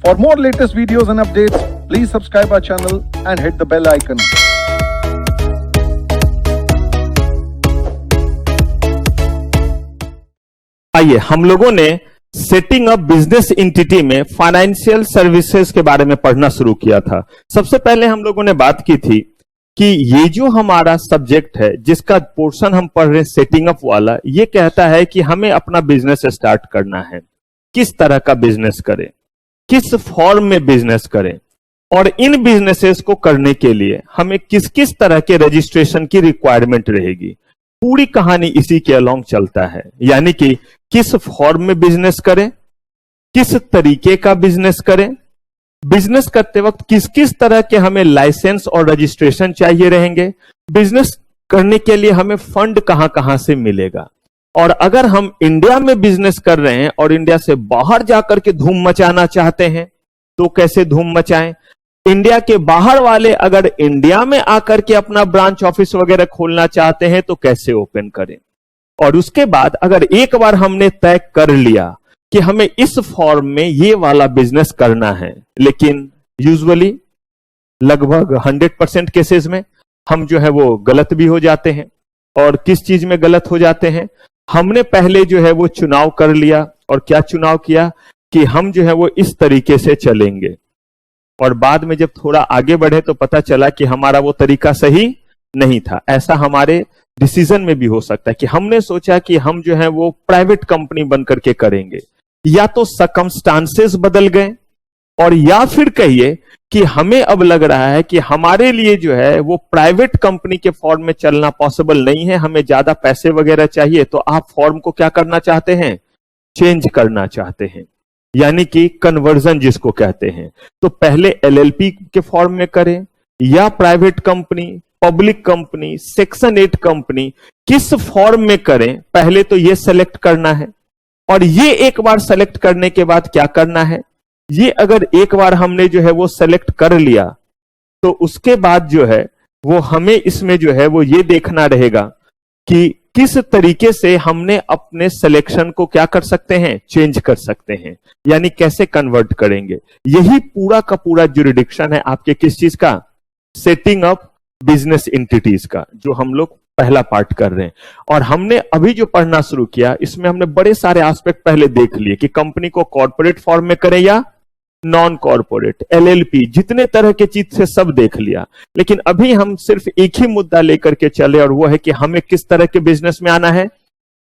For more latest videos and updates, please subscribe our channel and hit the bell icon. आइए, हम लोगों ने setting up business entity में financial services के बारे में पढ़ना शुरू किया था। सबसे पहले हम लोगों ने बात की थी कि ये जो हमारा सब्जेक्ट है, जिसका पोर्शन हम पढ़ रहे हैं सेटिंग अप वाला, ये कहता है कि हमें अपना बिजनेस स्टार्ट करना है। किस तरह का बिजनेस करें, किस फॉर्म में बिजनेस करें, और इन बिजनेसेस को करने के लिए हमें किस किस तरह के रजिस्ट्रेशन की रिक्वायरमेंट रहेगी। पूरी कहानी इसी के अलोंग चलता है, यानी कि किस फॉर्म में बिजनेस करें, किस तरीके का बिजनेस करें, बिजनेस करते वक्त किस किस तरह के हमें लाइसेंस और रजिस्ट्रेशन चाहिए रहेंगे, बिजनेस करने के लिए हमें फंड कहां कहां से मिलेगा, और अगर हम इंडिया में बिजनेस कर रहे हैं और इंडिया से बाहर जाकर के धूम मचाना चाहते हैं तो कैसे धूम मचाएं। इंडिया के बाहर वाले अगर इंडिया में आकर के अपना ब्रांच ऑफिस वगैरह खोलना चाहते हैं तो कैसे ओपन करें। और उसके बाद अगर एक बार हमने तय कर लिया कि हमें इस फॉर्म में ये वाला बिजनेस करना है, लेकिन यूजुअली लगभग 100% केसेस में हम जो है वो गलत भी हो जाते हैं। और किस चीज में गलत हो जाते हैं, हमने पहले जो है वो चुनाव कर लिया, और क्या चुनाव किया कि हम जो है वो इस तरीके से चलेंगे, और बाद में जब थोड़ा आगे बढ़े तो पता चला कि हमारा वो तरीका सही नहीं था। ऐसा हमारे डिसीजन में भी हो सकता है कि हमने सोचा कि हम जो है वो प्राइवेट कंपनी बन करके करेंगे, या तो सर्कमस्टांसेस बदल गए, और या फिर कहिए कि हमें अब लग रहा है कि हमारे लिए जो है वो प्राइवेट कंपनी के फॉर्म में चलना पॉसिबल नहीं है, हमें ज्यादा पैसे वगैरह चाहिए, तो आप फॉर्म को क्या करना चाहते हैं, चेंज करना चाहते हैं, यानी कि कन्वर्जन जिसको कहते हैं। तो पहले एलएलपी के फॉर्म में करें, या private company, public company, section 8 company, किस फॉर्म में करें, पहले तो ये सेलेक्ट करना है। और ये एक बार सेलेक्ट करने के बाद क्या करना है, ये अगर एक बार हमने जो है वो सेलेक्ट कर लिया तो उसके बाद जो है वो हमें इसमें जो है वो ये देखना रहेगा कि किस तरीके से हमने अपने सिलेक्शन को क्या कर सकते हैं, चेंज कर सकते हैं, यानी कैसे कन्वर्ट करेंगे। यही पूरा का पूरा ज्यूरिडिक्शन है आपके किस चीज का, सेटिंग अप बिजनेस एंटिटीज का, जो हम लोग पहला पार्ट कर रहे हैं। और हमने अभी जो पढ़ना शुरू किया इसमें हमने बड़े सारे एस्पेक्ट पहले देख लिए कि कंपनी को कॉर्पोरेट फॉर्म में करें या नॉन कॉर्पोरेट, एलएलपी, जितने तरह के चीज से सब देख लिया। लेकिन अभी हम सिर्फ एक ही मुद्दा लेकर के चले, और वो है कि हमें किस तरह के बिजनेस में आना है,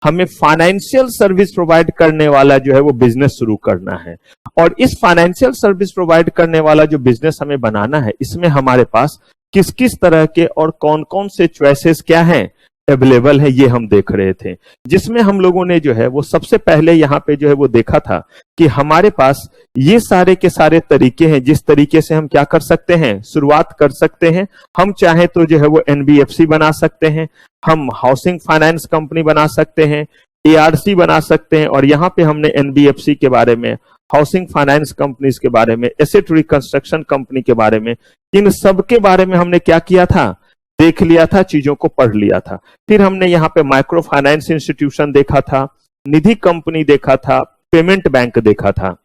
हमें फाइनेंशियल सर्विस प्रोवाइड करने वाला जो है वो बिजनेस शुरू करना है। और इस फाइनेंशियल सर्विस प्रोवाइड करने वाला जो बिजनेस हमें बनाना है, इसमें हमारे पास किस किस तरह के और कौन कौन से चॉइसेस क्या हैं अवेलेबल है, ये हम देख रहे थे। जिसमें हम लोगों ने जो है वो सबसे पहले यहां पे जो है वो देखा था कि हमारे पास ये सारे के सारे तरीके हैं जिस तरीके से हम क्या कर सकते हैं, शुरुआत कर सकते हैं। हम चाहे तो जो है वो एनबीएफसी बना सकते हैं, हम हाउसिंग फाइनेंस कंपनी बना सकते हैं, एआरसी बना सकते हैं। और यहाँ पे हमने एनबीएफसी के बारे में, हाउसिंग फाइनेंस कंपनीज के बारे में, एसेट रिकंस्ट्रक्शन कंपनी के बारे में, इन सब के बारे में हमने क्या किया था, देख लिया था, चीजों को पढ़ लिया था। फिर हमने यहाँ पे माइक्रो फाइनेंस इंस्टीट्यूशन देखा था, निधि कंपनी देखा था, पेमेंट बैंक देखा था।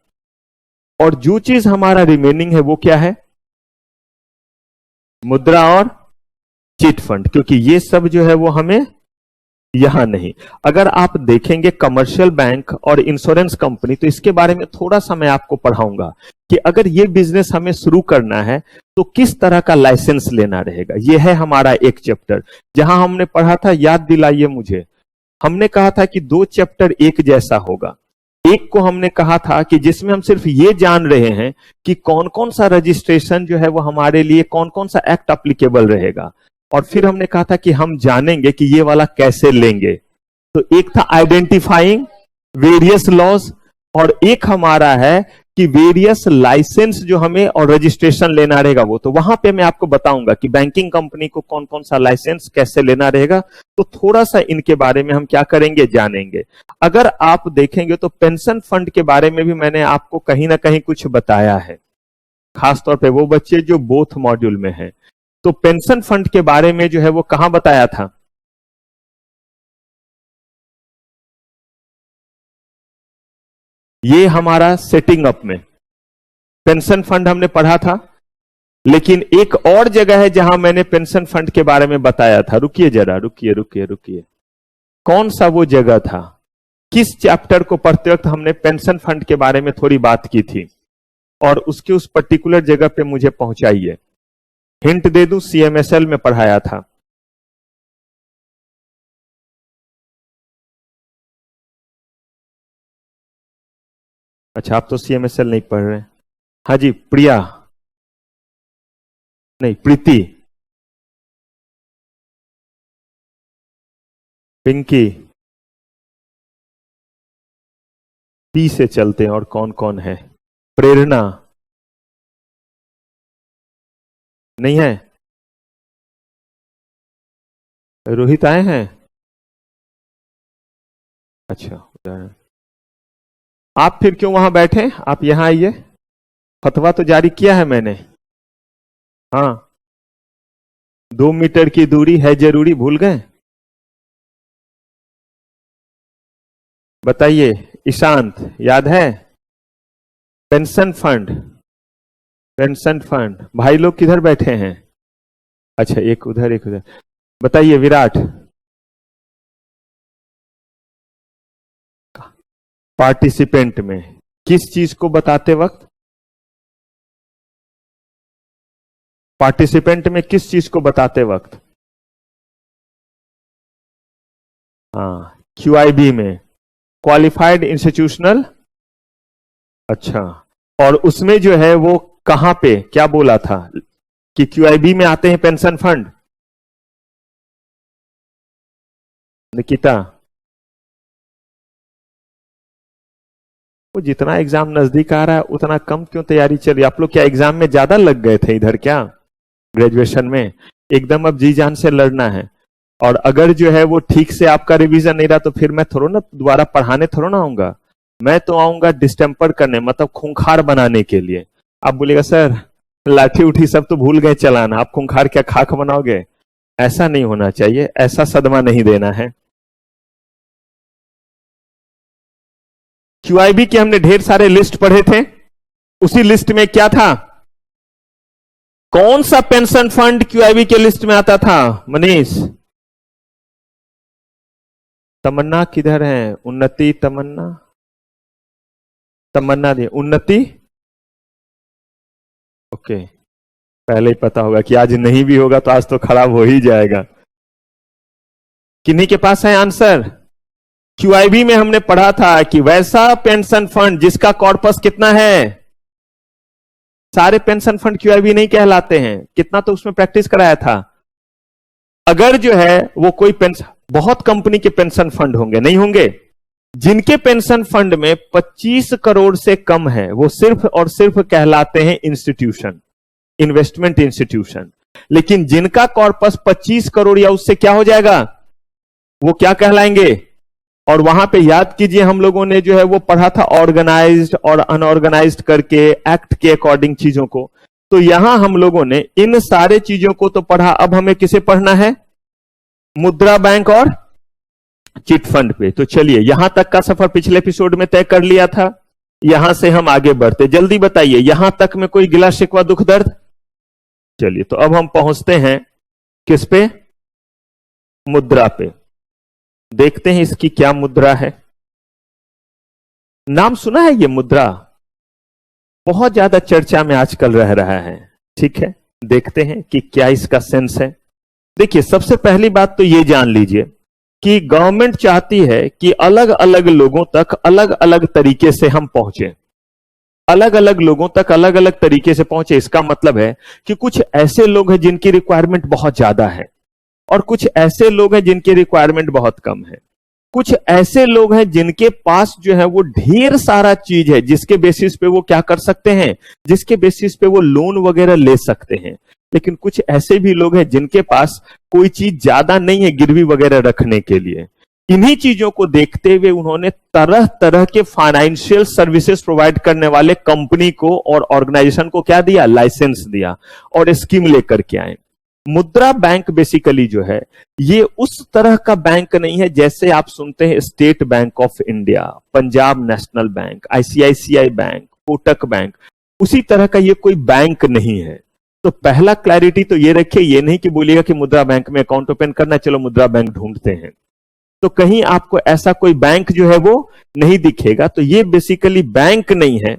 और जो चीज हमारा रिमेनिंग है वो क्या है, मुद्रा और चिट फंड, क्योंकि ये सब जो है वो हमें यहां नहीं। अगर आप देखेंगे कमर्शियल बैंक और इंश्योरेंस कंपनी, तो इसके बारे में थोड़ा सा मैं आपको पढ़ाऊंगा कि अगर ये बिजनेस हमें शुरू करना है तो किस तरह का लाइसेंस लेना रहेगा। ये है हमारा एक चैप्टर जहां हमने पढ़ा था, याद दिलाइए मुझे, हमने कहा था कि 2 चैप्टर एक जैसा होगा। एक को हमने कहा था कि जिसमें हम सिर्फ ये जान रहे हैं कि कौन कौन सा रजिस्ट्रेशन जो है वो हमारे लिए, कौन कौन सा एक्ट अप्लीकेबल रहेगा, और फिर हमने कहा था कि हम जानेंगे कि ये वाला कैसे लेंगे। तो एक था आइडेंटिफाइंग वेरियस लॉज, और एक हमारा है कि वेरियस लाइसेंस जो हमें और रजिस्ट्रेशन लेना रहेगा वो। तो वहां पे मैं आपको बताऊंगा कि बैंकिंग कंपनी को कौन कौन सा लाइसेंस कैसे लेना रहेगा। तो थोड़ा सा इनके बारे में हम क्या करेंगे, जानेंगे। अगर आप देखेंगे तो पेंशन फंड के बारे में भी मैंने आपको कहीं ना कहीं कुछ बताया है, खासतौर पे वो बच्चे जो बोथ मॉड्यूल में हैं। तो पेंशन फंड के बारे में जो है वो कहां बताया था, ये हमारा सेटिंग अप में, पेंशन फंड हमने पढ़ा था, लेकिन एक और जगह है जहां मैंने पेंशन फंड के बारे में बताया था। रुकिए जरा, रुकिए रुकिए रुकिए, कौन सा वो जगह था? किस चैप्टर को पढ़ते वक्त हमने पेंशन फंड के बारे में थोड़ी बात की थी और उसके उस पर्टिकुलर जगह पे मुझे पहुंचाइए। हिंट दे दूं, CMSL में पढ़ाया था। अच्छा, आप तो CMSL नहीं पढ़ रहे। हाँ जी, प्रिया, नहीं प्रीति, पिंकी, पी से चलते हैं। और कौन कौन है? प्रेरणा नहीं है? रोहित आए हैं? अच्छा, उधर। आप फिर क्यों वहां बैठे? आप यहां आइए, फतवा तो जारी किया है मैंने। हाँ, 2 मीटर की दूरी है जरूरी, भूल गए? बताइए, ईशांत याद है? Pension fund, pension fund. भाई लोग किधर बैठे हैं? अच्छा, एक उधर एक उधर। बताइए विराट। पार्टिसिपेंट में किस चीज को बताते वक्त? पार्टिसिपेंट में किस चीज को बताते वक्त? हाँ, QIB में क्वालिफाइड इंस्टीट्यूशनल। अच्छा, और उसमें जो है वो कहां पे क्या बोला था कि QIB में आते हैं पेंशन फंड? निकिता, वो जितना एग्जाम नजदीक आ रहा है उतना कम क्यों तैयारी चल रही? आप लोग क्या एग्जाम में ज्यादा लग गए थे इधर क्या? ग्रेजुएशन में एकदम अब जी जान से लड़ना है। और अगर जो है वो ठीक से आपका रिवीजन नहीं रहा तो फिर मैं थोड़ा ना दोबारा पढ़ाने थोड़ा ना आऊंगा। मैं तो आऊंगा डिस्टेम्पर करने, मतलब खूंखार बनाने के लिए। आप बोलेगा सर लाठी उठी सब तो भूल गए चलाना, आप खूंखार क्या खाक बनाओगे? ऐसा नहीं होना चाहिए, ऐसा सदमा नहीं देना है। QIB के हमने ढेर सारे लिस्ट पढ़े थे। उसी लिस्ट में क्या था? कौन सा पेंशन फंड QIB के लिस्ट में आता था? मनीष, तमन्ना किधर है? उन्नति, तमन्ना, तमन्ना दी उन्नति। ओके, पहले ही पता होगा कि आज नहीं भी होगा तो आज तो खराब हो ही जाएगा। किन्हीं के पास है आंसर? QIB में हमने पढ़ा था कि वैसा पेंशन फंड जिसका कॉर्पस कितना है? सारे पेंशन फंड QIB नहीं कहलाते हैं, कितना तो उसमें प्रैक्टिस कराया था। अगर जो है वो कोई पेंशन, बहुत कंपनी के पेंशन फंड होंगे, नहीं होंगे? जिनके पेंशन फंड में 25 करोड़ से कम है वो सिर्फ और सिर्फ कहलाते हैं इंस्टीट्यूशन, इन्वेस्टमेंट इंस्टीट्यूशन। लेकिन जिनका कॉर्पस 25 करोड़ या उससे क्या हो जाएगा वो क्या कहलाएंगे? और वहां पे याद कीजिए हम लोगों ने जो है वो पढ़ा था ऑर्गेनाइज्ड और अनऑर्गेनाइज्ड करके एक्ट के अकॉर्डिंग चीजों को। तो यहां हम लोगों ने इन सारे चीजों को तो पढ़ा, अब हमें किसे पढ़ना है? मुद्रा बैंक और चिट फंड पे। तो चलिए, यहां तक का सफर पिछले एपिसोड में तय कर लिया था, यहां से हम आगे बढ़ते। जल्दी बताइए, यहां तक में कोई गिला शिकवा दुख दर्द? चलिए, तो अब हम पहुंचते हैं किस पे? मुद्रा पे। देखते हैं इसकी क्या मुद्रा है। नाम सुना है ये मुद्रा? बहुत ज्यादा चर्चा में आजकल रह रहा है। ठीक है, देखते हैं कि क्या इसका सेंस है। देखिए, सबसे पहली बात तो ये जान लीजिए कि गवर्नमेंट चाहती है कि अलग अलग लोगों तक अलग अलग तरीके से हम पहुंचे, अलग अलग लोगों तक अलग अलग तरीके से पहुंचे। इसका मतलब है कि कुछ ऐसे लोग हैं जिनकी रिक्वायरमेंट बहुत ज्यादा है और कुछ ऐसे लोग हैं जिनकी रिक्वायरमेंट बहुत कम है। कुछ ऐसे लोग हैं जिनके पास जो है वो ढेर सारा चीज है जिसके बेसिस पे वो क्या कर सकते हैं, जिसके बेसिस पे वो लोन वगैरह ले सकते हैं। लेकिन कुछ ऐसे भी लोग हैं जिनके पास कोई चीज ज्यादा नहीं है गिरवी वगैरह रखने के लिए। इन्हीं चीजों को देखते हुए उन्होंने तरह तरह के फाइनेंशियल सर्विसेज प्रोवाइड करने वाले कंपनी को और ऑर्गेनाइजेशन को क्या दिया? लाइसेंस दिया और स्कीम लेकर के आए। मुद्रा बैंक बेसिकली जो है ये उस तरह का बैंक नहीं है जैसे आप सुनते हैं state bank of India, Punjab national bank, ICICI bank, Kotak bank. उसी तरह का ये कोई बैंक नहीं है। तो पहला क्लैरिटी तो ये रखिए, ये नहीं कि बोलिएगा कि मुद्रा बैंक में अकाउंट ओपन करना, चलो मुद्रा बैंक ढूंढते हैं, तो कहीं आपको ऐसा कोई बैंक जो है वो नहीं दिखेगा। तो ये बेसिकली बैंक नहीं है,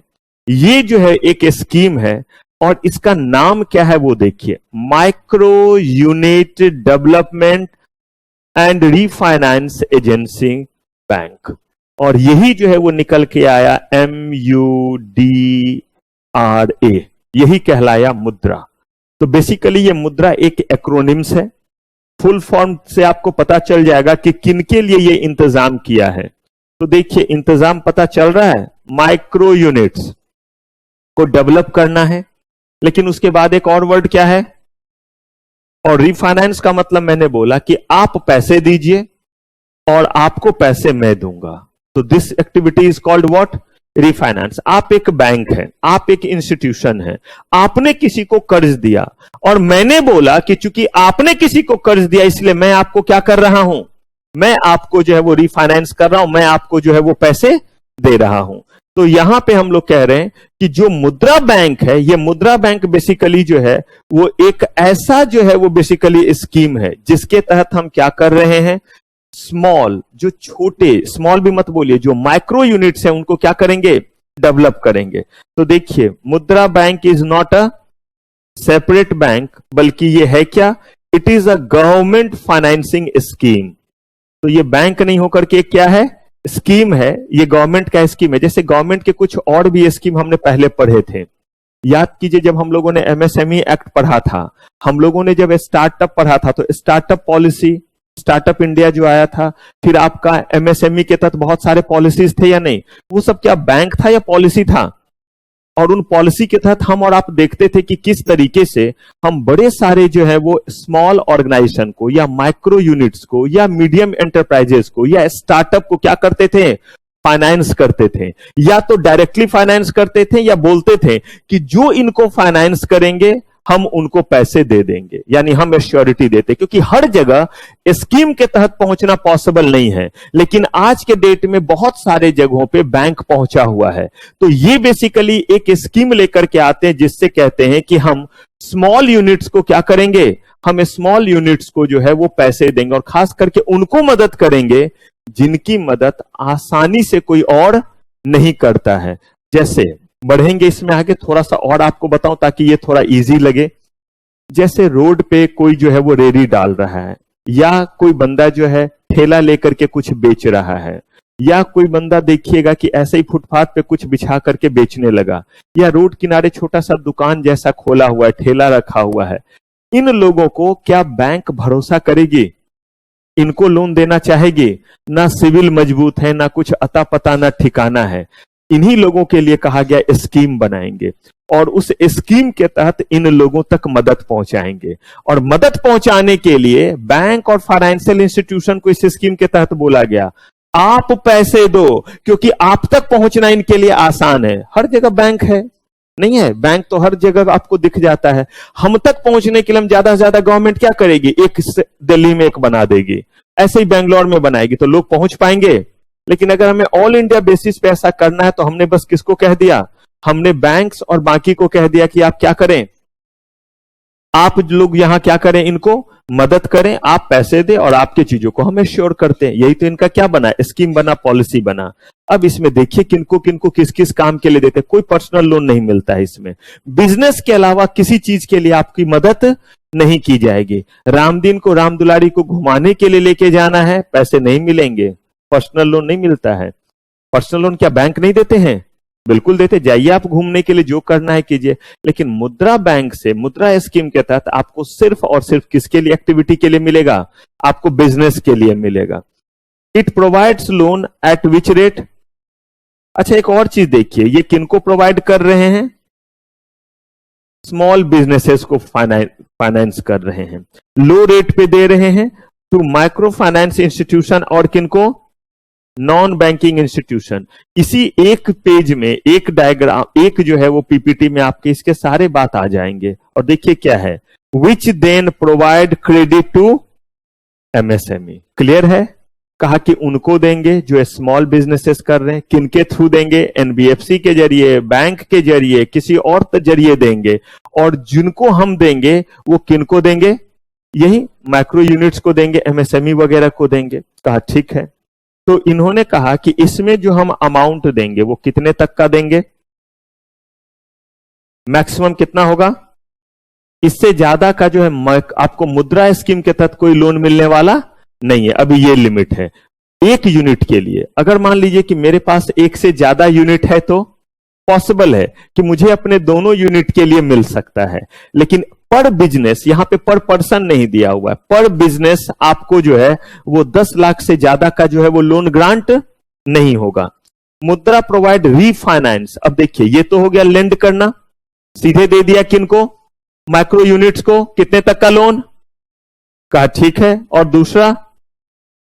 ये जो है एक स्कीम है, और इसका नाम क्या है वो देखिए, micro unit development and refinance agency bank. और यही जो है वो निकल के आया MUDRA, यही कहलाया मुद्रा। तो बेसिकली ये मुद्रा एक एक्रोनिम्स है, फुल फॉर्म से आपको पता चल जाएगा कि किनके लिए ये इंतजाम किया है। तो देखिए इंतजाम पता चल रहा है, माइक्रो यूनिट्स को डेवलप करना है, लेकिन उसके बाद एक और वर्ड क्या है, और रिफाइनेंस का मतलब मैंने बोला कि आप पैसे दीजिए और आपको पैसे मैं दूंगा। तो this activity is called what, refinance. आप एक बैंक है, आप एक इंस्टीट्यूशन है, आपने किसी को कर्ज दिया, और मैंने बोला कि चूंकि आपने किसी को कर्ज दिया इसलिए मैं आपको क्या कर रहा हूं, मैं आपको जो है वो रिफाइनेंस कर रहा हूं, मैं आपको जो है वो पैसे दे रहा हूं। तो यहां पे हम लोग कह रहे हैं कि जो मुद्रा बैंक है, ये मुद्रा बैंक बेसिकली जो है वो एक ऐसा जो है वो बेसिकली स्कीम है जिसके तहत हम क्या कर रहे हैं, स्मॉल, जो छोटे, स्मॉल भी मत बोलिए, जो माइक्रो यूनिट्स हैं उनको क्या करेंगे, डेवलप करेंगे। तो देखिए मुद्रा bank is not a separate bank, बल्कि ये है क्या, it is a government financing scheme. तो ये बैंक नहीं होकर के क्या है, स्कीम है, ये गवर्नमेंट का स्कीम है। जैसे गवर्नमेंट के कुछ और भी स्कीम हमने पहले पढ़े थे, याद कीजिए जब हम लोगों ने MSME एक्ट पढ़ा था, हम लोगों ने जब स्टार्टअप पढ़ा था, तो स्टार्टअप पॉलिसी, स्टार्टअप इंडिया जो आया था, फिर आपका MSME के तहत बहुत सारे पॉलिसीज थे या नहीं, वो सब क्या बैंक था या पॉलिसी था। और उन पॉलिसी के तहत हम और आप देखते थे कि किस तरीके से हम बड़े सारे जो है वो स्मॉल ऑर्गेनाइजेशन को या माइक्रो यूनिट्स को या मीडियम एंटरप्राइजेस को या स्टार्टअप को क्या करते थे, फाइनेंस करते थे, या तो डायरेक्टली फाइनेंस करते थे या बोलते थे कि जो इनको फाइनेंस करेंगे हम उनको पैसे दे देंगे, यानी हम एश्योरिटी देते। क्योंकि हर जगह स्कीम के तहत पहुंचना पॉसिबल नहीं है, लेकिन आज के डेट में बहुत सारे जगहों पे बैंक पहुंचा हुआ है। तो ये बेसिकली एक स्कीम लेकर के आते हैं जिससे कहते हैं कि हम स्मॉल यूनिट्स को क्या करेंगे, हम स्मॉल यूनिट्स को जो है वो पैसे देंगे, और खास करके उनको मदद करेंगे जिनकी मदद आसानी से कोई और नहीं करता है। जैसे बढ़ेंगे इसमें आगे, थोड़ा सा और आपको बताऊं ताकि ये थोड़ा इजी लगे। जैसे रोड पे कोई जो है वो रेड़ी डाल रहा है, या कोई बंदा जो है ठेला लेकर के कुछ बेच रहा है, या कोई बंदा देखिएगा कि ऐसे ही फुटपाथ पे कुछ बिछा करके बेचने लगा, या रोड किनारे छोटा सा दुकान जैसा खोला हुआ है, ठेला रखा हुआ है, इन लोगों को क्या बैंक भरोसा करेगी, इनको लोन देना चाहेगी? ना सिविल मजबूत है, ना कुछ अता पता, ना ठिकाना है। इन्हीं लोगों के लिए कहा गया स्कीम बनाएंगे, और उस स्कीम के तहत इन लोगों तक मदद पहुंचाएंगे। और मदद पहुंचाने के लिए बैंक और फाइनेंशियल इंस्टीट्यूशन को इस स्कीम के तहत बोला गया, आप पैसे दो, क्योंकि आप तक पहुंचना इनके लिए आसान है। हर जगह बैंक है नहीं है, बैंक तो हर जगह आपको दिख जाता है। हम तक पहुंचने के लिए हम ज्यादा से ज्यादा गवर्नमेंट क्या करेगी, एक दिल्ली में एक बना देगी, ऐसे ही बेंगलोर में बनाएगी, तो लोग पहुंच पाएंगे। लेकिन अगर हमें ऑल इंडिया बेसिस पे ऐसा करना है तो हमने बस किसको कह दिया, हमने बैंक्स और बाकी को कह दिया कि आप क्या करें, आप लोग यहां क्या करें, इनको मदद करें, आप पैसे दें और आपके चीजों को हम एश्योर करते हैं। यही तो इनका क्या बना, स्कीम बना, पॉलिसी बना। अब इसमें देखिए किनको किनको किस किस काम के लिए देते, कोई पर्सनल लोन नहीं मिलता है इसमें। बिजनेस के अलावा किसी चीज के लिए आपकी मदद नहीं की जाएगी। रामदीन को, राम दुलारी को घुमाने के लिए लेके जाना है, पैसे नहीं मिलेंगे, पर्सनल लोन नहीं मिलता है। पर्सनल लोन क्या बैंक नहीं देते हैं? बिल्कुल देते, जाइए आप घूमने के लिए, जो करना है कीजिए। लेकिन मुद्रा बैंक से, मुद्रा स्कीम के तहत आपको सिर्फ और सिर्फ किसके लिए, एक्टिविटी के लिए मिलेगा, आपको बिजनेस के लिए मिलेगा। It provides loan eight which rate. अच्छा एक और चीज देखिए, ये किनको प्रोवाइड कर रहे हैं, स्मॉल बिजनेसेस को फाइनेंस कर रहे हैं, लो रेट पे दे रहे हैं टू माइक्रो फाइनेंस इंस्टीट्यूशन और किनको, नॉन बैंकिंग इंस्टीट्यूशन। इसी एक पेज में, एक डायग्राम, एक जो है वो पीपीटी में आपके इसके सारे बात आ जाएंगे। और देखिए क्या है, which then provide credit to MSME। Clear है? कहा कि उनको देंगे जो स्मॉल बिजनेसेस कर रहे हैं। किनके थ्रू देंगे? एनबीएफसी के जरिए, बैंक के जरिए, किसी और जरिए देंगे। और जिनको हम देंगे वो किनको देंगे? यही माइक्रो यूनिट्स को देंगे, एमएसएमई वगैरह को देंगे। कहा ठीक है। तो इन्होंने कहा कि इसमें जो हम अमाउंट देंगे वो कितने तक का देंगे? मैक्सिमम कितना होगा? इससे ज्यादा का जो है आपको मुद्रा स्कीम के तहत कोई लोन मिलने वाला नहीं है। अभी ये लिमिट है 1 यूनिट के लिए। अगर मान लीजिए कि मेरे पास 1 से ज्यादा यूनिट है तो पॉसिबल है कि मुझे अपने दोनों यूनिट के लिए मिल सकता है। लेकिन पर बिजनेस, यहां पे पर पर्सन नहीं दिया हुआ है, पर बिजनेस आपको जो है वो 10 लाख से ज्यादा का जो है वो लोन ग्रांट नहीं होगा। मुद्रा प्रोवाइड रीफाइनेंस। अब देखिए ये तो हो गया लेंड करना, सीधे दे दिया किनको? माइक्रो यूनिट्स को। कितने तक का लोन? कहा ठीक है। और दूसरा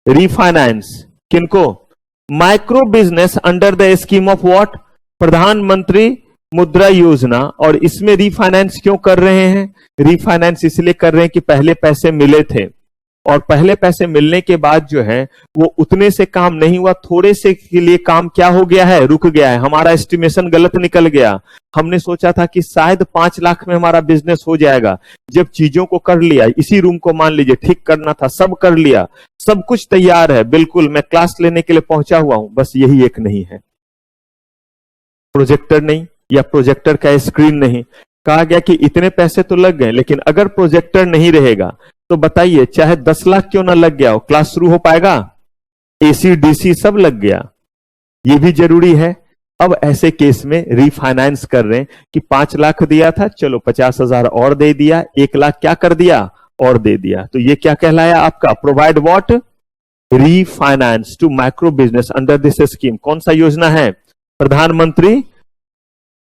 रीफाइनेंस किनको? Micro business under the scheme of what? प्रधानमंत्री मुद्रा योजना। और इसमें रीफाइनेंस क्यों कर रहे हैं? रीफाइनेंस इसलिए कर रहे हैं कि पहले पैसे मिले थे और पहले पैसे मिलने के बाद जो है वो उतने से काम नहीं हुआ, थोड़े से के लिए काम क्या हो गया है? रुक गया है। हमारा एस्टिमेशन गलत निकल गया। हमने सोचा था कि शायद 5 लाख में हमारा बिजनेस हो जाएगा। जब चीजों को कर लिया, इसी रूम को मान लीजिए ठीक करना था, सब कर लिया, सब कुछ तैयार है, बिल्कुल मैं क्लास लेने के लिए पहुंचा हुआ हूं, बस यही एक नहीं है, प्रोजेक्टर नहीं या प्रोजेक्टर का स्क्रीन नहीं। कहा गया कि इतने पैसे तो लग गए, लेकिन अगर प्रोजेक्टर नहीं रहेगा तो बताइए चाहे 10 लाख क्यों ना लग गया हो, क्लास शुरू हो पाएगा? एसी डीसी सब लग गया। ये भी जरूरी है। अब ऐसे केस में रीफाइनेंस कर रहे हैं कि 5 लाख दिया था, चलो 50,000 और दे दिया, 1 लाख क्या कर दिया? और दे दिया। तो ये क्या कहलाया आपका? Provide what? Refinance to micro business under this scheme. कौन सा योजना है? प्रधानमंत्री।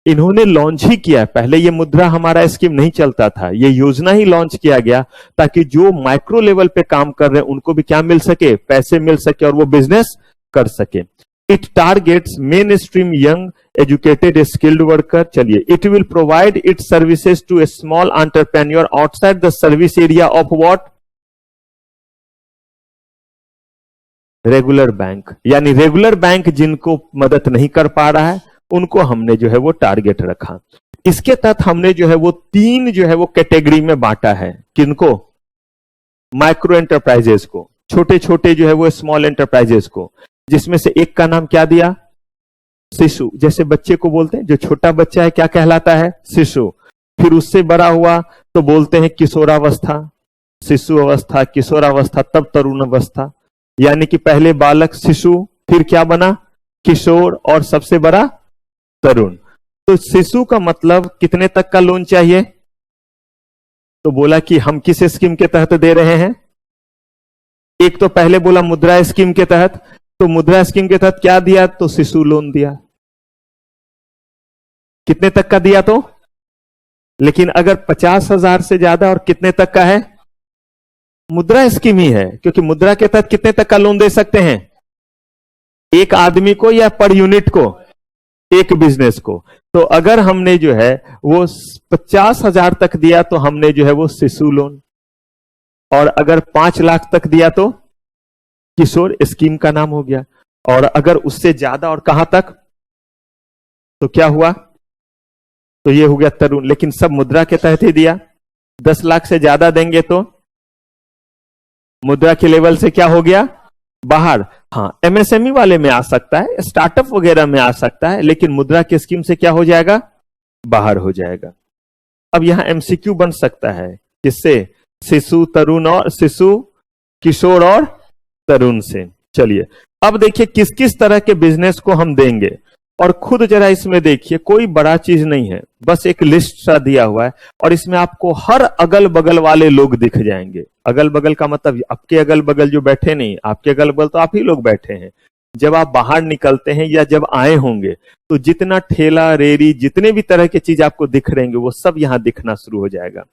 इन्होंने लॉन्च ही किया। पहले ये मुद्रा हमारा स्कीम नहीं चलता था, ये योजना ही लॉन्च किया गया ताकि जो माइक्रो लेवल पे काम कर रहे हैं उनको भी क्या मिल सके? पैसे मिल सके और वो बिजनेस कर सके। It targets main stream young educated skilled worker. चलिए, it will provide it services to a small entrepreneur outside the service area of what? Regular bank. यानी रेगुलर बैंक जिनको मदद नहीं कर पा रहा है उनको हमने जो है वो टारगेट रखा। इसके तहत हमने जो है वो 3 जो है वो कैटेगरी में बांटा है। किनको? माइक्रो एंटरप्राइजेस को, छोटे छोटे जो है वो स्मॉल एंटरप्राइजेस को, जिसमें से एक का नाम क्या दिया? शिशु। जैसे बच्चे को बोलते हैं, जो छोटा बच्चा है क्या कहलाता है? शिशु। फिर उससे बड़ा हुआ तो बोलते हैं किशोरावस्था, शिशु अवस्था, किशोरावस्था, तब तरुण अवस्था। यानी कि पहले बालक शिशु, फिर क्या बना? किशोर, और सबसे बड़ा तरुण। तो शिशु का मतलब कितने तक का लोन चाहिए? तो बोला कि हम किस स्कीम के तहत दे रहे हैं? एक तो पहले बोला मुद्रा स्कीम के तहत, तो मुद्रा स्कीम के तहत क्या दिया? तो शिशु लोन दिया। कितने तक का दिया? तो लेकिन अगर 50,000 से ज्यादा और कितने तक का है? मुद्रा स्कीम ही है, क्योंकि मुद्रा के तहत कितने तक का लोन दे सकते हैं? एक आदमी को या पर यूनिट को? एक बिजनेस को। तो अगर हमने जो है वो 50,000 तक दिया तो हमने जो है वो शिशु लोन, और अगर 5 लाख तक दिया तो किशोर स्कीम का नाम हो गया, और अगर उससे ज्यादा और कहां तक तो क्या हुआ? तो ये हो गया तरुण। लेकिन सब मुद्रा के तहत ही दिया। 10 लाख से ज्यादा देंगे तो मुद्रा के लेवल से क्या हो गया? बाहर। हाँ, एमएसएमई वाले में आ सकता है, स्टार्टअप वगैरह में आ सकता है, लेकिन मुद्रा की स्कीम से क्या हो जाएगा? बाहर हो जाएगा। अब यहां एमसीक्यू बन सकता है, किससे? शिशु, तरुण और शिशु, किशोर और तरुण से। चलिए, अब देखिए किस किस तरह के बिजनेस को हम देंगे, और खुद जरा इसमें देखिए, कोई बड़ा चीज नहीं है, बस एक लिस्ट सा दिया हुआ है, और इसमें आपको हर अगल बगल वाले लोग दिख जाएंगे। अगल बगल का मतलब आपके अगल बगल जो बैठे नहीं, आपके अगल बगल तो आप ही लोग बैठे हैं। जब आप बाहर निकलते हैं या जब आए होंगे तो जितना ठेला रेरी, जितने भी तरह के चीज आपको दिख रहे हैं वो सब यहां दिखना शुरू हो जाएगा।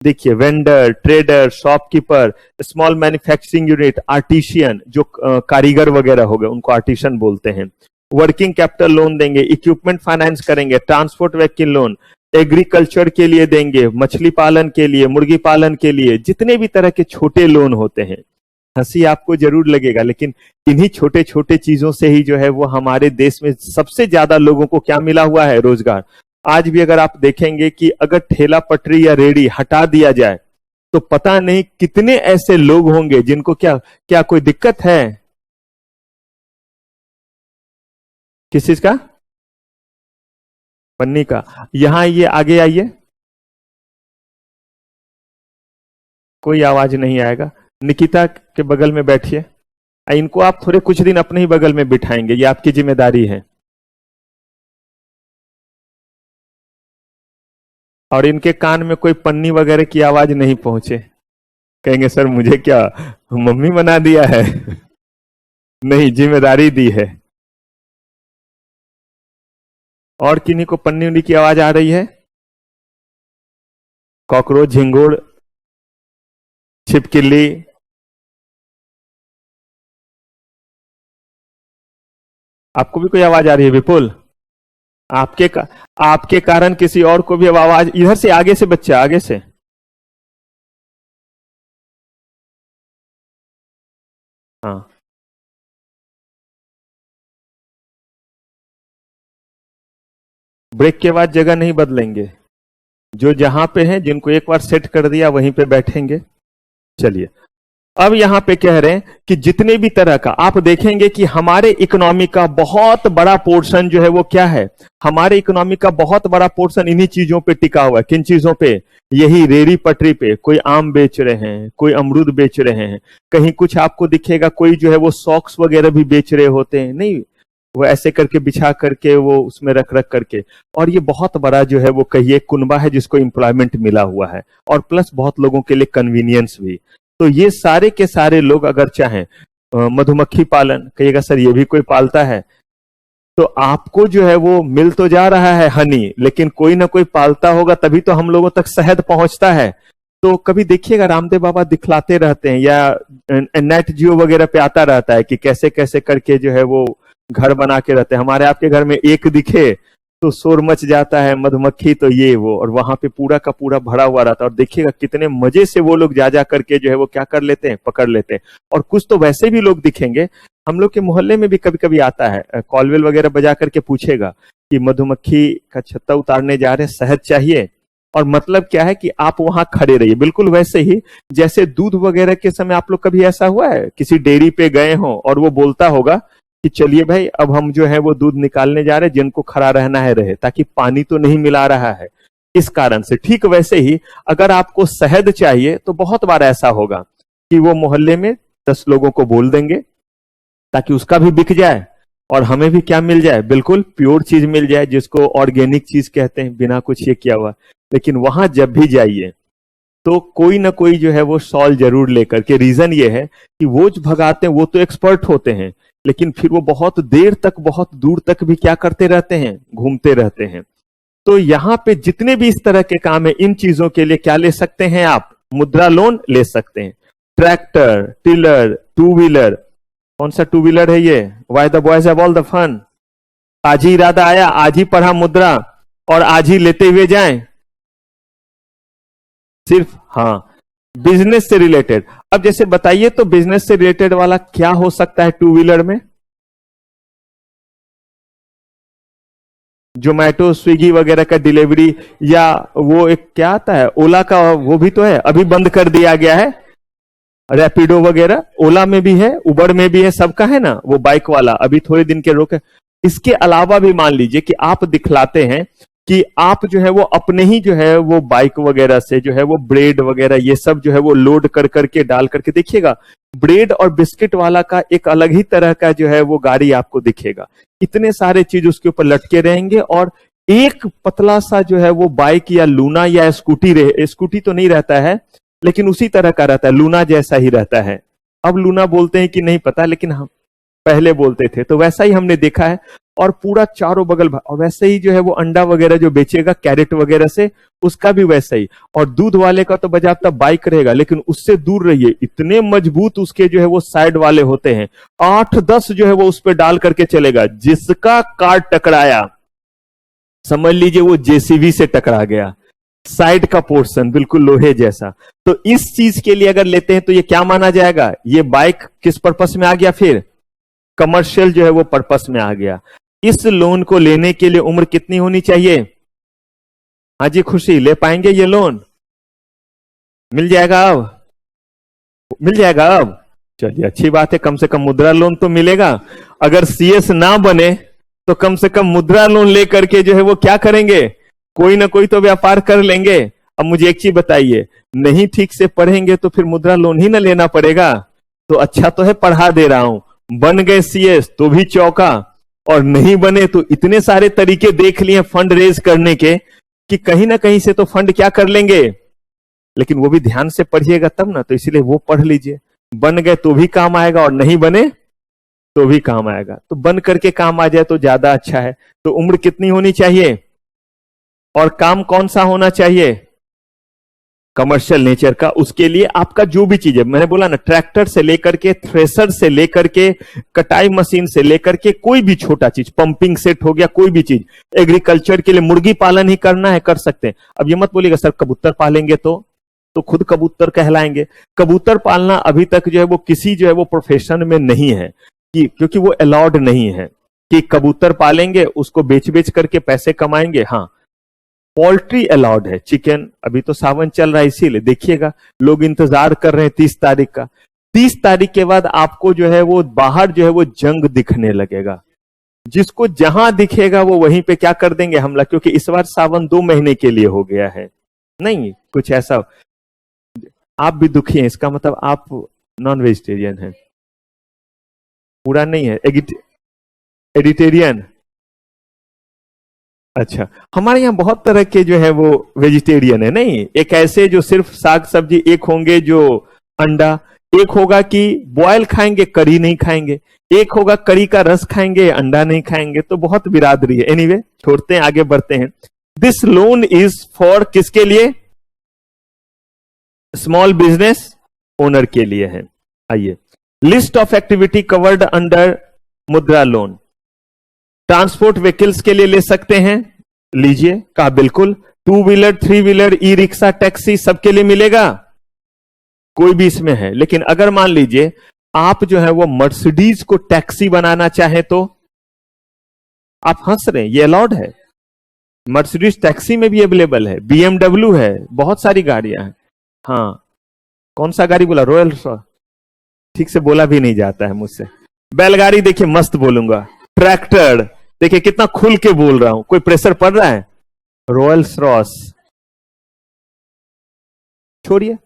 देखिए, vendor, trader, shopkeeper, small manufacturing unit, artisan, जो कारीगर वगैरह हो गए उनको आर्टिशियन बोलते हैं, वर्किंग कैपिटल लोन देंगे, इक्विपमेंट फाइनेंस करेंगे, ट्रांसपोर्ट व्हीकल लोन, एग्रीकल्चर के लिए देंगे, मछली पालन के लिए, मुर्गी पालन के लिए, जितने भी तरह के छोटे लोन होते हैं हंसी आपको जरूर लगेगा, लेकिन इन्हीं छोटे छोटे चीजों से ही जो है वो हमारे देश में सबसे ज्यादा लोगों को क्या मिला हुआ है? रोजगार। आज भी अगर आप देखेंगे कि अगर ठेला पटरी या रेडी हटा दिया जाए तो पता नहीं कितने ऐसे लोग होंगे जिनको क्या क्या कोई दिक्कत है? किस चीज का? पन्नी का। यहां ये आगे आइए, कोई आवाज नहीं आएगा। निकिता के बगल में बैठिए। इनको आप थोड़े कुछ दिन अपने ही बगल में बिठाएंगे, ये आपकी जिम्मेदारी है। और इनके कान में कोई पन्नी वगैरह की आवाज नहीं पहुंचे। कहेंगे सर मुझे क्या मम्मी बना दिया है? नहीं, जिम्मेदारी दी है। और किन्हीं को पन्नी उन्नी की आवाज आ रही है? कॉकरोच, झिंगुर, छिपकली। आपको भी कोई आवाज आ रही है विपुल? आपके कारण किसी और को भी अब आवाज, इधर से आगे से बच्चा, आगे से। हाँ, ब्रेक के बाद जगह नहीं बदलेंगे, जो जहां पे है जिनको एक बार सेट कर दिया वहीं पे बैठेंगे। चलिए, अब यहां पे कह रहे हैं कि जितने भी तरह का आप देखेंगे कि हमारे इकोनॉमी का बहुत बड़ा पोर्शन जो है वो क्या है? हमारे इकोनॉमी का बहुत बड़ा पोर्शन इन्हीं चीजों पे टिका हुआ है। किन चीजों पे? यही रेड़ी पटरी पे। कोई आम बेच रहे हैं, कोई अमरूद बेच रहे हैं, कहीं कुछ आपको दिखेगा कोई जो है वो सॉक्स वगैरह भी बेच रहे होते हैं, नहीं वो ऐसे करके बिछा करके वो उसमें रख रख करके। और ये बहुत बड़ा जो है वो कहिए कुनबा है जिसको एम्प्लॉयमेंट मिला हुआ है, और प्लस बहुत लोगों के लिए कन्वीनियंस भी। तो ये सारे के सारे लोग अगर चाहें मधुमक्खी पालन, कहिएगा सर ये भी कोई पालता है, तो आपको जो है वो मिल तो जा रहा है हनी, लेकिन कोई ना कोई पालता होगा तभी तो हम लोगों तक शहद पहुंचता है। तो कभी देखिएगा रामदेव बाबा दिखलाते रहते हैं या नेट जियो वगैरह पे आता रहता है कि कैसे कैसे करके जो है वो घर बना के रहते हैं। हमारे आपके घर में एक दिखे तो शोर मच जाता है, मधुमक्खी तो ये वो, और वहां पे पूरा का पूरा भरा हुआ रहता है। और देखिएगा कितने मजे से वो लोग जा जा करके जो है वो क्या कर लेते हैं, पकड़ लेते हैं। और कुछ तो वैसे भी लोग दिखेंगे, हम लोग के मोहल्ले में भी कभी कभी आता है, कॉलवेल वगैरह बजा करके पूछेगा कि मधुमक्खी का छत्ता उतारने जा रहे हैं, शहद चाहिए। और मतलब क्या है कि आप वहां खड़े रहिए, बिल्कुल वैसे ही जैसे दूध वगैरह के समय आप लोग कभी ऐसा हुआ है किसी डेयरी पे गए हो और वो बोलता होगा कि चलिए भाई अब हम जो है वो दूध निकालने जा रहे हैं, जिनको खड़ा रहना है रहे, ताकि पानी तो नहीं मिला रहा है इस कारण से। ठीक वैसे ही अगर आपको शहद चाहिए तो बहुत बार ऐसा होगा कि वो मोहल्ले में 10 लोगों को बोल देंगे ताकि उसका भी बिक जाए और हमें भी क्या मिल जाए, बिल्कुल प्योर चीज मिल जाए, जिसको ऑर्गेनिक चीज कहते हैं, बिना कुछ ये किया हुआ। लेकिन वहां जब भी जाइए तो कोई ना कोई जो है वो सॉल जरूर लेकर के। रीजन ये है कि वो जो भगाते हैं वो तो एक्सपर्ट होते हैं, लेकिन फिर वो बहुत देर तक बहुत दूर तक भी क्या करते रहते हैं, घूमते रहते हैं। तो यहाँ पे जितने भी इस तरह के काम है, इन चीजों के लिए क्या ले सकते हैं आप? मुद्रा लोन ले सकते हैं। Tractor, tiller, two wheeler. कौन सा टू व्हीलर है ये? Why the boys have all the fun. आज ही इरादा आया, आज ही पढ़ा मुद्रा और आज ही लेते हुए जाएं। सिर्फ हाँ बिजनेस से रिलेटेड। अब जैसे बताइए तो बिजनेस से रिलेटेड वाला क्या हो सकता है टू व्हीलर में? जोमैटो, स्विगी वगैरह का डिलीवरी, या वो एक क्या आता है ओला का, वो भी तो है, अभी बंद कर दिया गया है। रैपिडो वगैरह ओला में भी है, उबर में भी है, सबका है ना वो बाइक वाला, अभी थोड़े दिन के रोक। इसके अलावा भी मान लीजिए कि आप दिखलाते हैं कि आप जो है वो अपने ही जो है वो बाइक वगैरह से जो है वो ब्रेड वगैरह ये सब जो है वो लोड कर करके डाल करके, देखिएगा ब्रेड और बिस्किट वाला का एक अलग ही तरह का जो है वो गाड़ी आपको दिखेगा। इतने सारे चीज उसके ऊपर लटके रहेंगे और एक पतला सा जो है वो बाइक या लूना या स्कूटी स्कूटी तो नहीं रहता है लेकिन उसी तरह का रहता है, लूना जैसा ही रहता है। अब लूना बोलते हैं कि नहीं पता, लेकिन हम पहले बोलते थे, तो वैसा ही हमने देखा है। और पूरा चारों बगल, और वैसे ही जो है वो अंडा वगैरह जो बेचेगा कैरेट वगैरह से, उसका भी वैसा ही। और दूध वाले का तो बजाता बाइक रहेगा, लेकिन उससे दूर रहिए, इतने मजबूत उसके जो है वो साइड वाले होते हैं, 8-10 जो है वो उस पर डाल करके चलेगा। जिसका कार टकराया समझ लीजिए वो जेसीबी से टकरा गया। साइड का पोर्शन बिल्कुल लोहे जैसा। तो इस चीज के लिए अगर लेते हैं तो ये क्या माना जाएगा? ये बाइक किस पर्पस में आ गया? फिर कमर्शियल जो है वो पर्पस में आ गया। इस लोन को लेने के लिए उम्र कितनी होनी चाहिए? हाँ जी खुशी, ले पाएंगे ये लोन? मिल जाएगा अब? मिल जाएगा अब? चलिए अच्छी बात है, कम से कम मुद्रा लोन तो मिलेगा। अगर सीएस ना बने तो कम से कम मुद्रा लोन लेकर के जो है वो क्या करेंगे? कोई ना कोई तो व्यापार कर लेंगे। अब मुझे एक चीज बताइए, नहीं ठीक से पढ़ेंगे तो फिर मुद्रा लोन ही ना लेना पड़ेगा। तो अच्छा तो है पढ़ा दे रहा हूं, बन गए सीएस तो भी चौका, और नहीं बने तो इतने सारे तरीके देख लिए फंड रेज करने के कि कहीं ना कहीं से तो फंड क्या कर लेंगे। लेकिन वो भी ध्यान से पढ़िएगा तब ना, तो इसलिए वो पढ़ लीजिए। बन गए तो भी काम आएगा और नहीं बने तो भी काम आएगा। तो बन करके काम आ जाए तो ज्यादा अच्छा है। तो उम्र कितनी होनी चाहिए और काम कौन सा होना चाहिए? कमर्शियल नेचर का। उसके लिए आपका जो भी चीज है, मैंने बोला ना, ट्रैक्टर से लेकर के, थ्रेसर से लेकर के, कटाई मशीन से लेकर के, कोई भी छोटा चीज, पंपिंग सेट हो गया, कोई भी चीज, एग्रीकल्चर के लिए मुर्गी पालन ही करना है कर सकते हैं। अब ये मत बोलिएगा सर कबूतर पालेंगे तो खुद कबूतर कहलाएंगे। कबूतर पालना अभी तक जो है वो किसी जो है वो प्रोफेशन में नहीं है, कि क्योंकि वो अलाउड नहीं है कि कबूतर पालेंगे उसको बेच बेच करके पैसे कमाएंगे। हाँ, पोल्ट्री अलाउड है, चिकन। अभी तो सावन चल रहा है इसीलिए देखिएगा लोग इंतजार कर रहे हैं 30 तारीख का। 30 तारीख के बाद आपको जो है वो बाहर जो है वो जंग दिखने लगेगा। जिसको जहां दिखेगा वो वहीं पे क्या कर देंगे? हमला। क्योंकि इस बार सावन 2 महीने के लिए हो गया है। नहीं कुछ ऐसा, आप भी दुखी हैं इसका मतलब आप नॉन वेजिटेरियन हैं? पूरा नहीं है, एडिटेरियन। अच्छा, हमारे यहाँ बहुत तरह के जो है वो वेजिटेरियन है। नहीं, एक ऐसे जो सिर्फ साग सब्जी, एक होंगे जो अंडा, एक होगा कि बॉयल खाएंगे करी नहीं खाएंगे, एक होगा करी का रस खाएंगे अंडा नहीं खाएंगे। तो बहुत बिरादरी है। एनीवे छोड़ते हैं, आगे बढ़ते हैं। दिस लोन इज फॉर किसके लिए? स्मॉल बिजनेस ओनर के लिए है। आइए, list of activity covered under मुद्रा लोन। ट्रांसपोर्ट व्हीकल्स के लिए ले सकते हैं, लीजिए। कहा बिल्कुल। 2 wheeler, 3 wheeler, e rickshaw, taxi सबके लिए मिलेगा, कोई भी इसमें है। लेकिन अगर मान लीजिए आप जो है वो मर्सिडीज को टैक्सी बनाना चाहे तो आप हंस रहे हैं, ये अलाउड है। मर्सिडीज टैक्सी में भी अवेलेबल है, BMW है, बहुत सारी गाड़ियां हैं। हाँ, कौन सा गाड़ी बोला? रॉयल, ठीक से बोला भी नहीं जाता है मुझसे। बैलगाड़ी देखिए मस्त बोलूंगा। ट्रैक्टर देखिए कितना खुल के बोल रहा हूं, कोई प्रेशर पड़ रहा है? रॉयल्स रॉस छोड़िए,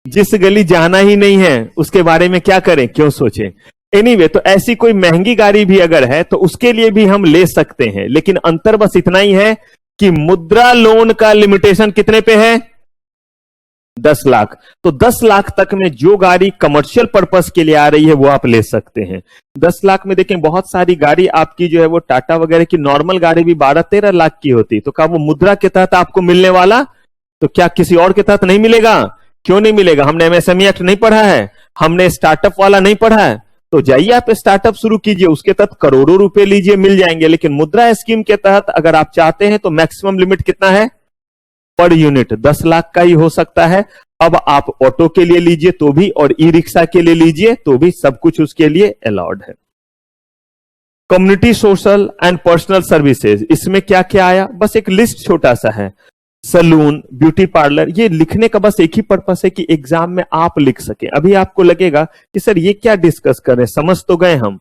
जिस गली जाना ही नहीं है उसके बारे में क्या करें, क्यों सोचें। एनीवे, तो ऐसी कोई महंगी गाड़ी भी अगर है तो उसके लिए भी हम ले सकते हैं। लेकिन अंतर बस इतना ही है कि मुद्रा लोन का लिमिटेशन कितने पे है? 10 लाख। तो 10 लाख तक में जो गाड़ी कमर्शियल पर्पस के लिए आ रही है वो आप ले सकते हैं। 10 लाख में देखें बहुत सारी गाड़ी आपकी जो है वो टाटा वगैरह की नॉर्मल गाड़ी भी 12-13 लाख की होती। तो क्या वो मुद्रा के तहत आपको मिलने वाला? तो क्या किसी और के तहत नहीं मिलेगा? क्यों नहीं मिलेगा? हमने MSME एक्ट नहीं पढ़ा है, हमने स्टार्टअप वाला नहीं पढ़ा है। तो जाइए आप स्टार्टअप शुरू कीजिए, उसके तहत करोड़ों रुपए लीजिए, मिल जाएंगे। लेकिन मुद्रा स्कीम के तहत अगर आप चाहते हैं तो मैक्सिमम लिमिट कितना है? पर यूनिट 10 लाख का ही हो सकता है। अब आप ऑटो के लिए लीजिए तो भी, और ई रिक्शा के लिए लीजिए तो भी, सब कुछ उसके लिए अलाउड है। Community social and personal services, इसमें क्या क्या आया? बस एक लिस्ट छोटा सा है। सलून, ब्यूटी पार्लर, ये लिखने का बस एक ही पर्पस है कि एग्जाम में आप लिख सके। अभी आपको लगेगा कि सर ये क्या डिस्कस कर रहे हैं, समझ तो गए हम,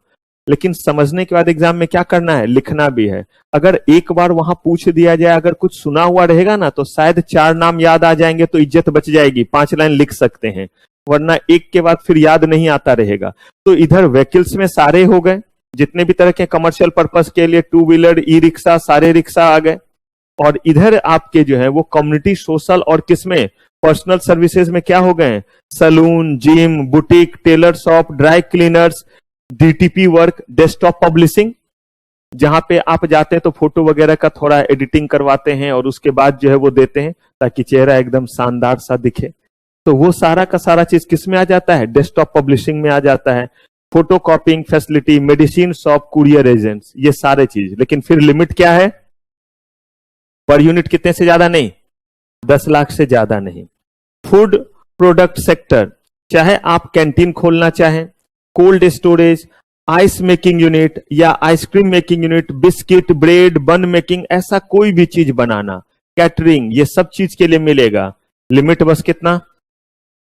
लेकिन समझने के बाद एग्जाम में क्या करना है? लिखना भी है। अगर एक बार वहां पूछ दिया जाए, अगर कुछ सुना हुआ रहेगा ना तो शायद 4 नाम याद आ जाएंगे तो इज्जत बच जाएगी, 5 लाइन लिख सकते हैं, वरना एक के बाद फिर याद नहीं आता रहेगा। तो इधर व्हीकल्स में सारे हो गए, जितने भी तरह के कमर्शियल पर्पस के लिए, 2 व्हीलर, ई रिक्शा, सारे रिक्शा आ गए। और इधर आपके जो है वो कम्युनिटी सोशल और किसमें? पर्सनल सर्विसेज में क्या हो गए? Salon, gym, boutique, tailor shop, dry cleaners, DTP work, desktop publishing, जहां पे आप जाते हैं तो फोटो वगैरह का थोड़ा एडिटिंग करवाते हैं और उसके बाद जो है वो देते हैं ताकि चेहरा एकदम शानदार सा दिखे। तो वो सारा का सारा चीज किस में आ जाता है? डेस्कटॉप पब्लिशिंग में आ जाता है। Photo कॉपिंग facility, medicine shop, courier agents, ये सारे चीज। लेकिन फिर लिमिट क्या है? पर यूनिट कितने से ज्यादा नहीं। 10 लाख से ज्यादा नहीं। फूड प्रोडक्ट सेक्टर, चाहे आप कैंटीन खोलना चाहें, cold storage, ice making unit या ice cream making unit, biscuit, bread, bun making, ऐसा कोई भी चीज बनाना, कैटरिंग, ये सब चीज के लिए मिलेगा। लिमिट बस कितना?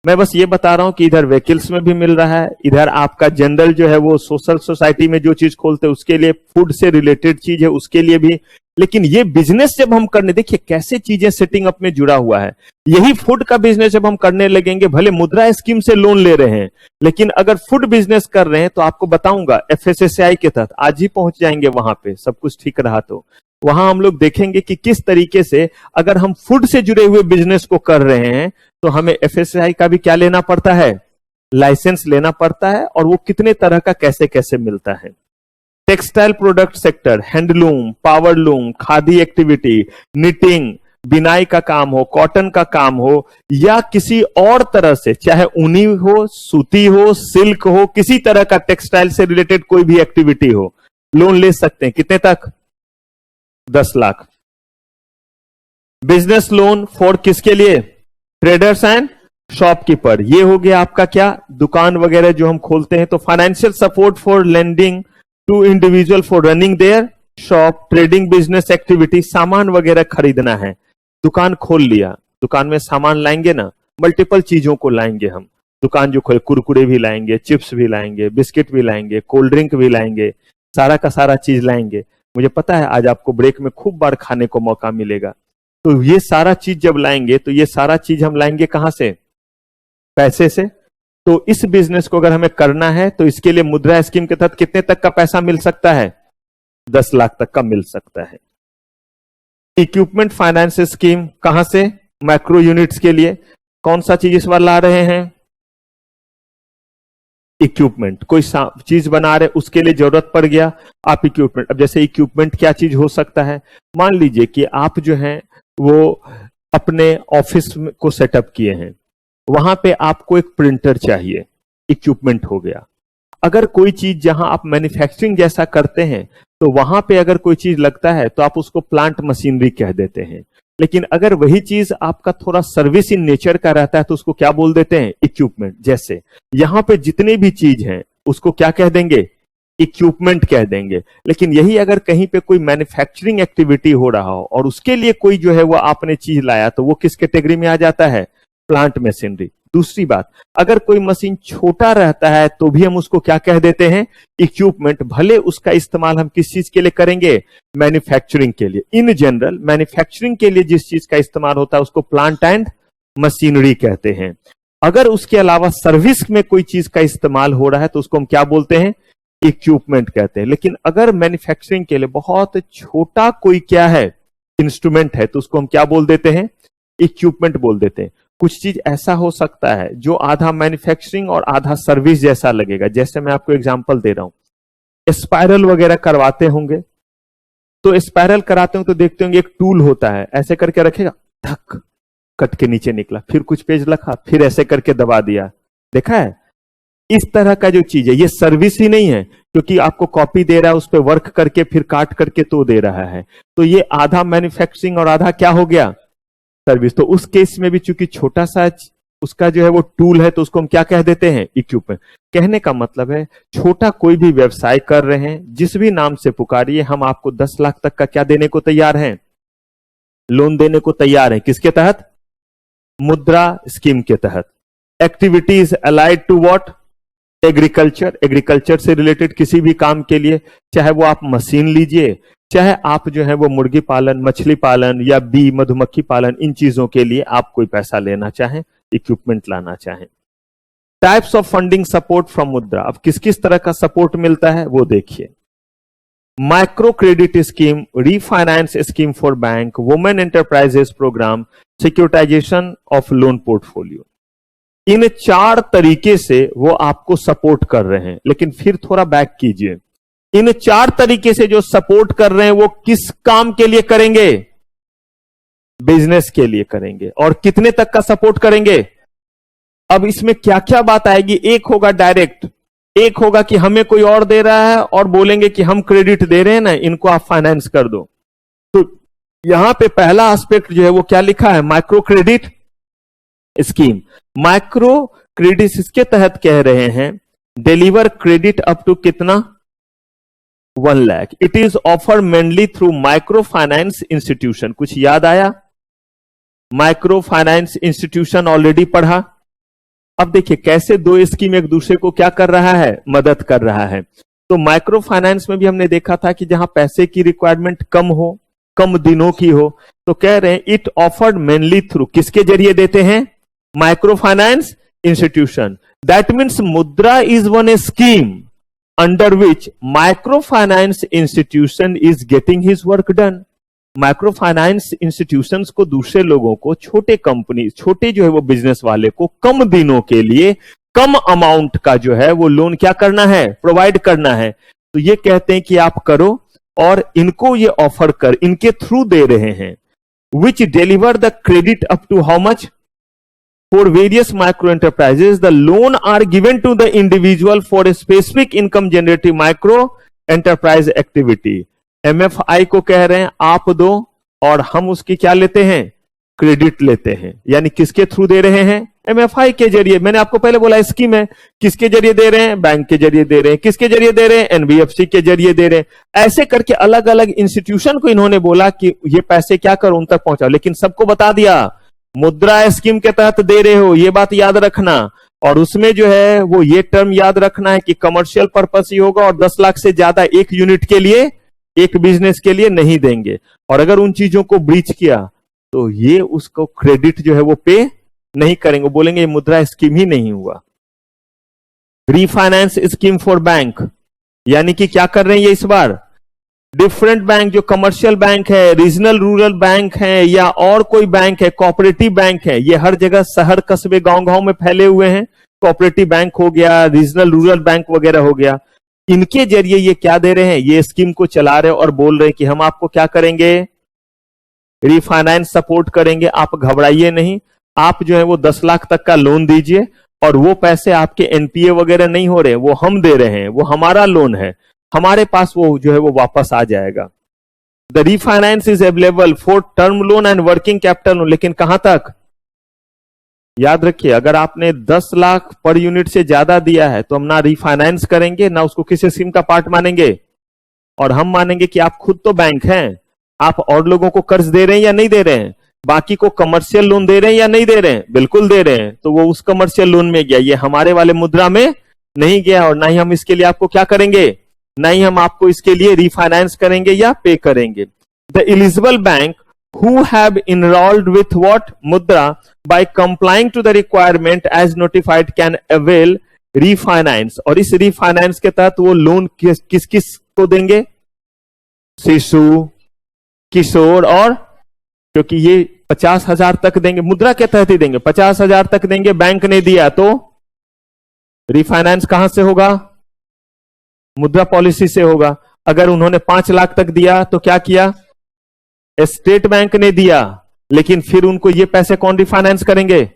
मैं बस ये बता रहा हूं कि इधर व्हीकल्स में भी मिल रहा है, इधर आपका जनरल जो है वो सोशल सोसाइटी में जो चीज खोलते हैं उसके लिए, फूड से रिलेटेड चीज है उसके लिए भी। लेकिन ये बिजनेस जब हम करने, देखिए कैसे चीजें सेटिंग अप में जुड़ा हुआ है। यही फूड का बिजनेस जब हम करने लगेंगे, भले मुद्रा स्कीम से लोन ले रहे हैं, लेकिन अगर फूड बिजनेस कर रहे हैं तो आपको बताऊंगा एफएसएसएआई के तहत आज ही पहुंच जाएंगे वहां पे, सब कुछ ठीक रहा तो वहां हम लोग देखेंगे कि किस तरीके से अगर हम फूड से जुड़े हुए बिजनेस को कर रहे हैं तो हमें एफएसएसएआई का भी क्या लेना पड़ता है, लाइसेंस लेना पड़ता है, और वो कितने तरह का कैसे कैसे मिलता है। Textile product sector, handloom, powerloom, khadi activity, knitting, बिनाई का काम हो, कॉटन का काम हो, या किसी और तरह से, चाहे ऊनी हो, सूती हो, सिल्क हो, किसी तरह का टेक्सटाइल से रिलेटेड कोई भी एक्टिविटी हो, लोन ले सकते हैं। कितने तक? 10 लाख। बिजनेस लोन फॉर किसके लिए? Traders and shopkeeper. ये हो गया आपका क्या, दुकान वगैरह जो हम खोलते हैं। तो financial support for lending to individual for running their shop, trading, business activity, सामान वगैरह खरीदना है, दुकान खोल लिया, दुकान में सामान लाएंगे ना, मल्टीपल चीजों को लाएंगे हम, दुकान जो खोले, कुरकुरे भी लाएंगे, चिप्स भी लाएंगे, बिस्किट भी लाएंगे, कोल्ड ड्रिंक भी लाएंगे, सारा का सारा चीज लाएंगे। मुझे पता है आज आपको ब्रेक में खूब बार खाने को मौका मिलेगा। तो ये सारा चीज जब लाएंगे तो ये सारा चीज हम लाएंगे कहां से? पैसे से। तो इस बिजनेस को अगर हमें करना है तो इसके लिए मुद्रा स्कीम के तहत कितने तक का पैसा मिल सकता है? 10 लाख तक का मिल सकता है। इक्विपमेंट फाइनेंस स्कीम कहां से? मैक्रो यूनिट्स के लिए। कौन सा चीज इस बार ला रहे हैं? इक्विपमेंट। कोई चीज बना रहे उसके लिए जरूरत पड़ गया, आप इक्विपमेंट। अब जैसे इक्विपमेंट क्या चीज हो सकता है? मान लीजिए कि आप जो है वो अपने ऑफिस को सेटअप किए हैं, वहां पे आपको एक प्रिंटर चाहिए, इक्विपमेंट हो गया। अगर कोई चीज जहां आप मैन्युफैक्चरिंग जैसा करते हैं तो वहां पे अगर कोई चीज लगता है तो आप उसको प्लांट मशीनरी कह देते हैं। लेकिन अगर वही चीज आपका थोड़ा सर्विस इन नेचर का रहता है तो उसको क्या बोल देते हैं? इक्विपमेंट। जैसे यहां पे जितने भी चीज हैं उसको क्या कह देंगे? इक्विपमेंट कह देंगे। लेकिन यही अगर कहीं पे कोई मैन्युफैक्चरिंग एक्टिविटी हो रहा हो और उसके लिए कोई जो है वो आपने चीज लाया तो वो किस कैटेगरी में आ जाता है? Plant machinery. दूसरी बात, अगर कोई मशीन छोटा रहता है तो भी हम उसको क्या कह देते हैं? इक्विपमेंट। भले उसका इस्तेमाल हम किस चीज के लिए करेंगे? मैन्युफैक्चरिंग के लिए। इन जनरल मैन्युफैक्चरिंग के लिए जिस चीज का इस्तेमाल होता है उसको प्लांट एंड मशीनरी कहते हैं। अगर उसके अलावा सर्विस में कोई चीज का इस्तेमाल हो रहा है तो उसको हम क्या बोलते हैं? इक्विपमेंट कहते हैं। लेकिन अगर मैन्युफैक्चरिंग के लिए बहुत छोटा कोई क्या है? इंस्ट्रूमेंट है तो उसको हम क्या बोल देते हैं? इक्विपमेंट बोल देते हैं। कुछ चीज ऐसा हो सकता है जो आधा मैन्युफैक्चरिंग और आधा सर्विस जैसा लगेगा। जैसे मैं आपको एग्जांपल दे रहा हूं, स्पाइरल वगैरह करवाते होंगे तो स्पाइरल कराते होंगे तो देखते होंगे एक टूल होता है, ऐसे करके रखेगा, धक कट के नीचे निकला, फिर कुछ पेज रखा, फिर ऐसे करके दबा दिया। देखा है? इस तरह का जो चीज है ये सर्विस ही नहीं है, क्योंकि आपको कॉपी दे रहा है, उस पर वर्क करके फिर काट करके तो दे रहा है। तो ये आधा मैन्युफैक्चरिंग और आधा क्या हो गया? सर्विस। तो उस केस में भी चूंकि छोटा सा उसका जो है वो टूल है तो उसको हम क्या कह देते हैं? इक्विपमेंट। कहने का मतलब है छोटा कोई भी व्यवसाय कर रहे हैं, जिस भी नाम से पुकारिए, हम आपको 10 लाख तक का क्या देने को तैयार हैं? लोन देने को तैयार हैं। किसके तहत? मुद्रा स्कीम के तहत। Activities allied to what? Agriculture. Agriculture से रिलेटेड किसी भी काम के लिए, चाहे वो आप मशीन लीजिए, चाहे आप जो है वो मुर्गी पालन, मछली पालन या बी मधुमक्खी पालन, इन चीजों के लिए आप कोई पैसा लेना चाहें, इक्विपमेंट लाना चाहें। Types of funding support from मुद्रा। अब किस किस तरह का सपोर्ट मिलता है वो देखिए। Micro credit scheme, refinance scheme for bank, women enterprises programme, securitisation of loan portfolio. इन 4 तरीके से वो आपको सपोर्ट कर रहे हैं। लेकिन फिर थोड़ा बैक कीजिए, इन 4 तरीके से जो सपोर्ट कर रहे हैं वो किस काम के लिए करेंगे? बिजनेस के लिए करेंगे। और कितने तक का सपोर्ट करेंगे? अब इसमें क्या क्या बात आएगी? एक होगा डायरेक्ट, एक होगा कि हमें कोई और दे रहा है और बोलेंगे कि हम क्रेडिट दे रहे हैं ना, इनको आप फाइनेंस कर दो। तो यहां पे पहला एस्पेक्ट जो है वो क्या लिखा है, micro credit scheme. Micro credit इसके तहत कह रहे हैं डिलीवर क्रेडिट अप टू कितना, 1 lakh. It is offer mainly through micro finance institution. कुछ याद आया? माइक्रो फाइनेंस इंस्टीट्यूशन ऑलरेडी पढ़ा। अब देखिए कैसे दो स्कीम एक दूसरे को क्या कर रहा है, मदद कर रहा है। तो माइक्रो फाइनेंस में भी हमने देखा था कि जहां पैसे की रिक्वायरमेंट कम हो, कम दिनों की हो, तो कह रहे हैं इट ऑफर्ड मेनली थ्रू, किसके जरिए देते हैं, micro finance institution. That means Mudra is one a scheme under which micro finance institution is getting his work done. Micro finance institutions को दूसरे लोगों को, छोटे कंपनी, छोटे जो है वो बिजनेस वाले को कम दिनों के लिए कम अमाउंट का जो है वो लोन क्या करना है, प्रोवाइड करना है। तो ये कहते हैं कि आप करो, और इनको ये ऑफर कर, इनके थ्रू दे रहे हैं। Which deliver the credit up to how much, for various micro enterprises the loan are given to the individual for a specific income generative micro enterprise activity. MFI को कह रहे हैं आप दो, और हम उसकी क्या लेते हैं, क्रेडिट लेते हैं। यानी किसके थ्रू दे रहे हैं, MFI के जरिए। मैंने आपको पहले बोला स्कीम है, किसके जरिए दे रहे हैं, बैंक के जरिए दे रहे हैं। किसके जरिए दे रहे हैं, NBFC के जरिए दे रहे हैं। ऐसे करके अलग अलग इंस्टीट्यूशन को इन्होंने बोला कि ये पैसे क्या करो, उन तक पहुंचाओ। लेकिन सबको बता दिया मुद्रा स्कीम के तहत दे रहे हो, ये बात याद रखना। और उसमें जो है वो ये टर्म याद रखना है कि कमर्शियल पर्पस ही होगा, और 10 लाख से ज्यादा एक यूनिट के लिए, एक बिजनेस के लिए नहीं देंगे। और अगर उन चीजों को ब्रीच किया तो ये उसको क्रेडिट जो है वो पे नहीं करेंगे, वो बोलेंगे ये मुद्रा स्कीम ही नहीं हुआ। रीफाइनेंस स्कीम फॉर बैंक, यानी कि क्या कर रहे हैं ये इस बार, डिफरेंट बैंक जो कमर्शियल बैंक है, रीजनल रूरल बैंक है, या और कोई बैंक है, कोऑपरेटिव बैंक है, ये हर जगह शहर कस्बे गांव गांव में फैले हुए हैं। कोऑपरेटिव बैंक हो गया, रीजनल रूरल बैंक वगैरह हो गया। इनके जरिए ये क्या दे रहे हैं, ये स्कीम को चला रहे हैं और बोल रहे हैं कि हम आपको क्या करेंगे, रीफाइनेंस सपोर्ट करेंगे। आप घबराइए नहीं, आप जो है वो 10 लाख तक का लोन दीजिए, और वो पैसे आपके NPA वगैरह नहीं हो रहे, वो हम दे रहे हैं, वो हमारा लोन है, हमारे पास वो जो है वो वापस आ जाएगा। The refinance is available for term loan and working capital loan. लेकिन कहां तक, याद रखिए, अगर आपने 10 लाख पर यूनिट से ज्यादा दिया है तो हम ना रीफाइनेंस करेंगे, ना उसको किसी स्कीम का पार्ट मानेंगे। और हम मानेंगे कि आप खुद तो बैंक हैं, आप और लोगों को कर्ज दे रहे हैं या नहीं दे रहे हैं, बाकी को कमर्शियल लोन दे रहे हैं या नहीं दे रहे हैं, बिल्कुल दे रहे हैं। तो वो उस कमर्शियल लोन में गया, ये हमारे वाले मुद्रा में नहीं गया। और ना ही हम इसके लिए आपको क्या करेंगे, ना ही हम आपको इसके लिए रीफाइनेंस करेंगे या पे करेंगे। The eligible bank who have enrolled with what mudra by complying to the requirement as notified can avail refinance। और इस refinance के तहत वो लोन किस किस को देंगे, शिशु, किशोर, और क्योंकि ये 50,000 तक देंगे, मुद्रा के तहत ही देंगे, 50,000 तक देंगे। बैंक ने दिया तो रिफाइनेंस कहां से होगा, मुद्रा पॉलिसी से होगा। अगर उन्होंने 5 लाख तक दिया तो क्या किया, स्टेट बैंक ने दिया, लेकिन फिर उनको ये पैसे कौन रिफाइनेंस करेंगे।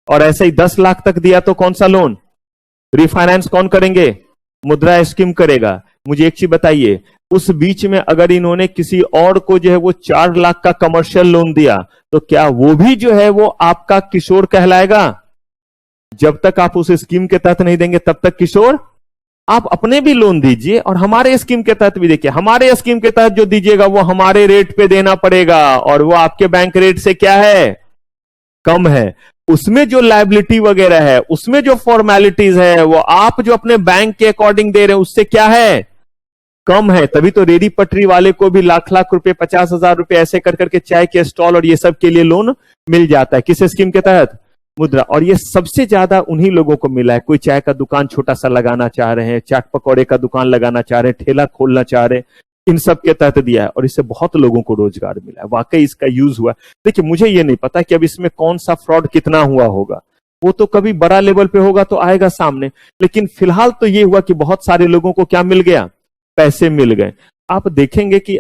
और ऐसे ही 10 लाख तक दिया तो कौन सा लोन रिफाइनेंस कौन करेंगे, मुद्रा स्कीम करेगा। मुझे एक चीज बताइए, उस बीच में अगर इन्होंने किसी और को जो है वो 4 लाख का कमर्शियल लोन दिया तो क्या वो भी जो है वो आपका किशोर कहलाएगा। जब तक आप उस स्कीम के तहत नहीं देंगे तब तक किशोर। आप अपने भी लोन दीजिए और हमारे स्कीम के तहत भी देखिए, हमारे स्कीम के तहत जो दीजिएगा वो हमारे रेट पे देना पड़ेगा, और वो आपके बैंक रेट से क्या है, कम है। उसमें जो लायबिलिटी वगैरह है, उसमें जो फॉर्मेलिटीज है, वो आप जो अपने बैंक के अकॉर्डिंग दे रहे हैं उससे क्या है, कम है। तभी तो रेडी पटरी वाले को भी लाख लाख रुपए, 50,000 रुपए ऐसे कर करके चाय के स्टॉल और ये सब के लिए लोन मिल जाता है। किस स्कीम के तहत, मुद्रा। और ये सबसे ज्यादा उन्हीं लोगों को मिला है, कोई चाय का दुकान छोटा सा लगाना चाह रहे हैं, चाट पकौड़े का दुकान लगाना चाह रहे हैं, ठेला खोलना चाह रहे हैं, इन सब के तहत दिया है। और इससे बहुत लोगों को रोजगार मिला है, वाकई इसका यूज हुआ। देखिए मुझे ये नहीं पता कि अब इसमें कौन सा फ्रॉड कितना हुआ होगा, वो तो कभी बड़ा लेवल पे होगा तो आएगा सामने, लेकिन फिलहाल तो ये हुआ कि बहुत सारे लोगों को क्या मिल गया, पैसे मिल गए। आप देखेंगे कि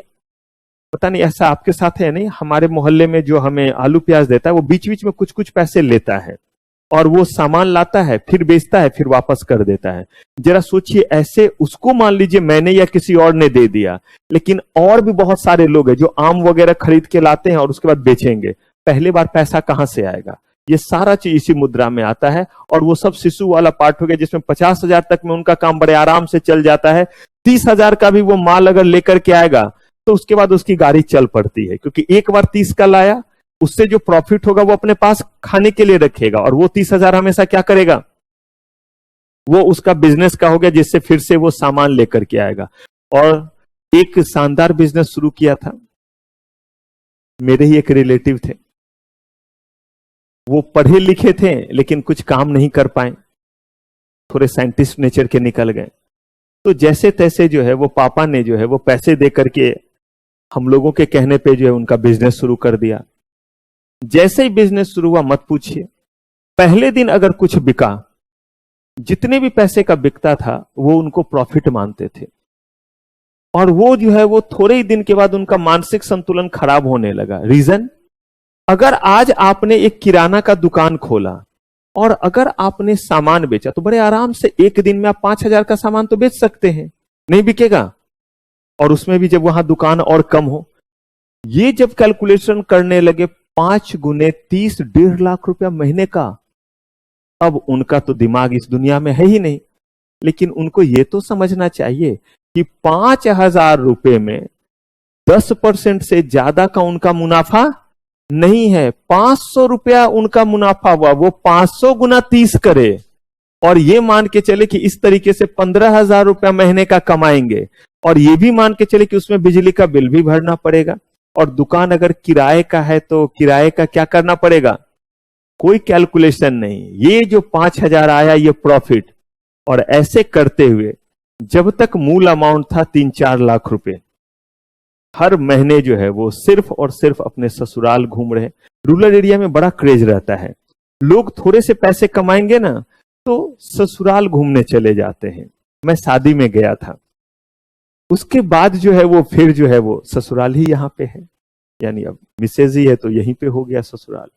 पता नहीं ऐसा आपके साथ है नहीं, हमारे मोहल्ले में जो हमें आलू प्याज देता है वो बीच बीच में कुछ कुछ पैसे लेता है, और वो सामान लाता है, फिर बेचता है, फिर वापस कर देता है। जरा सोचिए, ऐसे उसको मान लीजिए मैंने या किसी और ने दे दिया, लेकिन और भी बहुत सारे लोग हैं जो आम वगैरह खरीद के लाते हैं और उसके बाद बेचेंगे। पहली बार पैसा कहां से आएगा? ये सारा चीज इसी मुद्रा में आता है। और वो सब शिशु वाला पार्ट हो गया जिसमें 50,000 तक में उनका काम बड़े आराम से चल जाता है। 30,000 का भी वो माल अगर लेकर के आएगा तो उसके बाद उसकी गाड़ी चल पड़ती है, क्योंकि एक बार 30 का लाया, उससे जो प्रॉफिट होगा वो अपने पास खाने के लिए रखेगा, और वो 30,000 हमेशा क्या करेगा? वो उसका बिजनेस का हो गया, जिससे फिर से वो सामान लेकर के आएगा। और एक शानदार बिजनेस शुरू किया था, मेरे ही एक रिलेटिव थे, वो पढ़े लिखे थे लेकिन कुछ काम नहीं कर पाए, थोड़े साइंटिस्ट नेचर के निकल गए। तो जैसे तैसे जो है वो पापा ने जो है वो पैसे दे करके हम लोगों के कहने पे जो है उनका बिजनेस शुरू कर दिया। जैसे ही बिजनेस शुरू हुआ, मत पूछिए, पहले दिन अगर कुछ बिका, जितने भी पैसे का बिकता था वो उनको प्रॉफिट मानते थे। और वो जो है वो थोड़े ही दिन के बाद उनका मानसिक संतुलन खराब होने लगा। रीजन? अगर आज आपने एक किराना का दुकान खोला और अगर आपने सामान बेचा तो बड़े आराम से एक दिन में आप 5,000 का सामान तो बेच सकते हैं, नहीं बिकेगा? और उसमें भी जब वहां दुकान और कम हो। ये जब कैलकुलेशन करने लगे, 5 गुने 30, 1.5 लाख रुपया महीने का। अब उनका तो दिमाग इस दुनिया में है ही नहीं, लेकिन उनको ये तो समझना चाहिए कि 5,000 रुपए में 10% से ज्यादा का उनका मुनाफा नहीं है। 500 रुपया उनका मुनाफा हुआ, वो 500 गुना 30 करे और ये मान के चले कि इस तरीके से 15,000 रुपया महीने का कमाएंगे। और ये भी मान के चले कि उसमें बिजली का बिल भी भरना पड़ेगा, और दुकान अगर किराए का है तो किराए का क्या करना पड़ेगा? कोई कैलकुलेशन नहीं। ये जो 5,000 आया ये प्रॉफिट, और ऐसे करते हुए जब तक मूल अमाउंट था 3-4 लाख रुपए, हर महीने जो है वो सिर्फ और सिर्फ अपने ससुराल घूम रहे। रूरल एरिया में बड़ा क्रेज रहता है, लोग थोड़े से पैसे कमाएंगे ना तो ससुराल घूमने चले जाते हैं। मैं शादी में गया था, उसके बाद जो है वो फिर जो है वो ससुराल ही यहां पे है, यानी अब मिसेज ही है तो यहीं पे हो गया ससुराल,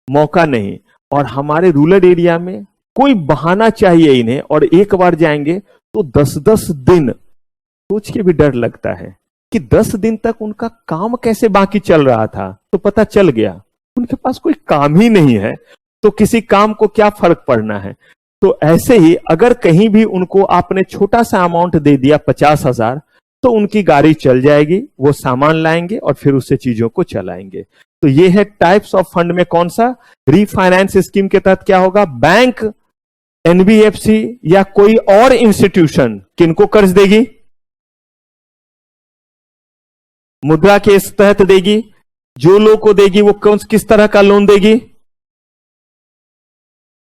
मौका नहीं। और हमारे रूरल एरिया में कोई बहाना चाहिए इन्हें, और एक बार जाएंगे तो 10-10 दिन, सोच के भी डर लगता है कि 10 दिन तक उनका काम कैसे बाकी चल रहा था। तो पता चल गया उनके पास कोई काम ही नहीं है, तो किसी काम को क्या फर्क पड़ना है। तो ऐसे ही अगर कहीं भी उनको आपने छोटा सा अमाउंट दे दिया 50,000, तो उनकी गाड़ी चल जाएगी, वो सामान लाएंगे और फिर उससे चीजों को चलाएंगे। तो ये है टाइप्स ऑफ फंड में कौन सा? रीफाइनेंस स्कीम के तहत क्या होगा? बैंक, एनबीएफसी या कोई और इंस्टीट्यूशन किनको कर्ज देगी? मुद्रा के इस तहत देगी। जो लोग को देगी वो किस तरह का लोन देगी?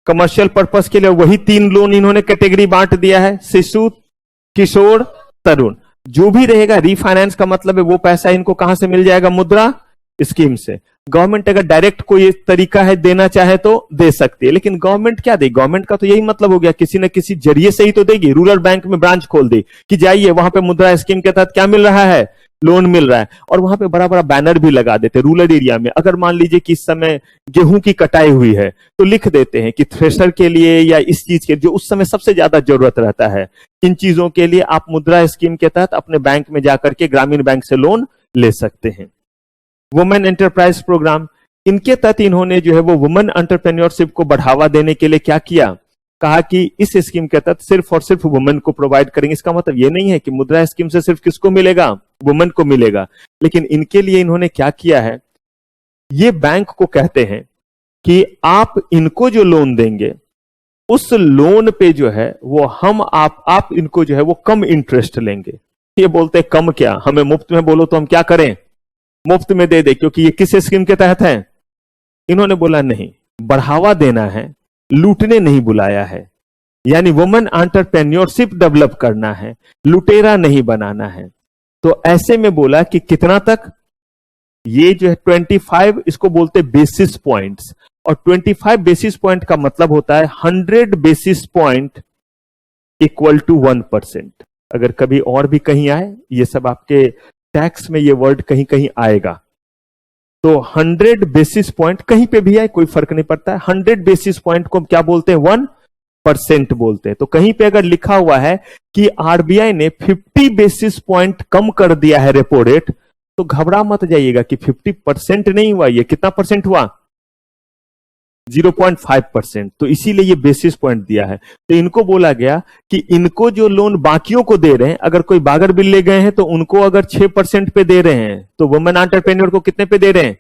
कमर्शियल पर्पस के लिए। वही 3 लोन इन्होंने कैटेगरी बांट दिया है, शिशु, किशोर, तरुण। जो भी रहेगा, रीफाइनेंस का मतलब है वो पैसा इनको कहां से मिल जाएगा? मुद्रा स्कीम से। गवर्नमेंट अगर डायरेक्ट कोई तरीका है देना चाहे तो दे सकती है, लेकिन गवर्नमेंट क्या दे? गवर्नमेंट का तो यही मतलब हो गया किसी न किसी जरिए से ही तो देगी। रूरल बैंक में ब्रांच खोल दी कि जाइए वहां पे मुद्रा स्कीम के तहत क्या मिल रहा है? लोन मिल रहा है। और वहां पे बड़ा बड़ा बैनर भी लगा देते रूरल एरिया में। अगर मान लीजिए कि इस समय गेहूं की कटाई हुई है तो लिख देते हैं कि थ्रेशर के लिए या इस चीज के जो उस समय सबसे ज्यादा जरूरत रहता है, इन चीजों के लिए आप मुद्रा स्कीम के तहत अपने बैंक में जाकर के ग्रामीण बैंक से लोन ले सकते हैं। वुमेन एंटरप्राइज प्रोग्राम, इनके तहत इन्होंने जो है वो वुमेन एंटरप्रेन्योरशिप को बढ़ावा देने के लिए क्या किया? कहा कि इस स्कीम के तहत सिर्फ और सिर्फ वुमेन को प्रोवाइड करेंगे। इसका मतलब ये नहीं है कि मुद्रा स्कीम से सिर्फ किसको मिलेगा? वुमेन को मिलेगा। लेकिन इनके लिए इन्होंने क्या किया है? ये बैंक को कहते हैं कि आप इनको जो लोन देंगे उस लोन पे जो है वो आप इनको जो है वो कम इंटरेस्ट लेंगे। ये बोलते हैं कम क्या, हमें मुफ्त में बोलो तो हम क्या करें? मुफ्त में दे दे, क्योंकि ये किस स्कीम के तहत है? इन्होंने बोला नहीं, बढ़ावा देना है, लूटने नहीं बुलाया है। यानी वुमेन एंटरप्रेन्योरशिप डेवलप करना है, लुटेरा नहीं बनाना है। तो ऐसे में बोला कि कितना तक? ये जो है 25, इसको बोलते बेसिस पॉइंट्स। और 25 बेसिस पॉइंट का मतलब होता है 100 बेसिस पॉइंट इक्वल टू 1%। अगर कभी और भी कहीं आए, ये सब आपके टैक्स में ये वर्ड कहीं कहीं आएगा, तो 100 बेसिस पॉइंट कहीं पे भी आए कोई फर्क नहीं पड़ता है, 100 बेसिस पॉइंट को क्या बोलते हैं, 1% बोलते हैं। तो कहीं पे अगर लिखा हुआ है कि आरबीआई ने 50 बेसिस पॉइंट कम कर दिया है रेपो रेट, तो घबरा मत जाइएगा कि 50% नहीं हुआ, ये कितना परसेंट हुआ, 0.5%। तो इसीलिए ये बेसिस पॉइंट दिया है। तो इनको बोला गया कि इनको जो लोन बाकियों को दे रहे हैं, अगर कोई बागर बिल ले गए हैं तो उनको अगर 6% पे दे रहे हैं, तो वुमेन एंटरप्रेन्योर को कितने पे दे रहे हैं,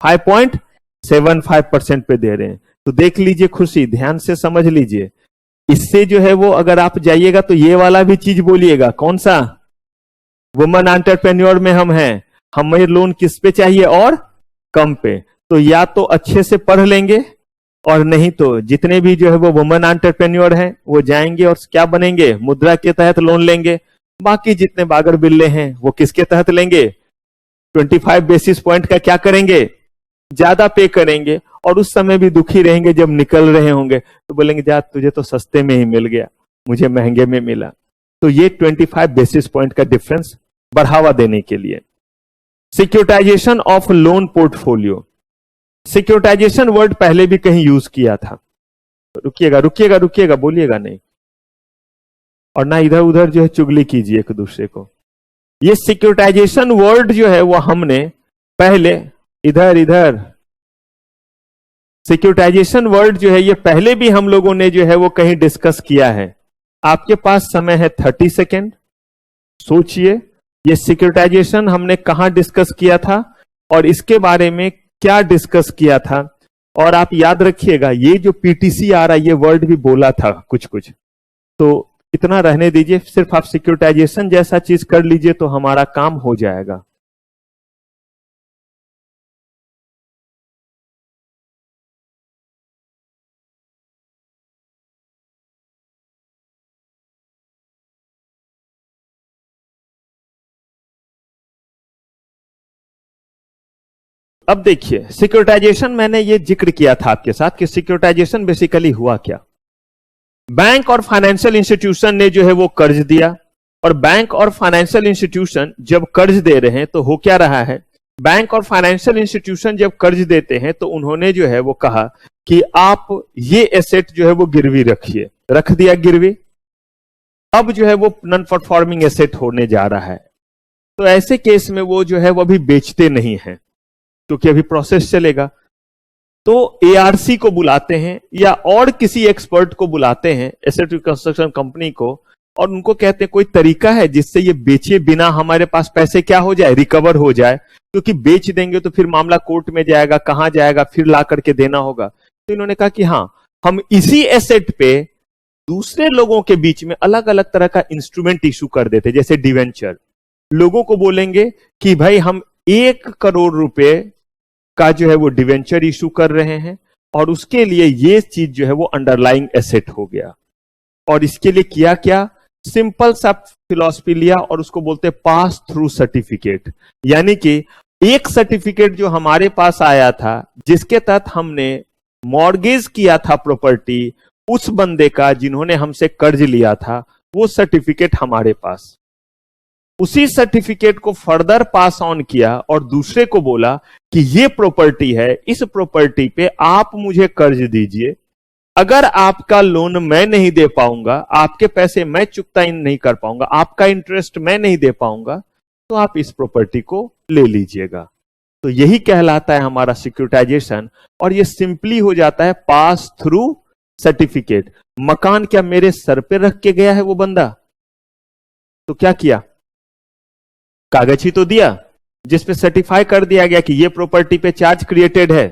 5.75% पे दे रहे हैं। तो देख लीजिए खुशी, ध्यान से समझ लीजिए। इससे जो है वो अगर आप जाइएगा तो ये वाला भी चीज बोलिएगा, कौन सा, वुमेन एंटरप्रेन्योर में हम हैं, हमें लोन किस पे चाहिए और कम पे। तो या तो अच्छे से पढ़ लेंगे, और नहीं तो जितने भी जो है वो वुमेन एंटरप्रेन्योर हैं वो जाएंगे और क्या बनेंगे, मुद्रा के तहत लोन लेंगे। बाकी जितने बागर बिल्ले हैं वो किसके तहत लेंगे, 25 बेसिस पॉइंट का क्या करेंगे, ज्यादा पे करेंगे। और उस समय भी दुखी रहेंगे जब निकल रहे होंगे, तो बोलेंगे जा तुझे तो सस्ते में ही मिल गया, मुझे महंगे में मिला। तो ये 25 बेसिस पॉइंट का डिफरेंस बढ़ावा देने के लिए। Securitisation of loan portfolio, securitisation word पहले भी कहीं यूज किया था, रुकिएगा रुकिएगा रुकिएगा, बोलिएगा नहीं, और ना इधर उधर जो है चुगली कीजिए एक दूसरे को। ये सिक्योरिटाइजेशन वर्ड जो है वो हमने पहले, इधर सिक्योरिटाइजेशन वर्ड जो है ये पहले भी हम लोगों ने जो है वो कहीं डिस्कस किया है। आपके पास समय है 30 सेकेंड, सोचिए ये सिक्योरिटाइजेशन हमने कहां डिस्कस किया था और इसके बारे में क्या डिस्कस किया था। और आप याद रखिएगा ये जो पीटीसी आ रहा है ये वर्ड भी बोला था कुछ कुछ, तो इतना रहने दीजिए, सिर्फ आप सिक्योरिटाइजेशन जैसा चीज कर लीजिए तो हमारा काम हो जाएगा। अब देखिए सिक्योरिटाइजेशन मैंने ये जिक्र किया था आपके साथ कि सिक्योरिटाइजेशन बेसिकली हुआ क्या। बैंक और फाइनेंशियल इंस्टीट्यूशन ने जो है वो कर्ज दिया, और बैंक और फाइनेंशियल इंस्टीट्यूशन जब कर्ज दे रहे हैं तो हो क्या रहा है, बैंक और फाइनेंशियल इंस्टीट्यूशन जब कर्ज देते हैं तो उन्होंने जो है वो कहा कि आप ये एसेट जो है वो गिरवी रखिए, रख दिया गिरवी, अब जो है वो नॉन परफॉर्मिंग एसेट होने जा रहा है। तो ऐसे केस में वो जो है वो अभी बेचते नहीं है क्योंकि अभी प्रोसेस चलेगा। तो एआरसी को बुलाते हैं या और किसी एक्सपर्ट को बुलाते हैं, एसेट रिकंस्ट्रक्शन कंपनी को, और उनको कहते हैं कोई तरीका है जिससे ये बेचे बिना हमारे पास पैसे क्या हो जाए, रिकवर हो जाए, क्योंकि बेच देंगे तो फिर मामला कोर्ट में जाएगा, कहां जाएगा, फिर ला करके देना होगा। तो इन्होंने कहा कि हाँ हम इसी एसेट पे दूसरे लोगों के बीच में अलग अलग तरह का इंस्ट्रूमेंट इशू कर देते, जैसे डिवेंचर। लोगों को बोलेंगे कि भाई हम 1 करोड़ रुपए का जो है वो डिवेंचर इशू कर रहे हैं, और उसके लिए ये चीज जो है वो अंडरलाइंग एसेट हो गया। और इसके लिए किया क्या, सिंपल सा फिलॉसफी लिया और उसको बोलते पास थ्रू सर्टिफिकेट। यानी कि एक सर्टिफिकेट जो हमारे पास आया था जिसके तहत हमने मॉर्गेज किया था प्रॉपर्टी उस बंदे का जिन्होंने हमसे कर्ज लिया था, वो सर्टिफिकेट हमारे पास, उसी सर्टिफिकेट को फर्दर पास ऑन किया और दूसरे को बोला कि ये प्रॉपर्टी है, इस प्रॉपर्टी पे आप मुझे कर्ज दीजिए, अगर आपका लोन मैं नहीं दे पाऊंगा, आपके पैसे मैं चुकता नहीं कर पाऊंगा, आपका इंटरेस्ट मैं नहीं दे पाऊंगा, तो आप इस प्रॉपर्टी को ले लीजिएगा। तो यही कहलाता है हमारा सिक्योरिटाइजेशन, और ये सिंपली हो जाता है पास थ्रू सर्टिफिकेट। मकान क्या मेरे सर पे रख के गया है वो बंदा, तो क्या किया, कागज ही तो दिया जिसपे सर्टिफाई कर दिया गया कि ये प्रॉपर्टी पे चार्ज क्रिएटेड है।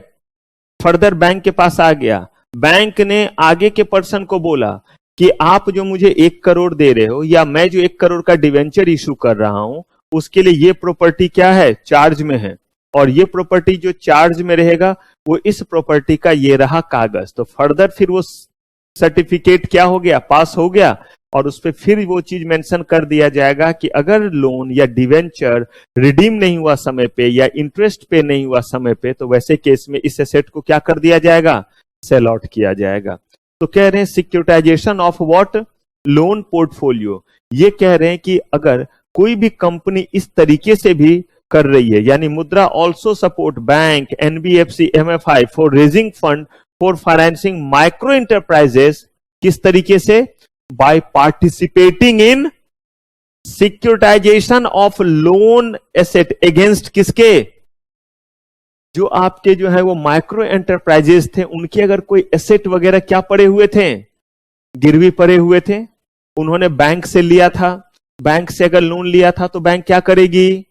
फर्दर बैंक के पास आ गया, बैंक ने आगे के पर्सन को बोला कि आप जो मुझे 1 करोड़ दे रहे हो या मैं जो 1 करोड़ का डिवेंचर इशू कर रहा हूं उसके लिए ये प्रॉपर्टी क्या है, चार्ज में है, और ये प्रॉपर्टी जो चार्ज में रहेगा वो इस प्रॉपर्टी का ये रहा कागज। तो फर्दर फिर वो सर्टिफिकेट क्या हो गया, पास हो गया, और उस पर फिर वो चीज मेंशन कर दिया जाएगा कि अगर लोन या डिवेंचर रिडीम नहीं हुआ समय पे या इंटरेस्ट पे नहीं हुआ समय पे, तो वैसे केस में इस एसेट को क्या कर दिया जाएगा, सेल आउट किया जाएगा। तो कह रहे हैं securitisation of what, loan portfolio. ये कह रहे हैं कि अगर कोई भी कंपनी इस तरीके से भी कर रही है, यानी Mudra also support bank, NBFC, MFI for raising fund for financing micro enterprises. किस तरीके से? By participating in securitisation of loan asset against किसके? जो आपके जो है वो माइक्रो एंटरप्राइजेस थे, उनके अगर कोई एसेट वगैरह क्या पड़े हुए थे, गिरवी पड़े हुए थे, उन्होंने बैंक से लिया था, बैंक से अगर लोन लिया था तो बैंक क्या करेगी?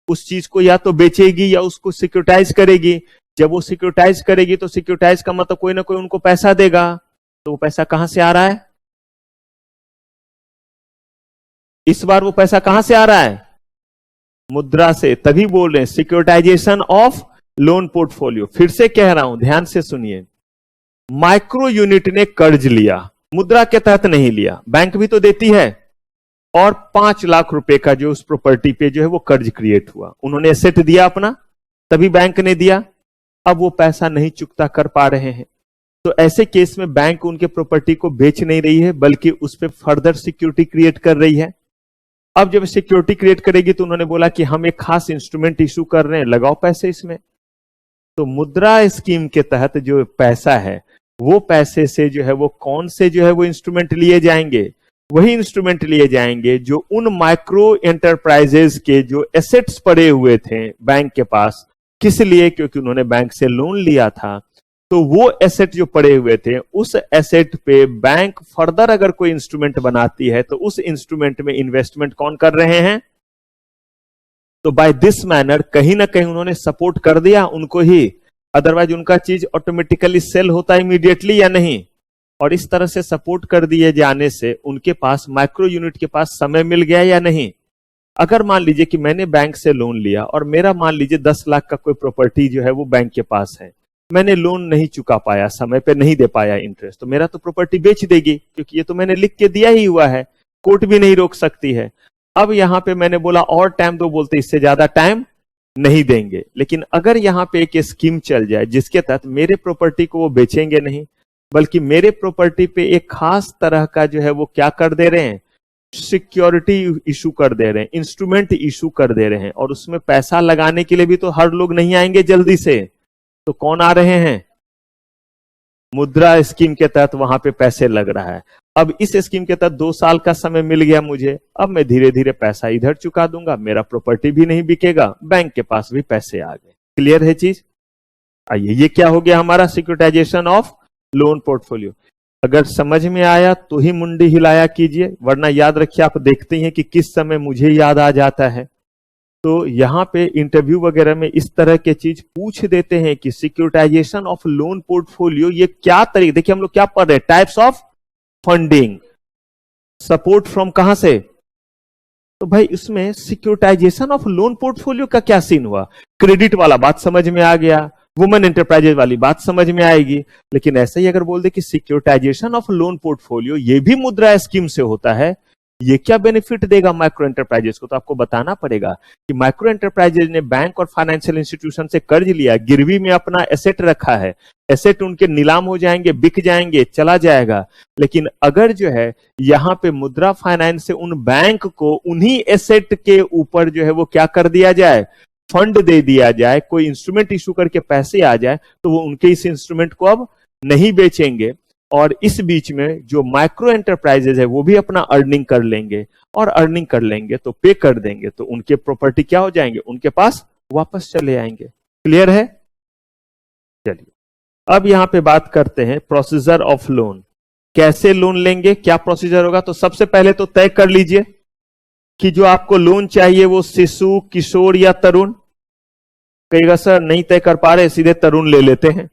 उस चीज को या तो बेचेगी या उसको सिक्योरिटाइज करेगी। जब वो सिक्योरिटाइज करेगी तो सिक्योरिटाइज का मतलब कोई ना कोई उनको पैसा देगा। तो वो पैसा कहां से आ रहा है? इस बार वो पैसा कहां से आ रहा है? मुद्रा से। तभी बोल रहे हैं सिक्योरिटाइजेशन ऑफ लोन पोर्टफोलियो। फिर से कह रहा हूं, ध्यान से सुनिए। माइक्रो यूनिट ने कर्ज लिया, मुद्रा के तहत नहीं लिया, बैंक भी तो देती है, और 5 लाख रुपए का जो उस प्रॉपर्टी पे जो है वो कर्ज क्रिएट हुआ। उन्होंने एसेट दिया अपना, तभी बैंक ने दिया। अब वो पैसा नहीं चुकता कर पा रहे हैं, तो ऐसे केस में बैंक उनके प्रॉपर्टी को बेच नहीं रही है, बल्कि उस पर फर्दर सिक्योरिटी क्रिएट कर रही है। अब जब सिक्योरिटी क्रिएट करेगी तो उन्होंने बोला कि हम एक खास इंस्ट्रूमेंट इशू कर रहे हैं, लगाओ पैसे इसमें। तो मुद्रा स्कीम के तहत जो पैसा है, वो पैसे से जो है वो कौन से जो है वो इंस्ट्रूमेंट लिए जाएंगे? वही इंस्ट्रूमेंट लिए जाएंगे जो उन माइक्रो एंटरप्राइजेस के जो एसेट्स पड़े हुए थे बैंक के पास। किस लिए? क्योंकि उन्होंने बैंक से लोन लिया था, तो वो एसेट जो पड़े हुए थे, उस एसेट पे बैंक फर्दर अगर कोई इंस्ट्रूमेंट बनाती है तो उस इंस्ट्रूमेंट में इन्वेस्टमेंट कौन कर रहे हैं? तो बाय दिस मैनर कहीं ना कहीं उन्होंने सपोर्ट कर दिया उनको ही, अदरवाइज उनका चीज ऑटोमेटिकली सेल होता इमीडिएटली या नहीं। और इस तरह से सपोर्ट कर दिए जाने से उनके पास, माइक्रो यूनिट के पास समय मिल गया या नहीं। अगर मान लीजिए कि मैंने बैंक से लोन लिया और मेरा मान लीजिए 10 लाख का कोई प्रॉपर्टी जो है वो बैंक के पास है, मैंने लोन नहीं चुका पाया, समय पे नहीं दे पाया इंटरेस्ट, तो मेरा तो प्रॉपर्टी बेच देगी, क्योंकि ये तो मैंने लिख के दिया ही हुआ है, कोर्ट भी नहीं रोक सकती है। अब यहां पे मैंने बोला और टाइम दो, बोलते इससे ज्यादा टाइम नहीं देंगे। लेकिन अगर यहां पे एक स्कीम चल जाए जिसके तहत मेरे प्रॉपर्टी को वो बेचेंगे नहीं, बल्कि मेरे प्रॉपर्टी पे एक खास तरह का जो है वो क्या कर दे रहे हैं, सिक्योरिटी इशू कर दे रहे हैं, इंस्ट्रूमेंट इशू कर दे रहे हैं, और उसमें पैसा लगाने के लिए भी तो हर लोग नहीं आएंगे जल्दी से। तो कौन आ रहे हैं? मुद्रा स्कीम के तहत वहां पे पैसे लग रहा है। अब इस स्कीम के तहत 2 साल का समय मिल गया मुझे, अब मैं धीरे धीरे पैसा इधर चुका दूंगा, मेरा प्रॉपर्टी भी नहीं बिकेगा, बैंक के पास भी पैसे आ गए। क्लियर है चीज? आइए, ये क्या हो गया हमारा? Securitisation of loan portfolio. अगर समझ में आया तो ही मुंडी हिलाया कीजिए, वरना याद रखिए, आप देखते हैं कि किस समय मुझे याद आ जाता है। तो यहां पे इंटरव्यू वगैरह में इस तरह के चीज पूछ देते हैं कि सिक्योरिटाइजेशन ऑफ लोन पोर्टफोलियो ये क्या तरीके। देखिए हम लोग क्या पढ़ रहे हैं, types of funding, support from कहां से? तो भाई इसमें सिक्योरिटाइजेशन ऑफ लोन पोर्टफोलियो का क्या सीन हुआ? क्रेडिट वाला बात समझ में आ गया, वुमेन एंटरप्राइजेज वाली बात समझ में आएगी, लेकिन ऐसे ही अगर बोल दे कि सिक्योरिटाइजेशन ऑफ लोन पोर्टफोलियो ये भी मुद्रा स्कीम से होता है, ये क्या बेनिफिट देगा माइक्रो एंटरप्राइजेस को? तो आपको बताना पड़ेगा कि माइक्रो एंटरप्राइजेज ने बैंक और फाइनेंशियल इंस्टीट्यूशन से कर्ज लिया, गिरवी में अपना एसेट रखा है, एसेट उनके नीलाम हो जाएंगे, बिक जाएंगे, चला जाएगा। लेकिन अगर जो है यहां पे मुद्रा फाइनेंस से उन बैंक को उन्हीं एसेट के ऊपर जो है वो क्या कर दिया जाए, फंड दे दिया जाए, कोई इंस्ट्रूमेंट इशू करके पैसे आ जाए, तो वो उनके इस इंस्ट्रूमेंट को अब नहीं बेचेंगे, और इस बीच में जो माइक्रो एंटरप्राइजेज है वो भी अपना अर्निंग कर लेंगे, और अर्निंग कर लेंगे तो पे कर देंगे, तो उनके प्रॉपर्टी क्या हो जाएंगे, उनके पास वापस चले आएंगे। क्लियर है? चलिए अब यहां पे बात करते हैं प्रोसीजर ऑफ लोन। कैसे लोन लेंगे, क्या प्रोसीजर होगा? तो सबसे पहले तो तय कर लीजिए कि जो आपको लोन चाहिए वो शिशु, किशोर या तरुण। कहेगा सर नहीं तय कर पा रहे, सीधे तरुण ले लेते हैं।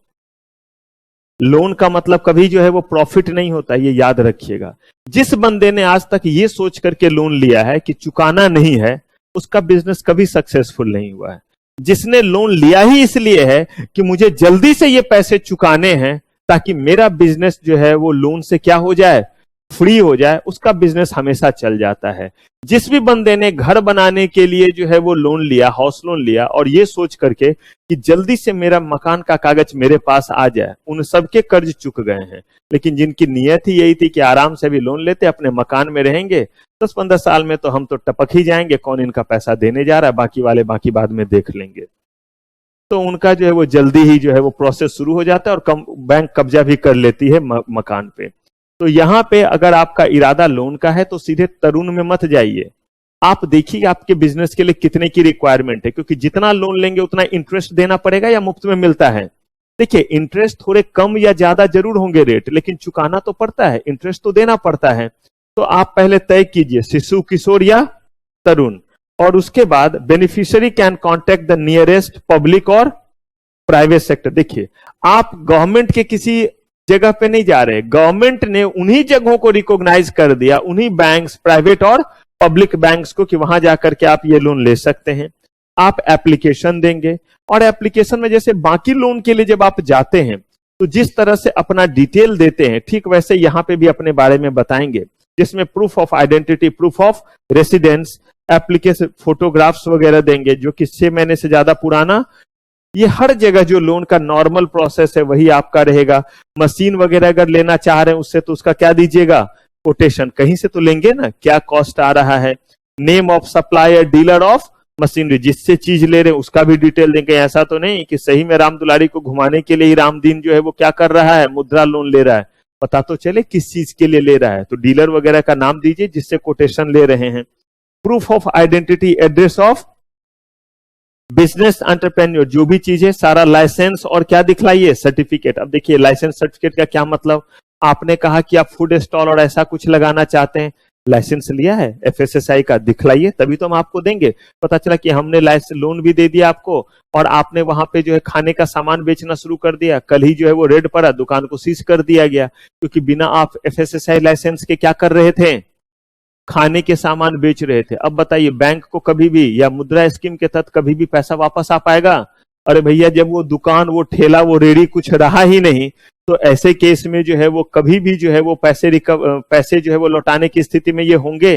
लोन का मतलब कभी जो है वो प्रॉफिट नहीं होता, ये याद रखिएगा। जिस बंदे ने आज तक ये सोच करके लोन लिया है कि चुकाना नहीं है, उसका बिजनेस कभी सक्सेसफुल नहीं हुआ है। जिसने लोन लिया ही इसलिए है कि मुझे जल्दी से ये पैसे चुकाने हैं ताकि मेरा बिजनेस जो है वो लोन से क्या हो जाए, फ्री हो जाए, उसका बिजनेस हमेशा चल जाता है। जिस भी बंदे ने घर बनाने के लिए जो है वो लोन लिया, हाउस लोन लिया, और ये सोच करके कि जल्दी से मेरा मकान का कागज मेरे पास आ जाए, उन सबके कर्ज चुक गए हैं। लेकिन जिनकी नीयत ही यही थी कि आराम से भी लोन लेते, अपने मकान में रहेंगे, 10-15 साल में तो हम तो टपक ही जाएंगे, कौन इनका पैसा देने जा रहा है, बाकी वाले बाकी बाद में देख लेंगे। तो उनका जो है वो जल्दी ही जो है वो प्रोसेस शुरू हो जाता है और बैंक कब्जा भी कर लेती है मकान पे। तो यहां पे अगर आपका इरादा लोन का है तो सीधे तरुण में मत जाइए, आप देखिए आपके बिजनेस के लिए कितने की रिक्वायरमेंट है, क्योंकि जितना लोन लेंगे उतना इंटरेस्ट देना पड़ेगा या मुफ्त में मिलता है। देखिए इंटरेस्ट थोड़े कम या ज्यादा जरूर होंगे रेट, लेकिन चुकाना तो पड़ता है, इंटरेस्ट तो देना पड़ता है। तो आप पहले तय कीजिए शिशु, किशोर या तरुण, और उसके बाद beneficiary can contact the nearest public और प्राइवेट सेक्टर। देखिए आप गवर्नमेंट के किसी जगह पे नहीं जा रहे, गवर्नमेंट ने उन्हीं जगहों को रिकॉग्नाइज कर दिया, उन्हीं बैंक्स, प्राइवेट और पब्लिक बैंक्स को, कि वहां जाकर के आप ये लोन ले सकते हैं। आप एप्लीकेशन देंगे, और एप्लीकेशन में जैसे बाकी लोन के लिए जब आप जाते हैं तो जिस तरह से अपना डिटेल देते हैं, ठीक वैसे यहां पे भी अपने बारे में बताएंगे, जिसमें proof of identity, proof of residence, application, photographs वगैरह देंगे, जो कि 6 महीने से ज्यादा पुराना। ये हर जगह जो लोन का नॉर्मल प्रोसेस है वही आपका रहेगा। मशीन वगैरह अगर लेना चाह रहे हैं उससे, तो उसका क्या दीजिएगा, कोटेशन, कहीं से तो लेंगे ना, क्या कॉस्ट आ रहा है। Name of supplier, dealer of machinery, जिससे चीज ले रहे हैं उसका भी डिटेल देंगे। ऐसा तो नहीं कि सही में राम दुलारी को घुमाने के लिए ही रामदीन जो है वो क्या कर रहा है, मुद्रा लोन ले रहा है, पता तो चले किस चीज के लिए ले रहा है। तो डीलर वगैरह का नाम दीजिए जिससे कोटेशन ले रहे हैं। Proof of identity, address of business entrepreneur, जो भी चीज है सारा, लाइसेंस, और क्या दिखलाइए, सर्टिफिकेट। अब देखिए लाइसेंस सर्टिफिकेट का क्या मतलब, आपने कहा कि आप फूड स्टॉल और ऐसा कुछ लगाना चाहते हैं, लाइसेंस लिया है एफएसएसआई का, दिखलाइए, तभी तो हम आपको देंगे। पता चला कि हमने लाइसेंस लोन भी दे दिया आपको, और आपने वहां पे जो है खाने का सामान बेचना शुरू कर दिया, कल ही जो है वो रेड पड़ा, दुकान को सीज कर दिया गया, क्योंकि बिना आप एफएसएसआई लाइसेंस के क्या कर रहे थे, खाने के सामान बेच रहे थे। अब बताइए बैंक को कभी भी, या मुद्रा स्कीम के तहत कभी भी पैसा वापस आ पाएगा? अरे भैया जब वो दुकान, वो ठेला, वो रेडी कुछ रहा ही नहीं, तो ऐसे केस में जो है वो कभी भी जो है वो पैसे जो है वो लौटाने की स्थिति में ये होंगे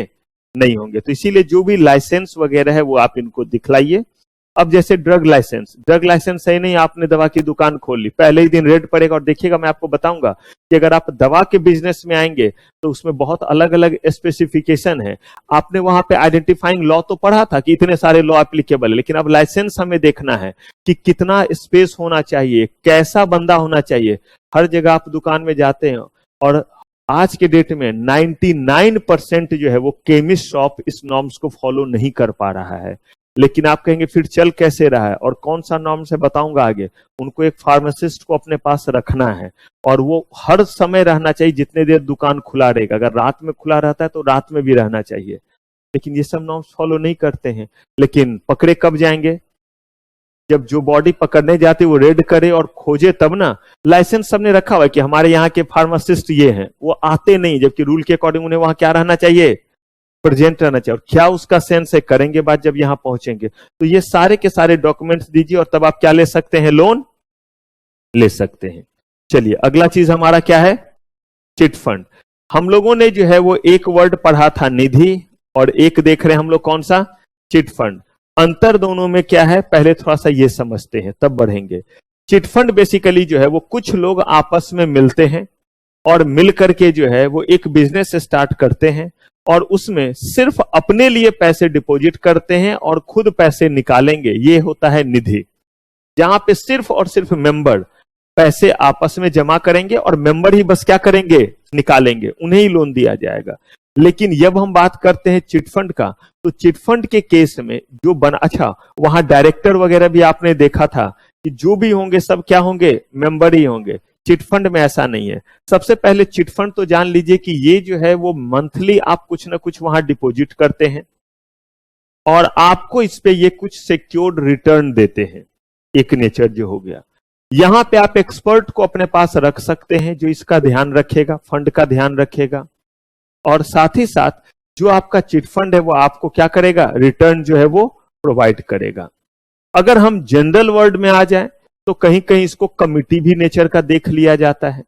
नहीं होंगे। तो इसीलिए जो भी लाइसेंस वगैरह है वो आप इनको दिखलाइए। अब जैसे ड्रग लाइसेंस सही नहीं, आपने दवा की दुकान खोल ली, पहले ही दिन रेड पड़ेगा। और देखिएगा मैं आपको बताऊंगा कि अगर आप दवा के बिजनेस में आएंगे तो उसमें बहुत अलग अलग स्पेसिफिकेशन है। आपने वहां पे आइडेंटिफाइंग लॉ तो पढ़ा था कि इतने सारे लॉ एप्लीकेबल है, लेकिन अब लाइसेंस हमें देखना है कि कितना स्पेस होना चाहिए, कैसा बंदा होना चाहिए। हर जगह आप दुकान में जाते हैं, और आज के डेट में 99% जो है वो केमिस्ट शॉप इस नॉर्म्स को फॉलो नहीं कर पा रहा है। लेकिन आप कहेंगे फिर चल कैसे रहा है, और कौन सा नॉर्म से बताऊंगा आगे। उनको एक फार्मासिस्ट को अपने पास रखना है, और वो हर समय रहना चाहिए, जितने देर दुकान खुला रहेगा। अगर रात में खुला रहता है तो रात में भी रहना चाहिए, लेकिन ये सब नॉर्म्स फॉलो नहीं करते हैं। लेकिन पकड़े कब जाएंगे, जब जो बॉडी पकड़ने जाती वो रेड करे और खोजे तब ना। लाइसेंस सबने रखा हुआ है कि हमारे यहाँ के फार्मासिस्ट ये हैं, वो आते नहीं, जबकि रूल के अकॉर्डिंग उन्हें वहां क्या रहना चाहिए, प्रेजेंट रहना चाहिए। और क्या उसका सेंस है, करेंगे बात जब यहां पहुंचेंगे। तो ये सारे के सारे डॉक्यूमेंट्स दीजिए, और तब आप क्या ले सकते हैं, लोन ले सकते हैं। चलिए अगला चीज हमारा क्या है, चिट फंड। हम लोगों ने जो है वो एक वर्ड पढ़ा था निधि, और एक देख रहे हैं हम लोग कौन सा, चिट फंड। अंतर दोनों में क्या है, पहले थोड़ा सा ये समझते हैं तब बढ़ेंगे। चिट फंड बेसिकली जो है वो कुछ लोग आपस में मिलते हैं, और मिल करके जो है वो एक बिजनेस स्टार्ट करते हैं, और उसमें सिर्फ अपने लिए पैसे डिपॉजिट करते हैं और खुद पैसे निकालेंगे। ये होता है निधि, जहां पे सिर्फ और सिर्फ मेंबर पैसे आपस में जमा करेंगे, और मेंबर ही बस क्या करेंगे, निकालेंगे, उन्हें ही लोन दिया जाएगा। लेकिन जब हम बात करते हैं चिटफंड का, तो चिटफंड के केस में जो बना, अच्छा वहां डायरेक्टर वगैरह भी आपने देखा था कि जो भी होंगे सब क्या होंगे, मेंबर ही होंगे। चिटफंड में ऐसा नहीं है। सबसे पहले चिटफंड तो जान लीजिए कि ये जो है वो मंथली आप कुछ ना कुछ वहां डिपॉजिट करते हैं, और आपको इस पे ये कुछ सिक्योर्ड रिटर्न देते हैं। एक नेचर जो हो गया, यहां पे आप एक्सपर्ट को अपने पास रख सकते हैं जो इसका ध्यान रखेगा, फंड का ध्यान रखेगा, और साथ ही साथ जो आपका चिटफंड है वो आपको क्या करेगा, रिटर्न जो है वो प्रोवाइड करेगा। अगर हम जनरल वर्ड में आ जाएं तो कहीं कहीं इसको कमिटी भी नेचर का देख लिया जाता है।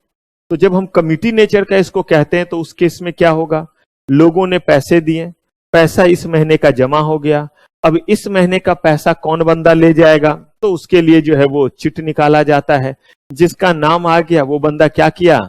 तो जब हम कमिटी नेचर का इसको कहते हैं तो उस केस में क्या होगा, लोगों ने पैसे दिए, पैसा इस महीने का जमा हो गया, अब इस महीने का पैसा कौन बंदा ले जाएगा, तो उसके लिए जो है वो चिट निकाला जाता है। जिसका नाम आ गया वो बंदा क्या किया,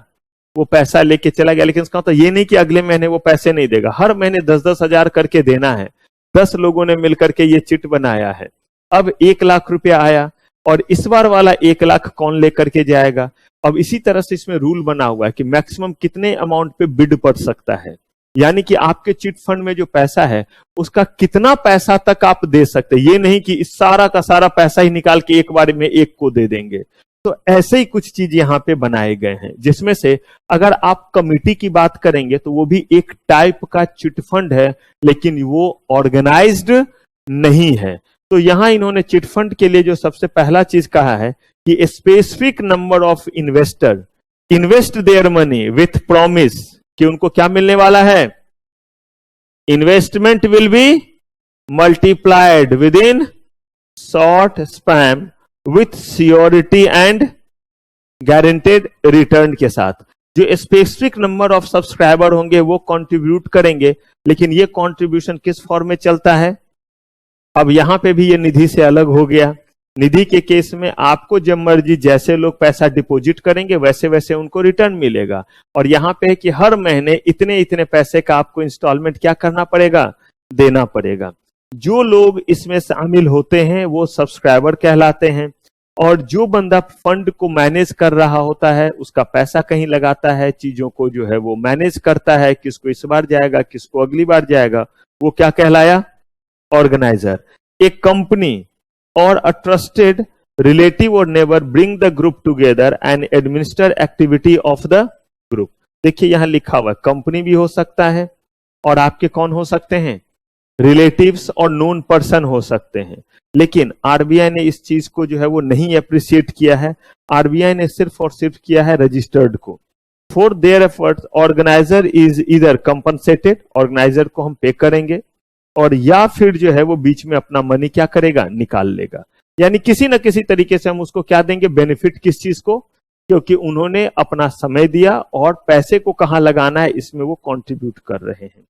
वो पैसा लेके चला गया। लेकिन इसका तो ये नहीं कि अगले महीने वो पैसे नहीं देगा, हर महीने 10-10 हजार करके देना है। 10 लोगों ने मिलकर के ये चिट बनाया है। अब 1 लाख रुपया आया और इस बार वाला 1 लाख कौन लेकर के जाएगा। अब इसी तरह से इसमें रूल बना हुआ है कि मैक्सिमम कितने अमाउंट पे बिड पड़ सकता है, यानी कि आपके चिट फंड में जो पैसा है उसका कितना पैसा तक आप दे सकते हैं। ये नहीं कि इस सारा का सारा पैसा ही निकाल के एक बार में एक को दे देंगे। तो ऐसे ही कुछ चीज यहां पे बनाए गए हैं, जिसमें से अगर आप कमिटी की बात करेंगे तो वो भी एक टाइप का चिट फंड है, लेकिन वो ऑर्गेनाइज्ड नहीं है। तो यहां इन्होंने चिट फंड के लिए जो सबसे पहला चीज कहा है कि specific number of investor invest their money with promise कि उनको क्या मिलने वाला है, investment will be multiplied with in short span with सियोरिटी and guaranteed return के साथ। जो स्पेसिफिक नंबर ऑफ सब्सक्राइबर होंगे वो कंट्रीब्यूट करेंगे, लेकिन ये कंट्रीब्यूशन किस फॉर्म में चलता है। अब यहां पे भी ये निधि से अलग हो गया। निधि के केस में आपको जब मर्जी जैसे लोग पैसा डिपॉजिट करेंगे वैसे वैसे उनको रिटर्न मिलेगा। और यहां पे है कि हर महीने इतने इतने पैसे का आपको इंस्टॉलमेंट क्या करना पड़ेगा, देना पड़ेगा। जो लोग इसमें शामिल होते हैं वो सब्सक्राइबर कहलाते हैं। और जो बंदा फंड को मैनेज कर रहा होता है, उसका पैसा कहीं लगाता है, चीजों को जो है वो मैनेज करता है, किसको इस बार जाएगा किसको अगली बार जाएगा, वो क्या कहलाया, ऑर्गेनाइजर। एक कंपनी और अ ट्रस्टेड रिलेटिव और neighbour bring the group together and administer activity of the group. देखिए यहां लिखा हुआ कंपनी भी हो सकता है और आपके कौन हो सकते हैं, रिलेटिव्स और नोन पर्सन हो सकते हैं। लेकिन आरबीआई ने इस चीज को जो है वो नहीं अप्रिशिएट किया है। आरबीआई ने सिर्फ और सिर्फ किया है रजिस्टर्ड को। For their efforts organiser is इधर कंपनसेटेड, ऑर्गेनाइजर को हम पे करेंगे, और या फिर जो है वो बीच में अपना मनी क्या करेगा, निकाल लेगा। यानी किसी न किसी तरीके से हम उसको क्या देंगे, बेनिफिट किस चीज को, क्योंकि उन्होंने अपना समय दिया और पैसे को कहां लगाना है इसमें वो कंट्रीब्यूट कर रहे हैं।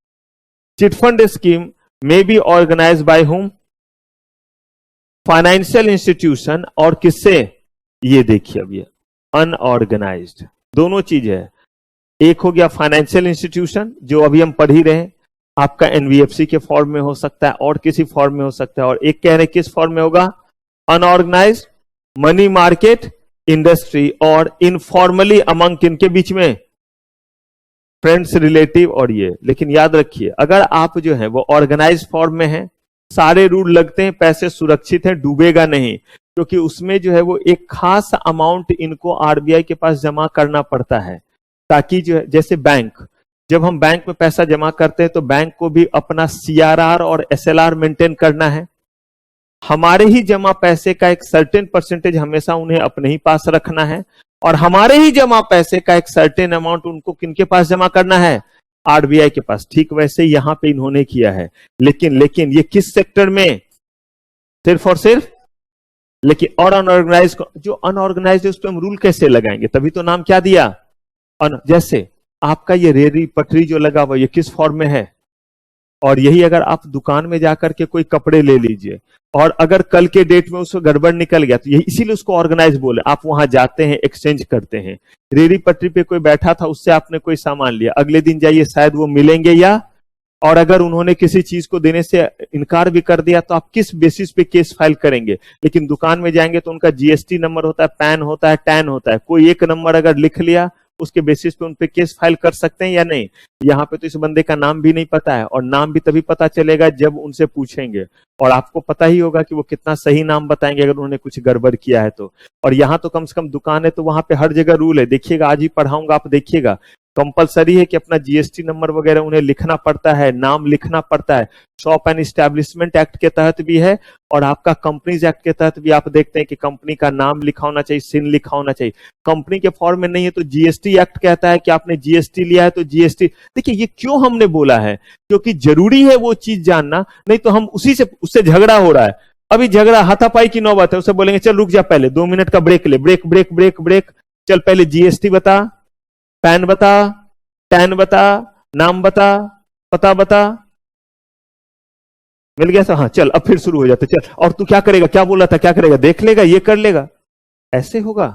Chit fund scheme may be organized by whom, financial institution और किससे, ये देखिए अब ये अनऑर्गेनाइज्ड दोनों चीज है। एक हो गया फाइनेंशियल इंस्टीट्यूशन जो अभी हम पढ़ ही रहे हैं, आपका एनबीएफसी के फॉर्म में हो सकता है और किसी फॉर्म में हो सकता है। और एक कह रहे किस फॉर्म में होगा, अनऑर्गेनाइज्ड मनी मार्केट इंडस्ट्री और इनफॉर्मली अमंग किनके बीच में, फ्रेंड्स रिलेटिव और ये। लेकिन याद रखिए अगर आप जो है वो ऑर्गेनाइज फॉर्म में है, सारे रूल लगते हैं, पैसे सुरक्षित हैं, डूबेगा नहीं, क्योंकि उसमें जो है वो एक खास अमाउंट इनको आरबीआई के पास जमा करना पड़ता है, ताकि जो है जैसे बैंक, जब हम बैंक में पैसा जमा करते हैं तो बैंक को भी अपना सीआरआर और एसएलआर मेंटेन करना है। हमारे ही जमा पैसे का एक सर्टेन परसेंटेज हमेशा उन्हें अपने ही पास रखना है, और हमारे ही जमा पैसे का एक सर्टेन अमाउंट उनको किनके पास जमा करना है, आरबीआई के पास। ठीक वैसे यहां पे इन्होंने किया है। लेकिन ये किस सेक्टर में, सिर्फ और सिर्फ, लेकिन और अनऑर्गेनाइज, जो अनऑर्गेनाइज है उस पर हम रूल कैसे लगाएंगे, तभी तो नाम क्या दिया, जैसे आपका ये रेहड़ी पटरी जो लगा हुआ ये किस फॉर्म में है, और यही अगर आप दुकान में जाकर के कोई कपड़े ले लीजिए और अगर कल के डेट में उसको गड़बड़ निकल गया तो यही इसीलिए उसको ऑर्गेनाइज बोले। आप वहां जाते हैं, एक्सचेंज करते हैं। रेहड़ी पटरी पे कोई बैठा था, उससे आपने कोई सामान लिया, अगले दिन जाइए शायद वो मिलेंगे या, और अगर उन्होंने किसी चीज को देने से इनकार भी कर दिया तो आप किस बेसिस पे केस फाइल करेंगे। लेकिन दुकान में जाएंगे तो उनका जीएसटी नंबर होता है, पैन होता है, टैन होता है, कोई एक नंबर अगर लिख लिया उसके बेसिस पे उन पे केस फाइल कर सकते हैं या नहीं। यहाँ पे तो इस बंदे का नाम भी नहीं पता है, और नाम भी तभी पता चलेगा जब उनसे पूछेंगे, और आपको पता ही होगा कि वो कितना सही नाम बताएंगे अगर उन्होंने कुछ गड़बड़ किया है तो। और यहाँ तो कम से कम दुकान है तो वहां पे हर जगह रूल है, देखिएगा आज ही पढ़ाऊंगा, आप देखिएगा कंपलसरी है कि अपना जीएसटी नंबर वगैरह उन्हें लिखना पड़ता है, नाम लिखना पड़ता है। शॉप एंड इस्टेब्लिशमेंट एक्ट के तहत भी है, और आपका कंपनीज एक्ट के तहत भी आप देखते हैं कि कंपनी का नाम लिखा होना चाहिए, सिन लिखा होना चाहिए। कंपनी के फॉर्म में नहीं है तो जीएसटी एक्ट कहता है कि आपने जीएसटी लिया है तो जीएसटी। देखिए ये क्यों हमने बोला है, क्योंकि जरूरी है वो चीज जानना, नहीं तो हम उससे झगड़ा हो रहा है। अभी झगड़ा हाथापाई की नौबत है, उसे बोलेंगे चल रुक जा पहले 2 मिनट का ब्रेक ले, ब्रेक ब्रेक ब्रेक ब्रेक, चल पहले जीएसटी बता, पैन बता, टैन बता, नाम बता, पता बता। मिल गया सर? हाँ चल, अब फिर शुरू हो जाते, चल। और तू क्या करेगा, क्या बोल रहा था, क्या करेगा, देख लेगा, ये कर लेगा, ऐसे होगा।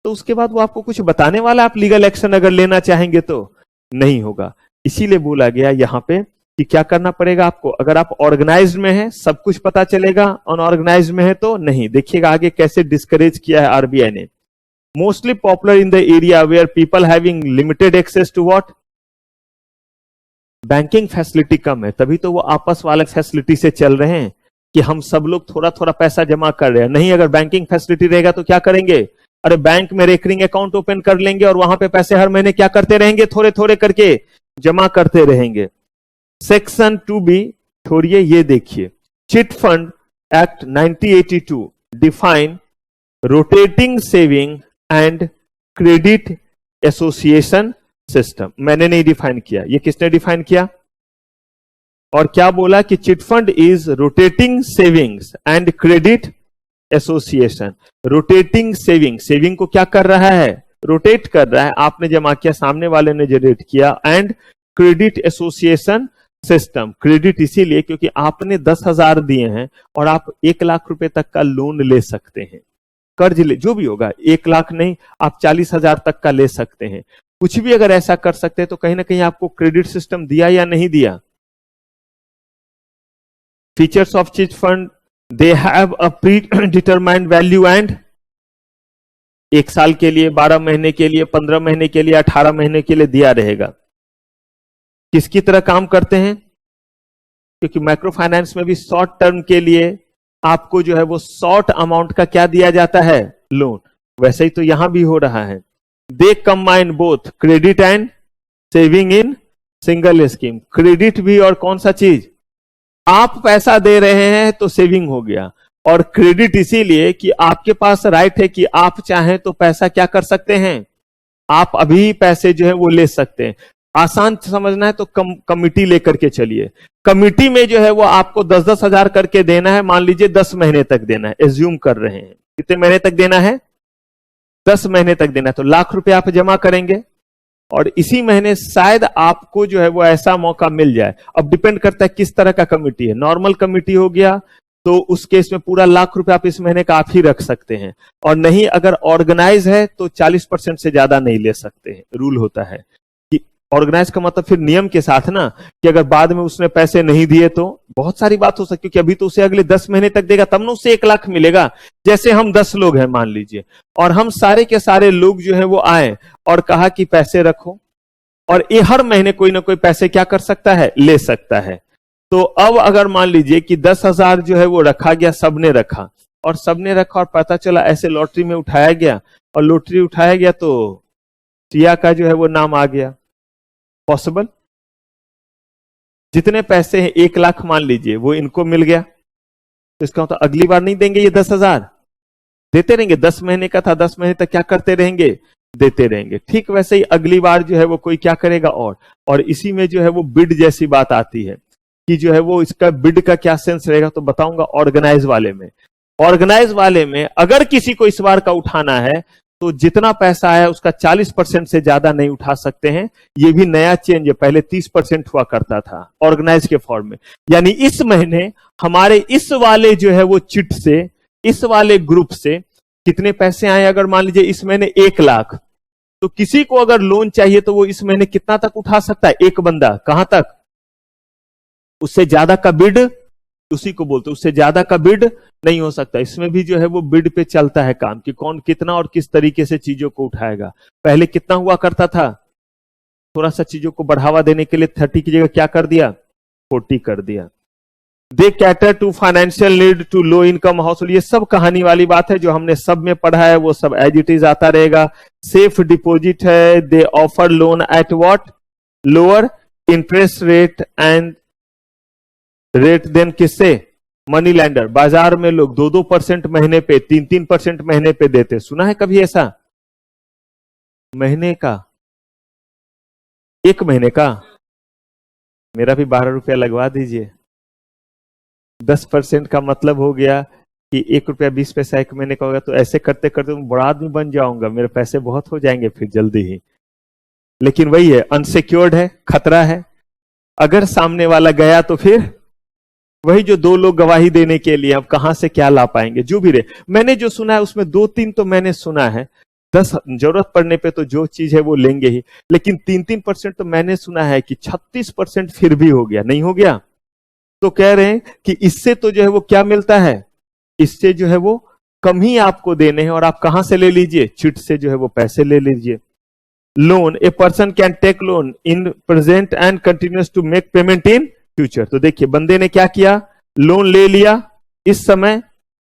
तो उसके बाद वो आपको कुछ बताने वाला, आप लीगल एक्शन अगर लेना चाहेंगे तो नहीं होगा। इसीलिए बोला गया यहां पे कि क्या करना पड़ेगा आपको। अगर आप ऑर्गेनाइज्ड में हैं सब कुछ पता चलेगा, अनऑर्गेनाइज्ड में है तो नहीं। देखिएगा आगे कैसे डिस्करेज किया है आरबीआई ने। Mostly popular in the area where people having limited access to what, banking facility कम है, तभी तो वो आपस वाले फैसिलिटी से चल रहे हैं कि हम सब लोग थोड़ा थोड़ा पैसा जमा कर रहे हैं। नहीं, अगर बैंकिंग फैसिलिटी रहेगा तो क्या करेंगे, अरे बैंक में रेकरिंग अकाउंट ओपन कर लेंगे और वहां पे पैसे हर महीने क्या करते रहेंगे, थोड़े थोड़े करके जमा करते रहेंगे। सेक्शन 2B छोड़िए, ये देखिए, chit fund act 1982 define rotating saving and credit association system. मैंने नहीं डिफाइन किया, ये किसने डिफाइन किया? और क्या बोला कि chit fund is rotating savings and credit association. Rotating saving, saving को क्या कर रहा है, रोटेट कर रहा है, आपने जमा किया, सामने वाले ने जनरेट किया। And credit association system, credit इसीलिए क्योंकि आपने 10,000 दिए हैं और आप 1 लाख रुपए तक का लोन ले सकते हैं, कर्ज ले, जो भी होगा, 1 लाख नहीं, आप 40,000 तक का ले सकते हैं। कुछ भी अगर ऐसा कर सकते हैं तो कहीं ना कहीं आपको क्रेडिट सिस्टम दिया या नहीं दिया। Features of chit fund, they have a pre determined value and 1 साल के लिए, 12 महीने के लिए, 15 महीने के लिए, 18 महीने के लिए दिया रहेगा। किसकी तरह काम करते हैं, क्योंकि माइक्रो फाइनेंस में भी शॉर्ट टर्म के लिए आपको जो है वो शॉर्ट अमाउंट का क्या दिया जाता है, लोन। वैसे ही तो यहां भी हो रहा है। They combine both credit and saving in single scheme. Credit भी और कौन सा चीज, आप पैसा दे रहे हैं तो सेविंग हो गया, और क्रेडिट इसीलिए कि आपके पास राइट है कि आप चाहें तो पैसा क्या कर सकते हैं, आप अभी पैसे जो है वो ले सकते हैं। आसान समझना है तो कमिटी लेकर के चलिए। कमिटी में जो है वो आपको 10-10 हजार करके देना है, मान लीजिए 10 महीने तक देना है, एज्यूम कर रहे हैं। कितने महीने तक देना है, 10 महीने तक देना है। तो लाख रुपए आप जमा करेंगे और इसी महीने शायद आपको जो है वो ऐसा मौका मिल जाए। अब डिपेंड करता है किस तरह का कमिटी है। नॉर्मल कमिटी हो गया तो उस केस में पूरा लाख रुपए आप इस महीने का आप ही रख सकते हैं, और नहीं अगर ऑर्गेनाइज है तो 40% से ज्यादा नहीं ले सकते हैं। रूल होता है कि ऑर्गेनाइज का मतलब फिर नियम के साथ ना, कि अगर बाद में उसने पैसे नहीं दिए तो बहुत सारी बात हो सकती है, क्योंकि अभी तो उसे अगले 10 महीने तक देगा तब ना उसे 1 लाख मिलेगा। जैसे हम 10 लोग हैं मान लीजिए, और हम सारे के सारे लोग जो है वो आए और कहा कि पैसे रखो, और ये हर महीने कोई ना कोई पैसे क्या कर सकता है, ले सकता है। तो अब अगर मान लीजिए कि 10,000 जो है वो रखा गया, सबने रखा और सबने रखा, और पता चला ऐसे लॉटरी में उठाया गया, और लॉटरी उठाया गया तो सिया का जो है वो नाम आ गया, पॉसिबल। जितने पैसे हैं 1 लाख मान लीजिए वो इनको मिल गया, तो इसका मतलब अगली बार नहीं देंगे ये 10,000, देते रहेंगे। 10 महीने का था, 10 महीने तक क्या करते रहेंगे, देते रहेंगे। ठीक वैसे ही अगली बार जो है वो कोई क्या करेगा, और इसी में जो है वो बिड जैसी बात आती है कि जो है वो इसका बिड का क्या सेंस रहेगा, तो बताऊंगा। ऑर्गेनाइज वाले में, ऑर्गेनाइज वाले में अगर किसी को इस बार का उठाना है तो जितना पैसा है उसका 40% से ज्यादा नहीं उठा सकते हैं। ये भी नया चेंज है, पहले 30% हुआ करता था ऑर्गेनाइज के फॉर्म में। यानी इस महीने हमारे इस वाले जो है वो चिट से, इस वाले ग्रुप से कितने पैसे आए, अगर मान लीजिए इस महीने 1 लाख, तो किसी को अगर लोन चाहिए तो वो इस महीने कितना तक उठा सकता है, एक बंदा, कहां तक, उससे ज्यादा का बिड, उसी को बोलते, उससे ज्यादा का बिड नहीं हो सकता। इसमें भी जो है वो बिड पे चलता है काम, कि कौन कितना और किस तरीके से चीजों को उठाएगा। पहले कितना हुआ करता था, थोड़ा सा चीजों को बढ़ावा देने के लिए 30 की जगह क्या कर दिया, 40 कर दिया। They cater to financial need to low income household. ये सब कहानी वाली बात है, जो हमने सब में पढ़ा है वो सब एज इट इज आता रहेगा। सेफ डिपॉजिट है। They offer loan at what, lower interest rate and rate then किससे, मनी लैंडर। बाजार में लोग 2-2% महीने पे, 3-3% महीने पे देते, सुना है कभी ऐसा, महीने का, 1 महीने का। मेरा भी 12 रुपया लगवा दीजिए। 10% का मतलब हो गया कि 1 रुपया 20 पैसा 1 महीने का होगा, तो ऐसे करते करते मैं बड़ा आदमी बन जाऊंगा, मेरे पैसे बहुत हो जाएंगे फिर जल्दी ही। लेकिन वही है, अनसिक्योर्ड है, खतरा है। अगर सामने वाला गया तो फिर वही जो 2 लोग गवाही देने के लिए अब कहां से क्या ला पाएंगे। जो भी रहे, मैंने जो सुना है उसमें 2-3 तो मैंने सुना है, 10 जरूरत पड़ने पे तो जो चीज है वो लेंगे ही, लेकिन 3-3% तो मैंने सुना है कि 36% फिर भी हो गया, नहीं हो गया। तो कह रहे हैं कि इससे तो जो है वो क्या मिलता है, इससे जो है वो कम ही आपको देने हैं, और आप कहां से ले लीजिए, चिट से जो है वो पैसे ले लीजिए। Loan, a person can take loan in present and continues to make payment in future. तो देखिए बंदे ने क्या किया, लोन ले लिया इस समय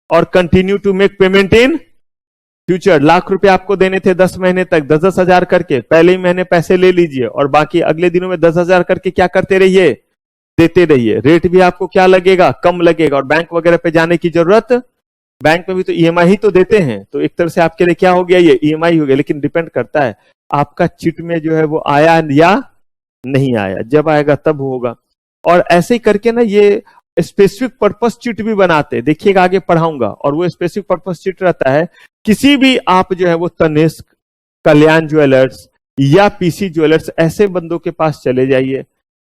और continue to make payment in future. ₹1,00,000 आपको देने थे 10 महीने तक, 10-10 हजार करके पहले ही महीने पैसे ले लीजिए, और बाकी अगले दिनों में 10,000 करके क्या करते रहिए, देते रहिए। रेट भी आपको क्या लगेगा, कम लगेगा, और बैंक वगैरह पे जाने की जरूरत, बैंक में भी तो ईएमआई ही तो देते हैं, तो एक तरह से आपके लिए क्या हो गया, ये ईएमआई हो गया। लेकिन डिपेंड करता है आपका चिट में जो है वो आया या नहीं आया, जब आएगा तब होगा। और ऐसे ही करके ना ये स्पेसिफिक पर्पस चिट भी बनाते हैं, देखिएगा आगे पढ़ाऊंगा। और वो स्पेसिफिक पर्पस चिट रहता है, किसी भी आप जो है वो तनिष्क, कल्याण ज्वेलर्स या पीसी ज्वेलर्स, ऐसे बंदों के पास चले जाइए।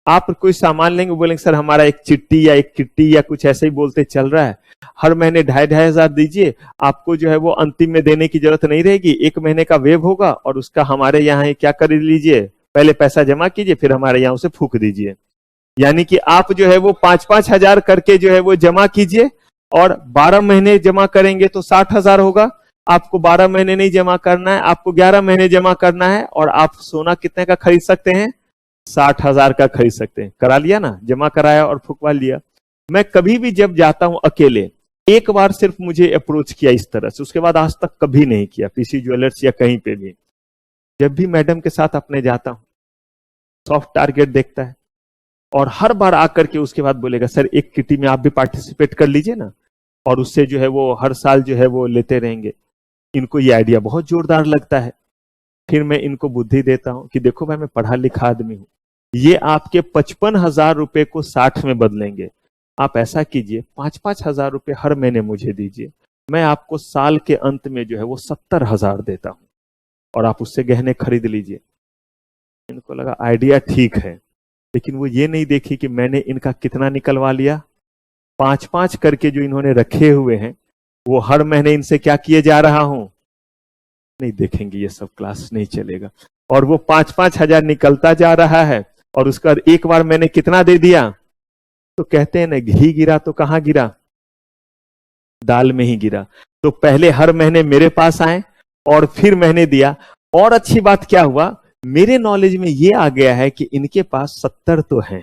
आप कोई सामान लेंगे, बोलेंगे सर हमारा एक चिट्टी या एक किट्टी या कुछ ऐसे ही बोलते चल रहा है, हर महीने 2,500 हजार दीजिए, आपको जो है वो अंतिम में देने की जरूरत नहीं रहेगी, 1 महीने का वेब होगा, और उसका हमारे यहाँ क्या कर लीजिए, पहले पैसा जमा कीजिए, फिर हमारे यहाँ उसे फूक दीजिए। यानी कि आप जो है वो 5-5 हजार करके जो है वो जमा कीजिए, और 12 महीने जमा करेंगे तो 60,000 होगा। आपको 12 महीने नहीं जमा करना है, आपको 11 महीने जमा करना है, और आप सोना कितने का खरीद सकते हैं, 60,000 का खरीद सकते हैं। करा लिया ना, जमा कराया और फुकवा लिया। मैं कभी भी जब जाता हूं अकेले, एक बार सिर्फ मुझे अप्रोच किया इस तरह से, उसके बाद आज तक कभी नहीं किया, पीसी ज्वेलर्स या कहीं पे भी। जब भी मैडम के साथ अपने जाता हूं, सॉफ्ट टारगेट देखता है, और हर बार आकर के उसके बाद बोलेगा सर एक किटी में आप भी पार्टिसिपेट कर लीजिए ना, और उससे जो है वो हर साल जो है वो लेते रहेंगे। इनको ये आइडिया बहुत जोरदार लगता है। फिर मैं इनको बुद्धि देता हूं कि देखो भाई मैं पढ़ा लिखा आदमी हूं, ये आपके 55,000 रुपए को 60 में बदलेंगे। आप ऐसा कीजिए, 5-5 हजार रुपए हर महीने मुझे दीजिए, मैं आपको साल के अंत में जो है वो 70,000 देता हूं, और आप उससे गहने खरीद लीजिए। इनको लगा आइडिया ठीक है, लेकिन वो ये नहीं देखी कि मैंने इनका कितना निकलवा लिया। 5-5 करके जो इन्होंने रखे हुए हैं, वो हर महीने इनसे क्या किए जा रहा हूं, नहीं देखेंगे, ये सब क्लास नहीं चलेगा। और वो 5-5 हजार निकलता जा रहा है, और उसका एक बार मैंने कितना दे दिया, तो कहते हैं ना घी गिरा तो कहां गिरा, दाल में ही गिरा। तो पहले हर महीने मेरे पास आए और फिर मैंने दिया। और अच्छी बात क्या हुआ, मेरे नॉलेज में ये आ गया है कि इनके पास 70 तो हैं।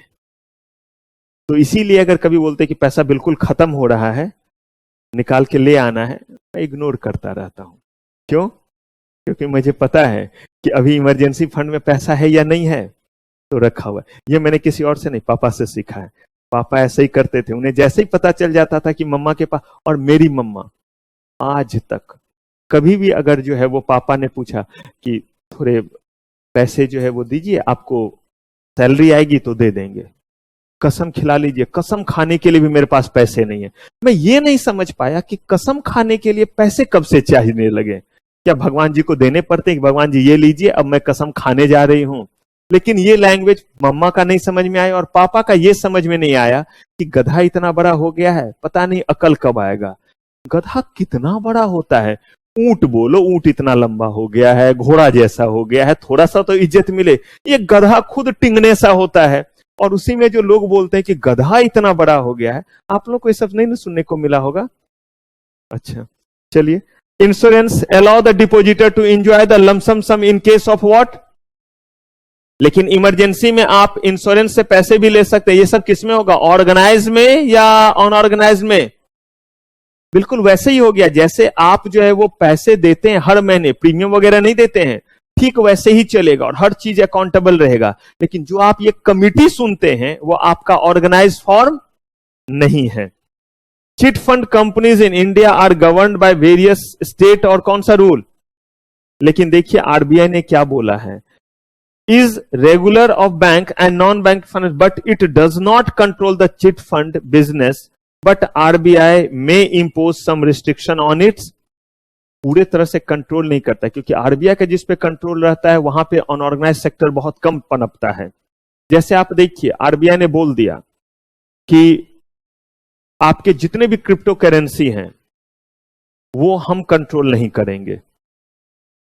तो इसीलिए अगर कभी बोलते कि पैसा बिल्कुल खत्म हो रहा है, निकाल के ले आना है, मैं इग्नोर करता रहता हूं। क्यों? क्योंकि मुझे पता है कि अभी इमरजेंसी फंड में पैसा है या नहीं है, तो रखा हुआ है। ये मैंने किसी और से नहीं, पापा से सीखा है। पापा ऐसे ही करते थे, उन्हें जैसे ही पता चल जाता था कि मम्मा के पास, और मेरी मम्मा आज तक कभी भी अगर जो है वो पापा ने पूछा कि थोड़े पैसे जो है वो दीजिए, आपको सैलरी आएगी तो दे देंगे, कसम खिला लीजिए, कसम खाने के लिए भी मेरे पास पैसे नहीं है। मैं ये नहीं समझ पाया कि कसम खाने के लिए पैसे कब से चाहिए लगे, क्या भगवान जी को देने पड़ते हैं कि भगवान जी ये लीजिए अब मैं कसम खाने जा रही हूं। लेकिन ये लैंग्वेज मम्मा का नहीं समझ में आया, और पापा का ये समझ में नहीं आया कि गधा इतना बड़ा हो गया है, पता नहीं अकल कब आएगा। गधा कितना बड़ा होता है, ऊंट बोलो, ऊंट इतना लंबा हो गया है, घोड़ा जैसा हो गया है, थोड़ा सा तो इज्जत मिले। ये गधा खुद टिंगने सा होता है, और उसी में जो लोग बोलते हैं कि गधा इतना बड़ा हो गया है। आप लोग को ये सब नहीं सुनने को मिला होगा। अच्छा चलिए, insurance allow the depositor to enjoy the lump sum sum in case of what. लेकिन इमरजेंसी में आप इंश्योरेंस से पैसे भी ले सकते हैं। ये सब किसमें होगा, ऑर्गेनाइज में या अनऑर्गेनाइज में? बिल्कुल वैसे ही हो गया जैसे आप जो है वो पैसे देते हैं हर महीने, प्रीमियम वगैरह नहीं देते हैं, ठीक वैसे ही चलेगा और हर चीज अकाउंटेबल रहेगा। लेकिन जो आप ये कमिटी सुनते हैं वो आपका ऑर्गेनाइज फॉर्म नहीं है। Chit fund companies in India are governed by various state, और कौन सा रूल? लेकिन देखिए आरबीआई ने क्या बोला है, is regular of bank and non bank fund but it does not control the chit fund business but RBI में impose some restriction on its, पूरे तरह से कंट्रोल नहीं करता, क्योंकि आरबीआई का जिस पे कंट्रोल रहता है वहां पे अनऑर्गेनाइज सेक्टर बहुत कम पनपता है। जैसे आप देखिए, आरबीआई ने बोल दिया कि आपके जितने भी क्रिप्टो करेंसी हैं वो हम कंट्रोल नहीं करेंगे।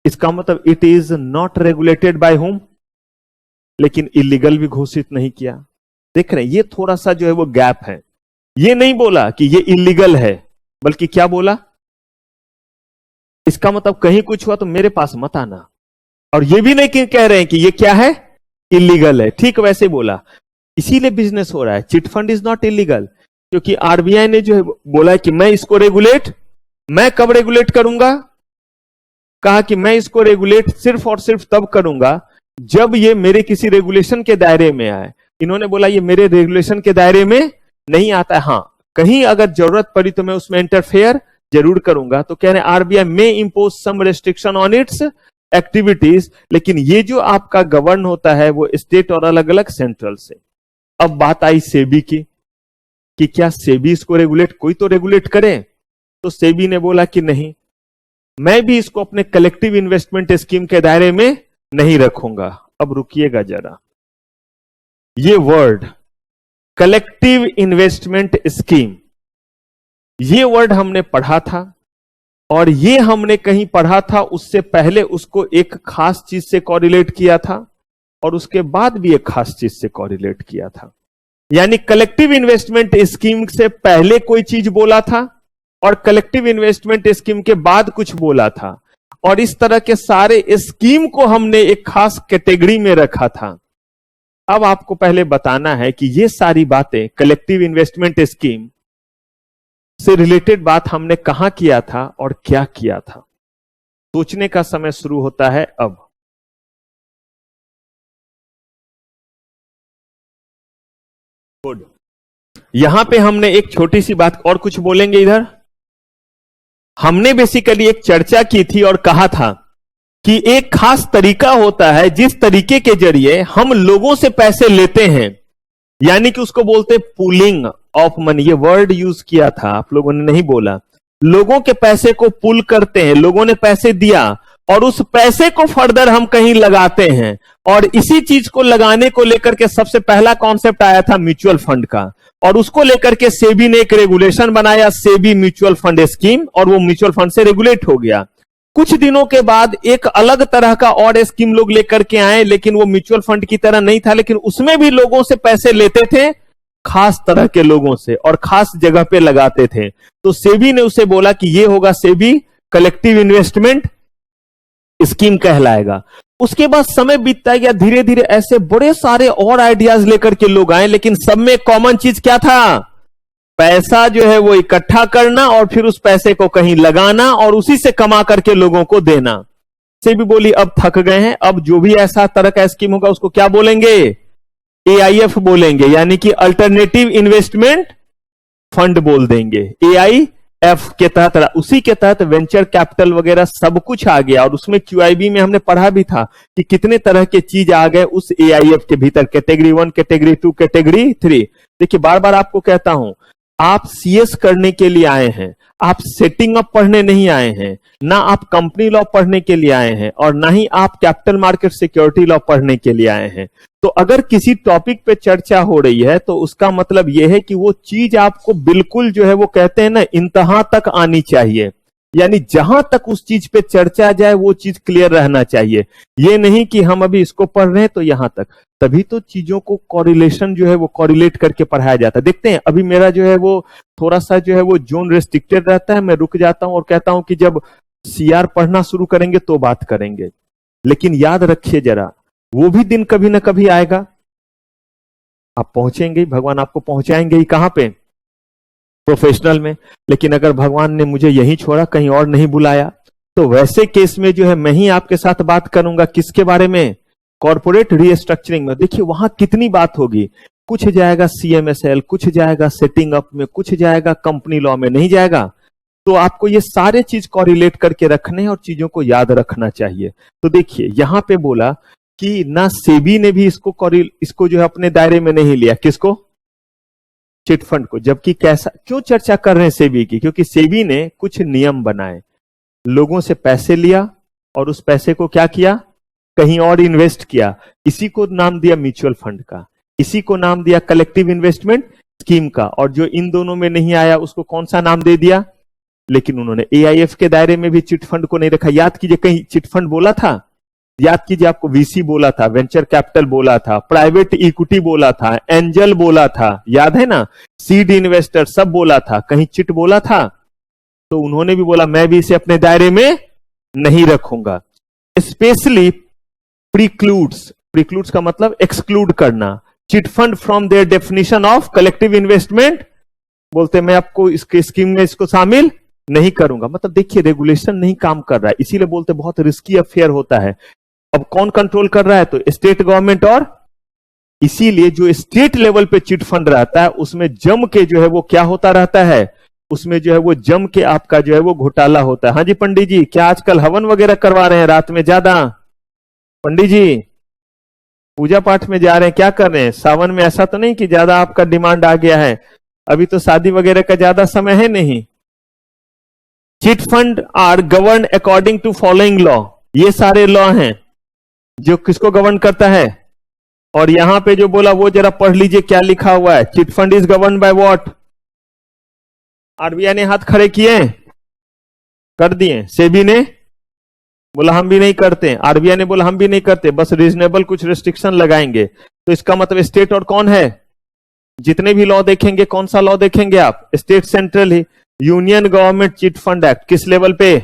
इसका मतलब it is not regulated by home, लेकिन इलीगल भी घोषित नहीं किया। देख रहे हैं, ये थोड़ा सा जो है वो गैप है। ये नहीं बोला कि ये इलीगल है, बल्कि क्या बोला, इसका मतलब कहीं कुछ हुआ तो मेरे पास मत आना। और ये भी नहीं कि कह रहे हैं कि ये क्या है, इलीगल है, ठीक वैसे बोला। इसीलिए बिजनेस हो रहा है। Chit fund is not illegal, क्योंकि आरबीआई ने जो है बोला कि मैं इसको रेगुलेट, मैं कब रेगुलेट करूंगा, कहा कि मैं इसको रेगुलेट सिर्फ और सिर्फ तब करूंगा जब ये मेरे किसी रेगुलेशन के दायरे में आए। इन्होंने बोला ये मेरे रेगुलेशन के दायरे में नहीं आता है, हां कहीं अगर जरूरत पड़ी तो मैं उसमें इंटरफेयर जरूर करूंगा। तो कह रहे हैं आरबीआई में impose some restriction on its activities, लेकिन ये जो आपका गवर्न होता है वो स्टेट और अलग अलग सेंट्रल से। अब बात आई सेबी की कि क्या सेबी इसको रेगुलेट, कोई तो रेगुलेट करे। तो सेबी ने बोला कि नहीं, मैं भी इसको अपने कलेक्टिव इन्वेस्टमेंट स्कीम के दायरे में नहीं रखूंगा। अब रुकिएगा जरा, ये वर्ड कलेक्टिव इन्वेस्टमेंट स्कीम, ये वर्ड हमने पढ़ा था, और ये हमने कहीं पढ़ा था उससे पहले उसको एक खास चीज से कॉरिलेट किया था, और उसके बाद भी एक खास चीज से कॉरिलेट किया था। यानी कलेक्टिव इन्वेस्टमेंट स्कीम से पहले कोई चीज बोला था, और कलेक्टिव इन्वेस्टमेंट स्कीम के बाद कुछ बोला था, और इस तरह के सारे स्कीम को हमने एक खास कैटेगरी में रखा था। अब आपको पहले बताना है कि ये सारी बातें कलेक्टिव इन्वेस्टमेंट स्कीम से रिलेटेड बात हमने कहां किया था और क्या किया था। सोचने का समय शुरू होता है अब। गुड, यहां पे हमने एक छोटी सी बात और कुछ बोलेंगे। इधर हमने बेसिकली एक चर्चा की थी और कहा था कि एक खास तरीका होता है जिस तरीके के जरिए हम लोगों से पैसे लेते हैं, यानी कि उसको बोलते पुलिंग ऑफ मनी। ये वर्ड यूज किया था, आप लोगों ने नहीं बोला। लोगों के पैसे को पुल करते हैं, लोगों ने पैसे दिया और उस पैसे को फर्दर हम कहीं लगाते हैं, और इसी चीज को लगाने को लेकर के सबसे पहला कॉन्सेप्ट आया था म्यूचुअल फंड का, और उसको लेकर के सेबी ने एक रेगुलेशन बनाया, सेबी म्यूचुअल फंड स्कीम, और वो म्यूचुअल फंड से रेगुलेट हो गया। कुछ दिनों के बाद एक अलग तरह का और स्कीम लोग लेकर के आए, लेकिन वो म्यूचुअल फंड की तरह नहीं था, लेकिन उसमें भी लोगों से पैसे लेते थे, खास तरह के लोगों से, और खास जगह पे लगाते थे। तो सेबी ने उसे बोला कि ये होगा सेबी कलेक्टिव इन्वेस्टमेंट स्कीम कहलाएगा। उसके बाद समय बीतता गया, धीरे धीरे ऐसे बड़े सारे और आइडियाज लेकर के लोग आए, लेकिन सब में कॉमन चीज क्या था, पैसा जो है वो इकट्ठा करना और फिर उस पैसे को कहीं लगाना और उसी से कमा करके लोगों को देना। सेबी बोली अब थक गए हैं, अब जो भी ऐसा तरह का स्कीम होगा उसको क्या बोलेंगे, एआईएफ बोलेंगे, यानी कि अल्टरनेटिव इन्वेस्टमेंट फंड बोल देंगे। एआईएफ के तहत, उसी के तहत वेंचर कैपिटल वगैरह सब कुछ आ गया, और उसमें क्यूआईबी में हमने पढ़ा भी था कि कितने तरह के चीज आ गए उस एआईएफ के भीतर, कैटेगरी 1, कैटेगरी 2, कैटेगरी 3। देखिए बार बार आपको कहता हूं, आप सीएस करने के लिए आए हैं, आप सेटिंग अप पढ़ने नहीं आए हैं, ना आप कंपनी लॉ पढ़ने के लिए आए हैं, और ना ही आप कैपिटल मार्केट सिक्योरिटी लॉ पढ़ने के लिए आए हैं। तो अगर किसी टॉपिक पे चर्चा हो रही है तो उसका मतलब यह है कि वो चीज आपको बिल्कुल जो है वो कहते हैं ना इंतहा तक आनी चाहिए, यानी जहां तक उस चीज पे चर्चा जाए वो चीज क्लियर रहना चाहिए। ये नहीं कि हम अभी इसको पढ़ रहे हैं तो यहां तक, तभी तो चीजों को कॉरिलेशन जो है वो कॉरिलेट करके पढ़ाया जाता है। देखते हैं अभी मेरा जो है वो थोड़ा सा जो है वो जोन रेस्ट्रिक्टेड रहता है, मैं रुक जाता हूं और कहता हूं कि जब सीआर पढ़ना शुरू करेंगे तो बात करेंगे। लेकिन याद रखिए जरा, वो भी दिन कभी ना कभी आएगा, आप पहुंचेंगे, भगवान आपको पहुंचाएंगे ही कहां पे, प्रोफेशनल में। लेकिन अगर भगवान ने मुझे यहीं छोड़ा, कहीं और नहीं बुलाया, तो वैसे केस में जो है मैं ही आपके साथ बात करूंगा किसके बारे में, कॉर्पोरेट रीस्ट्रक्चरिंग में। देखिए वहां कितनी बात होगी, कुछ जाएगा सीएमएसएल, कुछ जाएगा सेटिंग अप में, कुछ जाएगा कंपनी लॉ में, नहीं जाएगा। तो आपको ये सारे चीज कॉरिलेट करके रखने और चीजों को याद रखना चाहिए। तो देखिए यहां पे बोला कि ना सेबी ने भी इसको जो है अपने दायरे में नहीं लिया, किसको, चिट फंड को, जबकि कैसा, क्यों चर्चा कर रहे हैं सेबी की? क्योंकि सेबी ने कुछ नियम बनाए, लोगों से पैसे लिया और उस पैसे को क्या किया, कहीं और इन्वेस्ट किया। इसी को नाम दिया म्यूचुअल फंड का, इसी को नाम दिया कलेक्टिव इन्वेस्टमेंट स्कीम का, और जो इन दोनों में नहीं आया उसको कौन सा नाम दे दिया? लेकिन उन्होंने एआईएफ के दायरे में भी चिट फंड को नहीं रखा। याद कीजिए, कहीं चिट फंड बोला था? याद कीजिए, आपको वीसी बोला था, वेंचर कैपिटल बोला था, प्राइवेट इक्विटी बोला था, एंजल बोला था, याद है ना, सीड इन्वेस्टर सब बोला था, कहीं चिट बोला था? तो उन्होंने भी बोला मैं भी इसे अपने दायरे में नहीं रखूंगा। स्पेशली प्रीक्लूड्स का मतलब एक्सक्लूड करना, chit fund from their definition of collective investment, बोलते मैं आपको इसके स्कीम में इसको शामिल नहीं करूंगा। मतलब देखिए, रेगुलेशन नहीं काम कर रहा है, इसीलिए बोलते बहुत रिस्की अफेयर होता है। अब कौन कंट्रोल कर रहा है? तो स्टेट गवर्नमेंट, और इसीलिए जो स्टेट लेवल पे चिट फंड रहता है उसमें जम के जो है वो क्या होता रहता है, उसमें जो है वो जम के आपका जो है वो घोटाला होता है। हाँ जी पंडित जी, क्या आजकल हवन वगैरह करवा रहे हैं रात में ज्यादा? पंडित जी पूजा पाठ में जा रहे हैं, क्या कर रहे हैं सावन में? ऐसा तो नहीं कि ज्यादा आपका डिमांड आ गया है, अभी तो शादी वगैरह का ज्यादा समय है नहीं। Chit fund are govern according to following law, ये सारे लॉ हैं जो किसको गवर्न करता है। और यहां पे जो बोला वो जरा पढ़ लीजिए क्या लिखा हुआ है। Chit fund is govern by what? RBI ने हाथ खड़े किए, कर दिए, सेबी ने बोला हम भी नहीं करते, आरबीआई ने बोला हम भी नहीं करते, बस रीजनेबल कुछ रिस्ट्रिक्शन लगाएंगे। तो इसका मतलब स्टेट और कौन है? जितने भी लॉ देखेंगे, कौन सा लॉ देखेंगे आप? स्टेट सेंट्रल ही। Union government chit fund act किस लेवल पे?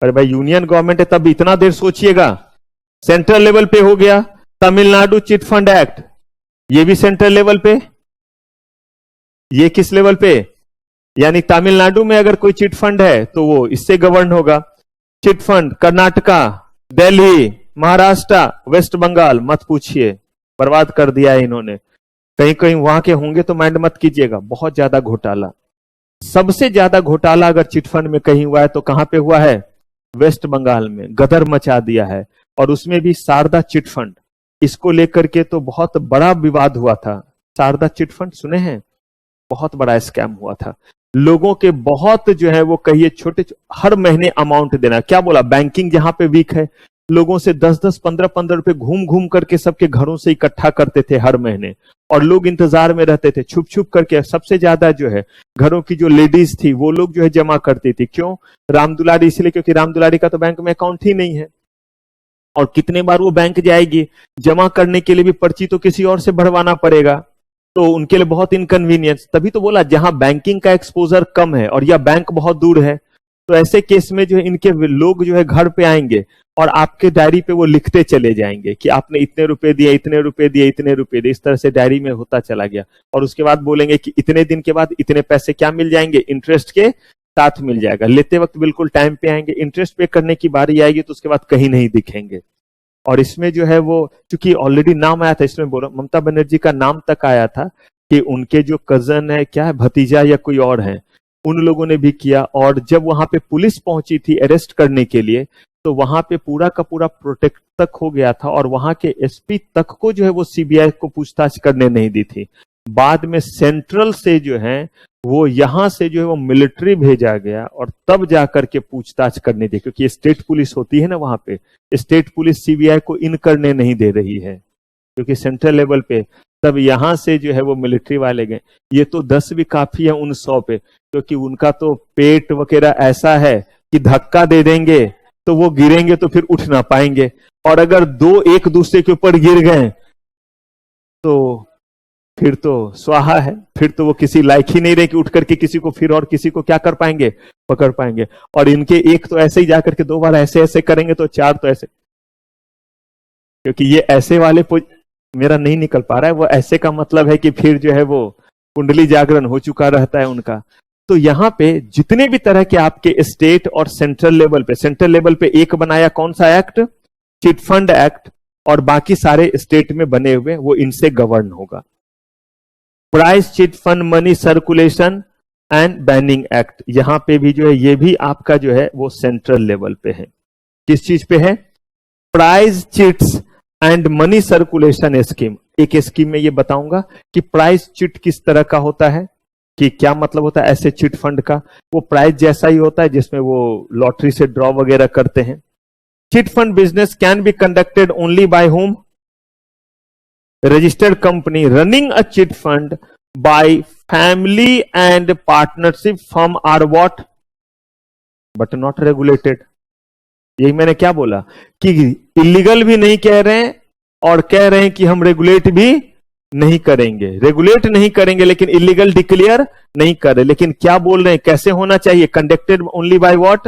अरे भाई यूनियन गवर्नमेंट है तब इतना देर सोचिएगा, सेंट्रल लेवल पे हो गया। तमिलनाडु चिट फंड एक्ट, ये भी सेंट्रल लेवल पे। ये किस लेवल पे? यानी तमिलनाडु में अगर कोई चिट फंड है तो वो इससे गवर्न होगा। चिट फंड कर्नाटका, दिल्ली, महाराष्ट्र, वेस्ट बंगाल, मत पूछिए, बर्बाद कर दिया है इन्होंने। कहीं कहीं वहां के होंगे तो माइंड मत कीजिएगा, बहुत ज्यादा घोटाला। सबसे ज्यादा घोटाला अगर चिट फंड में कहीं हुआ है तो कहां पे हुआ है? वेस्ट बंगाल में, गदर मचा दिया है। और उसमें भी शारदा चिट फंड, इसको लेकर के तो बहुत बड़ा विवाद हुआ था। शारदा चिट फंड सुने हैं? बहुत बड़ा स्कैम हुआ था, लोगों के बहुत जो है वो कहिए छोटे हर महीने अमाउंट देना। क्या बोला? बैंकिंग जहां पे वीक है, लोगों से 10-10, 15-15 रुपए घूम घूम करके सबके घरों से इकट्ठा करते थे हर महीने, और लोग इंतजार में रहते थे छुप छुप करके। सबसे ज्यादा जो है घरों की जो लेडीज थी वो लोग जो है जमा करती थी। क्यों? रामदुलारी, इसलिए क्योंकि रामदुलारी का तो बैंक में अकाउंट ही नहीं है, और कितने बार वो बैंक जाएगी, जमा करने के लिए भी पर्ची तो किसी और से भरवाना पड़ेगा, तो उनके लिए बहुत इनकन्वीनियंस। तभी तो बोला जहां बैंकिंग का एक्सपोजर कम है और या बैंक बहुत दूर है, तो ऐसे केस में जो है इनके लोग जो है घर पे आएंगे और आपके डायरी पे वो लिखते चले जाएंगे कि आपने इतने रुपए दिए, इतने रुपए दिए, इतने रुपए दिए, इस तरह से डायरी में होता चला गया। और उसके बाद बोलेंगे कि इतने दिन के बाद इतने पैसे क्या मिल जाएंगे? इंटरेस्ट के साथ मिल जाएगा। लेते वक्त बिल्कुल टाइम पे आएंगे, इंटरेस्ट पे करने की बारी आएगी तो उसके बाद कहीं नहीं दिखेंगे। और इसमें जो है वो चूंकि ऑलरेडी नाम आया था, इसमें बोला ममता बनर्जी का नाम तक आया था कि उनके जो कजन है, क्या है, भतीजा या कोई और है, उन लोगों ने भी किया। और जब वहां पे पुलिस पहुंची थी अरेस्ट करने के लिए, तो वहां पे पूरा का पूरा प्रोटेक्ट तक हो गया था, और वहां के एसपी तक को जो है वो सीबीआई को पूछताछ करने नहीं दी थी। बाद में सेंट्रल से जो है वो यहां से जो है वो मिलिट्री भेजा गया, और तब जाकर के पूछताछ करने दी, क्योंकि स्टेट पुलिस होती है ना वहां पे, स्टेट पुलिस सीबीआई को इन करने नहीं दे रही है क्योंकि सेंट्रल लेवल पे। तब यहां से जो है वो मिलिट्री वाले गए। ये तो 10 भी काफी है उन 100 पे, क्योंकि उनका तो पेट वगैरह ऐसा है कि धक्का दे देंगे तो वो गिरेंगे तो फिर उठ ना पाएंगे, और अगर दो एक दूसरे के ऊपर गिर गए तो फिर तो स्वाहा है, फिर तो वो किसी लायक ही नहीं रहे कि उठ करके किसी को फिर और किसी को क्या कर पाएंगे, पकड़ पाएंगे। और इनके एक तो ऐसे ही जाकर के 2 बार ऐसे ऐसे करेंगे तो 4 तो ऐसे, क्योंकि ये ऐसे वाले मेरा नहीं निकल पा रहा है, वो ऐसे का मतलब है कि फिर जो है वो कुंडली जागरण हो चुका रहता है उनका। तो यहां पे जितने भी तरह के आपके स्टेट और सेंट्रल लेवल पे एक बनाया कौन सा एक्ट? चिट फंड एक्ट, और बाकी सारे स्टेट में बने हुए वो इनसे गवर्न होगा। Price chit fund money circulation and banning act, यहां पे भी जो है ये भी आपका जो है वो सेंट्रल लेवल पे है। किस चीज पे है? Price chits and money circulation scheme, एक स्कीम में ये बताऊंगा कि प्राइस चिट किस तरह का होता है, कि क्या मतलब होता है ऐसे चिट फंड का। वो प्राइस जैसा ही होता है जिसमें वो लॉटरी से ड्रॉ वगैरह करते हैं। Chit fund business can be conducted only by home, registered company running a chit fund by family and partnership firm are what but not regulated. यही मैंने क्या बोला कि इलीगल भी नहीं कह रहे हैं और कह रहे हैं कि हम रेगुलेट भी नहीं करेंगे। रेगुलेट नहीं करेंगे लेकिन इलीगल डिक्लेयर नहीं कर रहे। लेकिन क्या बोल रहे हैं कैसे होना चाहिए, कंडक्टेड ओनली बाय व्हाट।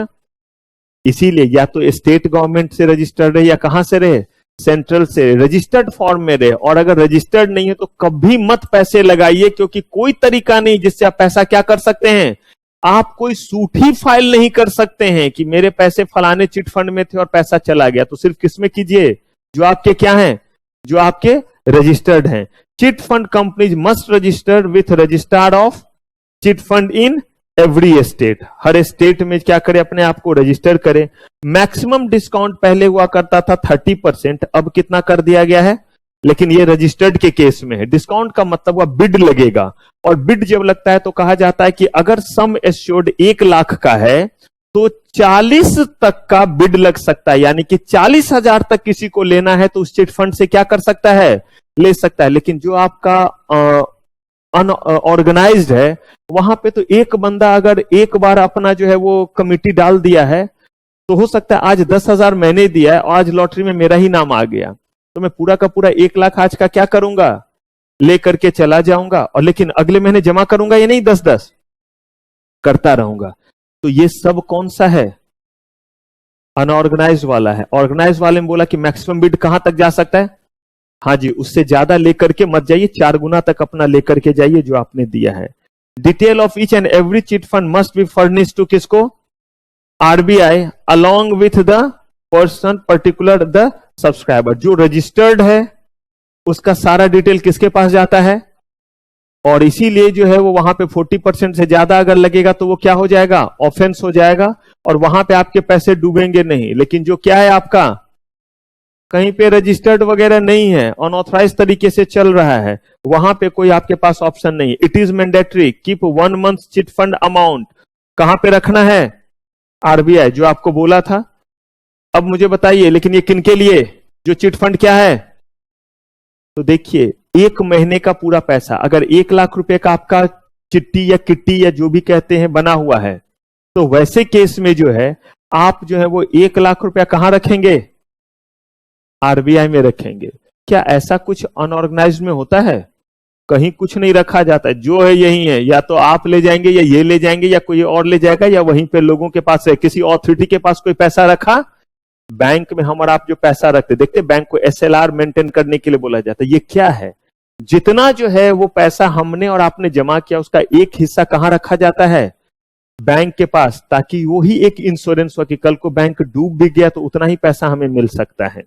इसीलिए या तो स्टेट गवर्नमेंट से रजिस्टर्ड रहे या कहां से रहे, सेंट्रल से, रजिस्टर्ड फॉर्म में रहे। और अगर रजिस्टर्ड नहीं है तो कभी मत पैसे लगाइए, क्योंकि कोई तरीका नहीं जिससे आप पैसा क्या कर सकते हैं, आप कोई सूट ही फाइल नहीं कर सकते हैं कि मेरे पैसे फलाने चिट फंड में थे और पैसा चला गया। तो सिर्फ किसमें कीजिए, जो आपके क्या हैं, जो आपके रजिस्टर्ड हैं। Chit fund companies must registered with registrar of chit fund in every state. Her state में क्या करे, अपने आप को रजिस्टर करे। मैक्सिमम डिस्काउंट पहले हुआ करता था 30%, अब कितना कर दिया गया है, लेकिन ये रजिस्टर्ड के केस में है। डिस्काउंट का मतलब हुआ बिड लगेगा, और बिड जब लगता है तो कहा जाता है कि अगर सम एश्योर्ड 1 लाख का है तो 40 तक का बिड लग सकता है, यानी कि 40,000 तक किसी को लेना है तो उस चिट फंड से क्या कर सकता है, ले सकता है। लेकिन जो आपका अनऑर्गेनाइज्ड है, वहां पे तो एक बंदा अगर एक बार अपना जो है वो कमिटी डाल दिया है तो हो सकता है आज 10,000 मैंने दिया है और आज लॉटरी में मेरा ही नाम आ गया, तो मैं पूरा का पूरा 1 लाख आज का क्या करूंगा, लेकर के चला जाऊंगा। और लेकिन अगले महीने जमा करूंगा या नहीं, 10-10 करता रहूंगा। तो ये सब कौन सा है, अनऑर्गेनाइज्ड वाला है। ऑर्गेनाइज वाले में बोला कि मैक्सिमम बिड कहां तक जा सकता है, हाँ जी, उससे ज्यादा लेकर के मत जाइए, 4 गुना तक अपना लेकर के जाइए जो आपने दिया है। Detail of each and every chit fund must be furnished to किसको, RBI, along with the person particular the subscriber. जो रजिस्टर्ड है उसका सारा डिटेल किसके पास जाता है, और इसीलिए जो है वो वहां पे 40% से ज्यादा अगर लगेगा तो वो क्या हो जाएगा, ऑफेंस हो जाएगा, और वहां पे आपके पैसे डूबेंगे नहीं। लेकिन जो क्या है आपका, कहीं पे रजिस्टर्ड वगैरह नहीं है, अनऑथराइज तरीके से चल रहा है, वहां पे कोई आपके पास ऑप्शन नहीं। It is mandatory keep 1 month chit fund amount, कहां पे रखना है, आरबीआई, जो आपको बोला था। अब मुझे बताइए, लेकिन ये किनके लिए, जो चिट फंड क्या है, तो देखिए 1 महीने का पूरा पैसा, अगर 1 लाख रुपए का आपका चिट्टी या किट्टी या जो भी कहते हैं बना हुआ है, तो वैसे केस में जो है आप जो है वो 1 लाख रुपया कहां रखेंगे, आरबीआई में रखेंगे। क्या ऐसा कुछ अनऑर्गेनाइज्ड में होता है, कहीं कुछ नहीं रखा जाता है, जो है यही है, या तो आप ले जाएंगे या ये ले जाएंगे या कोई और ले जाएगा, या वहीं पे लोगों के पास है, किसी ऑथोरिटी के पास कोई पैसा रखा। बैंक में हम और आप जो पैसा रखते, देखते बैंक को एसएलआर मेंटेन करने के लिए बोला जाता है। ये क्या है, जितना जो है वो पैसा हमने और आपने जमा किया उसका एक हिस्सा कहां रखा जाता है, बैंक के पास, ताकि वो ही एक इंश्योरेंस हो कि कल को बैंक डूब भी गया तो उतना ही पैसा हमें मिल सकता है।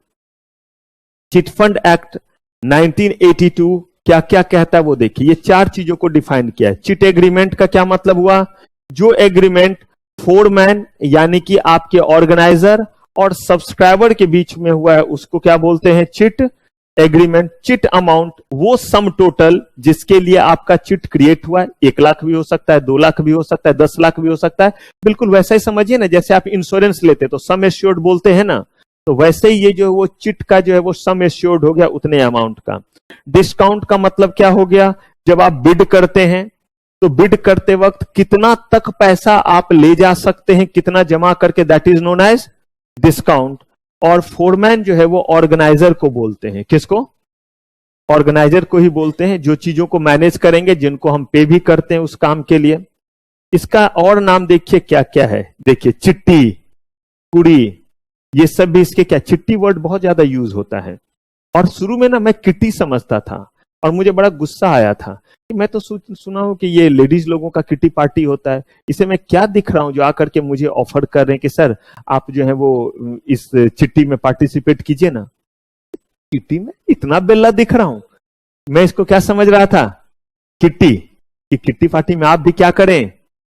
चिट फंड एक्ट 1982 क्या क्या कहता है वो देखिए, ये 4 चीजों को डिफाइन किया है। चिट एग्रीमेंट का क्या मतलब हुआ, जो एग्रीमेंट फोरमैन यानी कि आपके ऑर्गेनाइजर और सब्सक्राइबर के बीच में हुआ है उसको क्या बोलते हैं, चिट एग्रीमेंट। चिट अमाउंट वो सम टोटल जिसके लिए आपका चिट क्रिएट हुआ है, 1 लाख भी हो सकता है, 2 लाख भी हो सकता है, 10 लाख भी हो सकता है। बिल्कुल वैसा ही समझिए ना, जैसे आप इंश्योरेंस लेते तो सम एश्योर्ड बोलते हैं ना, तो वैसे ही ये जो वो चिट का जो है वो सम एश्योर्ड हो गया उतने अमाउंट का। डिस्काउंट का मतलब क्या हो गया, जब आप बिड करते हैं तो बिड करते वक्त कितना तक पैसा आप ले जा सकते हैं, कितना जमा करके, that is known as discount. और फोरमैन जो है वो ऑर्गेनाइजर को बोलते हैं, किसको, ऑर्गेनाइजर को ही बोलते हैं, जो चीजों को मैनेज करेंगे, जिनको हम पे भी करते हैं उस काम के लिए। इसका और नाम देखिए क्या क्या है, देखिए चिट्टी, कुड़ी, ये सब भी इसके क्या, चिट्टी वर्ड बहुत ज्यादा यूज होता है। और शुरू में ना मैं किट्टी समझता था और मुझे बड़ा गुस्सा आया था कि मैं तो सुना हूं कि ये लेडीज लोगों का किट्टी पार्टी होता है, इसे मैं क्या दिख रहा हूं जो आकर के मुझे ऑफर कर रहे हैं कि सर आप जो है वो इस चिट्टी में पार्टिसिपेट कीजिए ना। किट्टी में इतना बेल्ला दिख रहा हूं, मैं इसको क्या समझ रहा था, किट्टी, कि किट्टी पार्टी में आप भी क्या करें,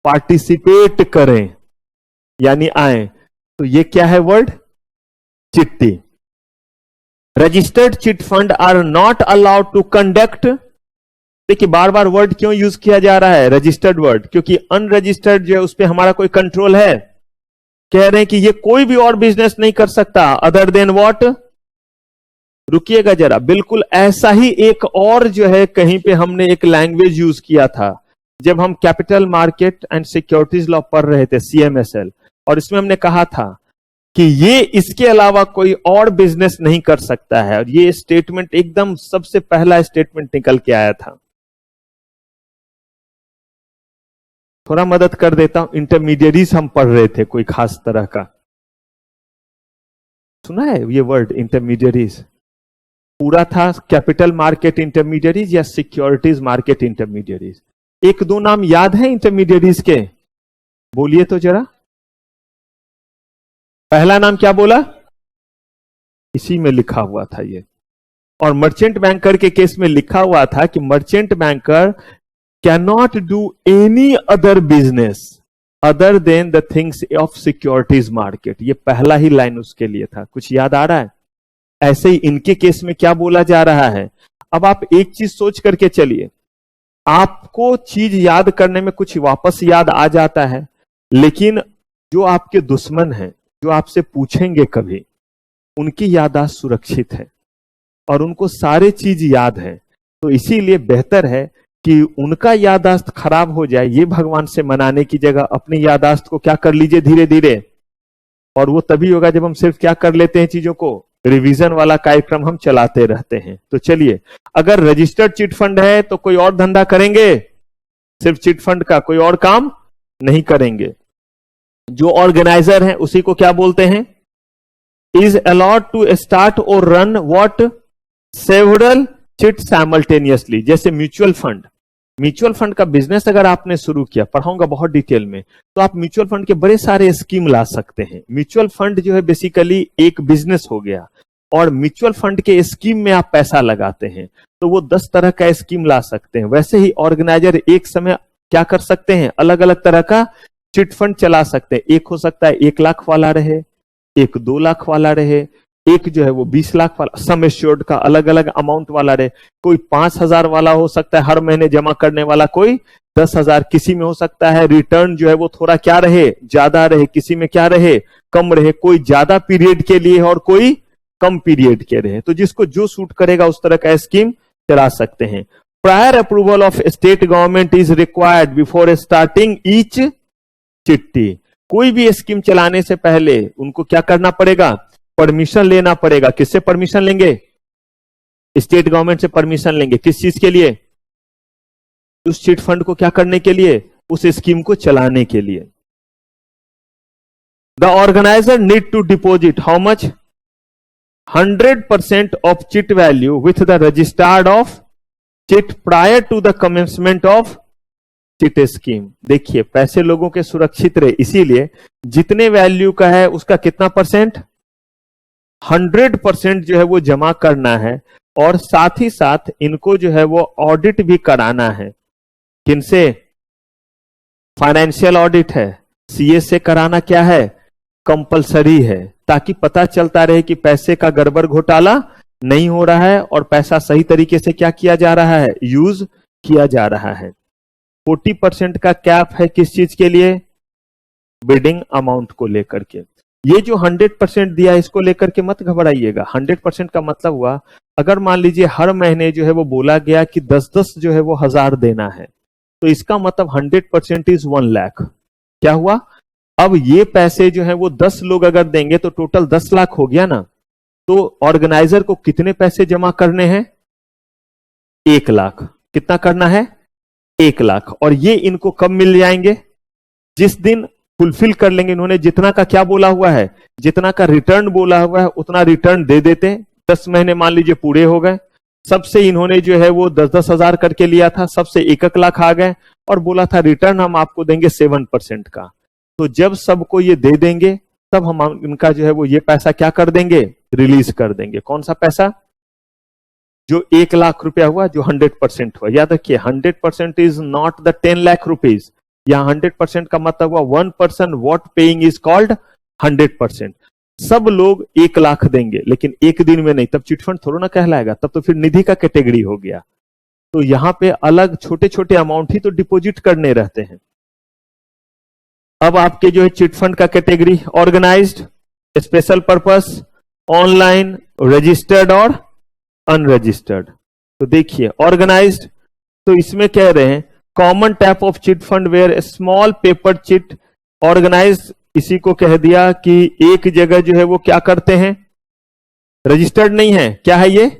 पार्टिसिपेट करें, यानी आए। तो ये क्या है वर्ड, चिट्टी। Registered chit fund are not allowed to conduct. देखिए बार बार वर्ड क्यों यूज किया जा रहा है रजिस्टर्ड वर्ड, क्योंकि अनरजिस्टर्ड जो है उस पर हमारा कोई कंट्रोल है। कह रहे हैं कि ये कोई भी और बिजनेस नहीं कर सकता अदर देन व्हाट। रुकिएगा जरा, बिल्कुल ऐसा ही एक और जो है कहीं पे हमने एक लैंग्वेज यूज किया था जब हम capital market and securities law पढ़ रहे थे CMSL, और इसमें हमने कहा था कि ये इसके अलावा कोई और बिजनेस नहीं कर सकता है, और ये स्टेटमेंट एकदम सबसे पहला स्टेटमेंट निकल के आया था। थोड़ा मदद कर देता हूं, इंटरमीडियरीज हम पढ़ रहे थे कोई खास तरह का, सुना है ये वर्ड इंटरमीडियरीज? पूरा था कैपिटल मार्केट इंटरमीडियरीज या सिक्योरिटीज मार्केट इंटरमीडियरीज? एक दो नाम याद है इंटरमीडियरीज के? बोलिए तो जरा। पहला नाम क्या बोला? इसी में लिखा हुआ था ये, और मर्चेंट बैंकर के केस में लिखा हुआ था कि merchant banker cannot do any other business other than the things of securities market। ये पहला ही लाइन उसके लिए था। कुछ याद आ रहा है? ऐसे ही इनके केस में क्या बोला जा रहा है? अब आप एक चीज सोच करके चलिए, आपको चीज याद करने में कुछ वापस याद आ जाता है, लेकिन जो आपके दुश्मन हैं, जो आपसे पूछेंगे कभी, उनकी याददाश्त सुरक्षित है और उनको सारे चीज याद है। तो इसीलिए बेहतर है कि उनका याददाश्त खराब हो जाए, ये भगवान से मनाने की जगह अपनी याददाश्त को क्या कर लीजिए धीरे धीरे। और वो तभी होगा जब हम सिर्फ क्या कर लेते हैं, चीजों को रिवीजन वाला कार्यक्रम हम चलाते रहते हैं। तो चलिए, अगर रजिस्टर्ड चिट फंड है तो कोई और धंधा करेंगे? सिर्फ चिट फंड का कोई और काम नहीं करेंगे। जो ऑर्गेनाइजर है उसी को क्या बोलते हैं? इज अलाउड टू स्टार्ट और run what several chit simultaneously. जैसे म्यूचुअल फंड, म्यूचुअल फंड का बिजनेस अगर आपने शुरू किया, पढ़ाऊंगा बहुत डिटेल में, तो आप म्यूचुअल फंड के बड़े सारे स्कीम ला सकते हैं। म्यूचुअल फंड जो है बेसिकली एक बिजनेस हो गया, और म्यूचुअल फंड के स्कीम में आप पैसा लगाते हैं तो वो 10 तरह का स्कीम ला सकते हैं। वैसे ही ऑर्गेनाइजर एक समय क्या कर सकते हैं, अलग अलग तरह का चिट फंड चला सकते हैं। एक हो सकता है 1 लाख वाला रहे, एक 2 लाख वाला रहे, एक जो है वो 20 लाख वाला, सम एश्योर्ड का अलग अलग अमाउंट वाला रहे, कोई 5,000 वाला हो सकता है हर महीने जमा करने वाला, कोई 10,000, किसी में हो सकता है रिटर्न जो है वो थोड़ा क्या रहे, ज्यादा रहे, किसी में क्या रहे, कम रहे, कोई ज्यादा पीरियड के लिए और कोई कम पीरियड के रहे। तो जिसको जो सूट करेगा उस तरह का स्कीम चला सकते हैं। Prior approval of state government is required before starting each चिट्टी। कोई भी स्कीम चलाने से पहले उनको क्या करना पड़ेगा, परमिशन लेना पड़ेगा। किससे परमिशन लेंगे? स्टेट गवर्नमेंट से परमिशन लेंगे। किस चीज के लिए? उस चिट फंड को क्या करने के लिए, उस स्कीम को चलाने के लिए। The organiser need to deposit how much, 100% of chit value with the registered of chit prior to the commencement of chit scheme. देखिए पैसे लोगों के सुरक्षित रहे, इसीलिए जितने वैल्यू का है उसका कितना परसेंट, 100% जो है वो जमा करना है। और साथ ही साथ इनको जो है वो ऑडिट भी कराना है। किनसे? फाइनेंशियल ऑडिट है, सीए से कराना क्या है, कंपलसरी है, ताकि पता चलता रहे कि पैसे का गड़बड़ घोटाला नहीं हो रहा है और पैसा सही तरीके से क्या किया जा रहा है, यूज किया जा रहा है। 40% का कैप है किस चीज के लिए, बिडिंग अमाउंट को लेकर के। ये जो 100% दिया इसको लेकर के मत घबराइएगा। 100% का मतलब हुआ, अगर मान लीजिए हर महीने जो है वो बोला गया कि 10-10 जो है वो 1000 देना है, तो इसका मतलब 100% इज 1 लाख। क्या हुआ, अब ये पैसे जो है वो 10 लोग अगर देंगे तो टोटल 10 लाख हो गया ना। तो ऑर्गेनाइजर को कितने पैसे जमा करने हैं, 1 लाख। कितना करना है, 1 लाख। और ये इनको कब मिल जाएंगे, जिस दिन फुलफिल कर लेंगे। इन्होंने जितना का क्या बोला हुआ है, जितना का रिटर्न बोला हुआ है उतना रिटर्न दे देते हैं। 10 महीने मान लीजिए पूरे हो गए, सबसे इन्होंने जो है वो 10-10 हजार करके लिया था, सबसे 1-1 लाख आ गए और बोला था रिटर्न हम आपको देंगे 7% का। तो जब सबको ये दे देंगे तब हम इनका जो है वो ये पैसा क्या कर देंगे, रिलीज कर देंगे। कौन सा पैसा, जो 1 लाख रुपया हुआ, जो 100% हुआ। याद रखिए 100% is not the 10 lakh rupees. यहां 100% का मतलब हुआ 1% व्हाट पेइंग इज कॉल्ड 100%। सब लोग 1 लाख देंगे, लेकिन एक दिन में नहीं, तब चिटफंड थोड़ा ना कहलाएगा, तब तो फिर निधि का कैटेगरी हो गया। तो यहां पे अलग छोटे छोटे अमाउंट ही तो डिपॉजिट करने रहते हैं। अब आपके जो है चिटफंड का category organised, special purpose, online, registered और अनरजिस्टर्ड। तो देखिए ऑर्गेनाइज्ड, तो इसमें कह रहे हैं common type of chit fund where small paper chit organise, इसी को कह दिया कि एक जगह जो है वो क्या करते हैं, रजिस्टर्ड नहीं है, क्या है ये,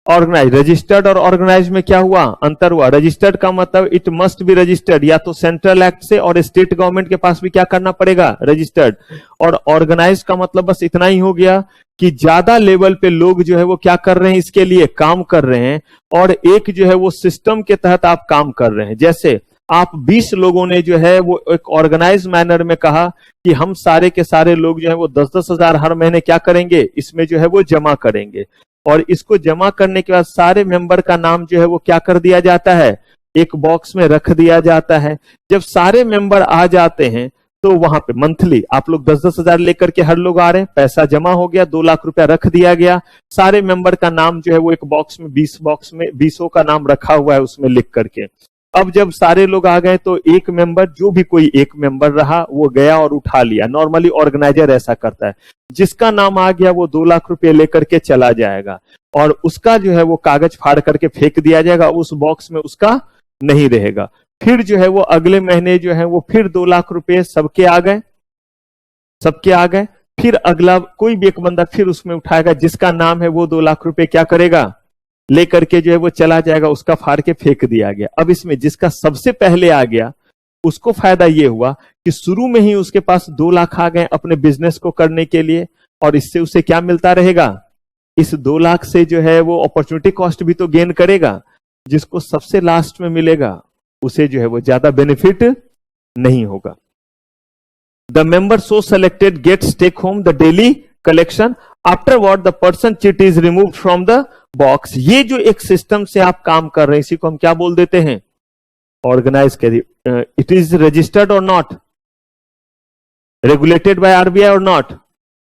ऑर्गेनाइज। रजिस्टर्ड और ऑर्गेनाइज में क्या हुआ, अंतर हुआ। रजिस्टर्ड का मतलब इट मस्ट बी रजिस्टर्ड, या तो सेंट्रल एक्ट से और स्टेट गवर्नमेंट के पास भी क्या करना पड़ेगा, रजिस्टर्ड। और ऑर्गेनाइज का मतलब बस इतना ही हो गया कि ज्यादा लेवल पे लोग जो है वो क्या कर रहे हैं, इसके लिए काम कर रहे हैं, और एक जो है वो सिस्टम के तहत आप काम कर रहे हैं। जैसे आप 20 लोगों ने जो है वो एक ऑर्गेनाइज मैनर में कहा कि हम सारे के सारे लोग जो है वो 10-10 हजार हर महीने क्या करेंगे, इसमें जो है वो जमा करेंगे, और इसको जमा करने के बाद सारे मेंबर का नाम जो है वो क्या कर दिया जाता है, एक बॉक्स में रख दिया जाता है। जब सारे मेंबर आ जाते हैं तो वहां पे मंथली आप लोग 10-10 हजार लेकर के हर लोग आ रहे हैं, पैसा जमा हो गया, 2 लाख रुपया रख दिया गया, सारे मेंबर का नाम जो है वो एक बॉक्स में 20 बॉक्स में 20 का नाम रखा हुआ है उसमें लिख करके। अब जब सारे लोग आ गए तो एक मेंबर, जो भी कोई एक मेंबर रहा, वो गया और उठा लिया। नॉर्मली ऑर्गेनाइजर ऐसा करता है, जिसका नाम आ गया वो 2 लाख रुपए लेकर के चला जाएगा, और उसका जो है वो कागज फाड़ करके फेंक दिया जाएगा, उस बॉक्स में उसका नहीं रहेगा। फिर जो है वो अगले महीने जो है वो फिर 2 लाख रुपए सबके आ गए, सबके आ गए, फिर अगला कोई भी एक बंदा फिर उसमें उठाएगा, जिसका नाम है वो 2 लाख रुपए क्या करेगा, लेकर के जो है वो चला जाएगा, उसका फाड़ के फेंक दिया गया। अब इसमें जिसका सबसे पहले आ गया उसको फायदा ये हुआ कि शुरू में ही उसके पास 2 लाख आ गए अपने बिजनेस को करने के लिए, और इससे उसे क्या मिलता रहेगा, इस 2 लाख से जो है वो अपॉर्चुनिटी कॉस्ट भी तो गेन करेगा। जिसको सबसे लास्ट में मिलेगा उसे जो है वो ज्यादा बेनिफिट नहीं होगा। The member so selected gets take home the daily collection, afterward the person chit is removed from the box. ये जो एक सिस्टम से आप काम कर रहे हैं, इसी को हम क्या बोल देते हैं, ऑर्गेनाइज करिए। इट इज रजिस्टर्ड और नॉट, रेगुलेटेड बाय आरबीआई और नॉट,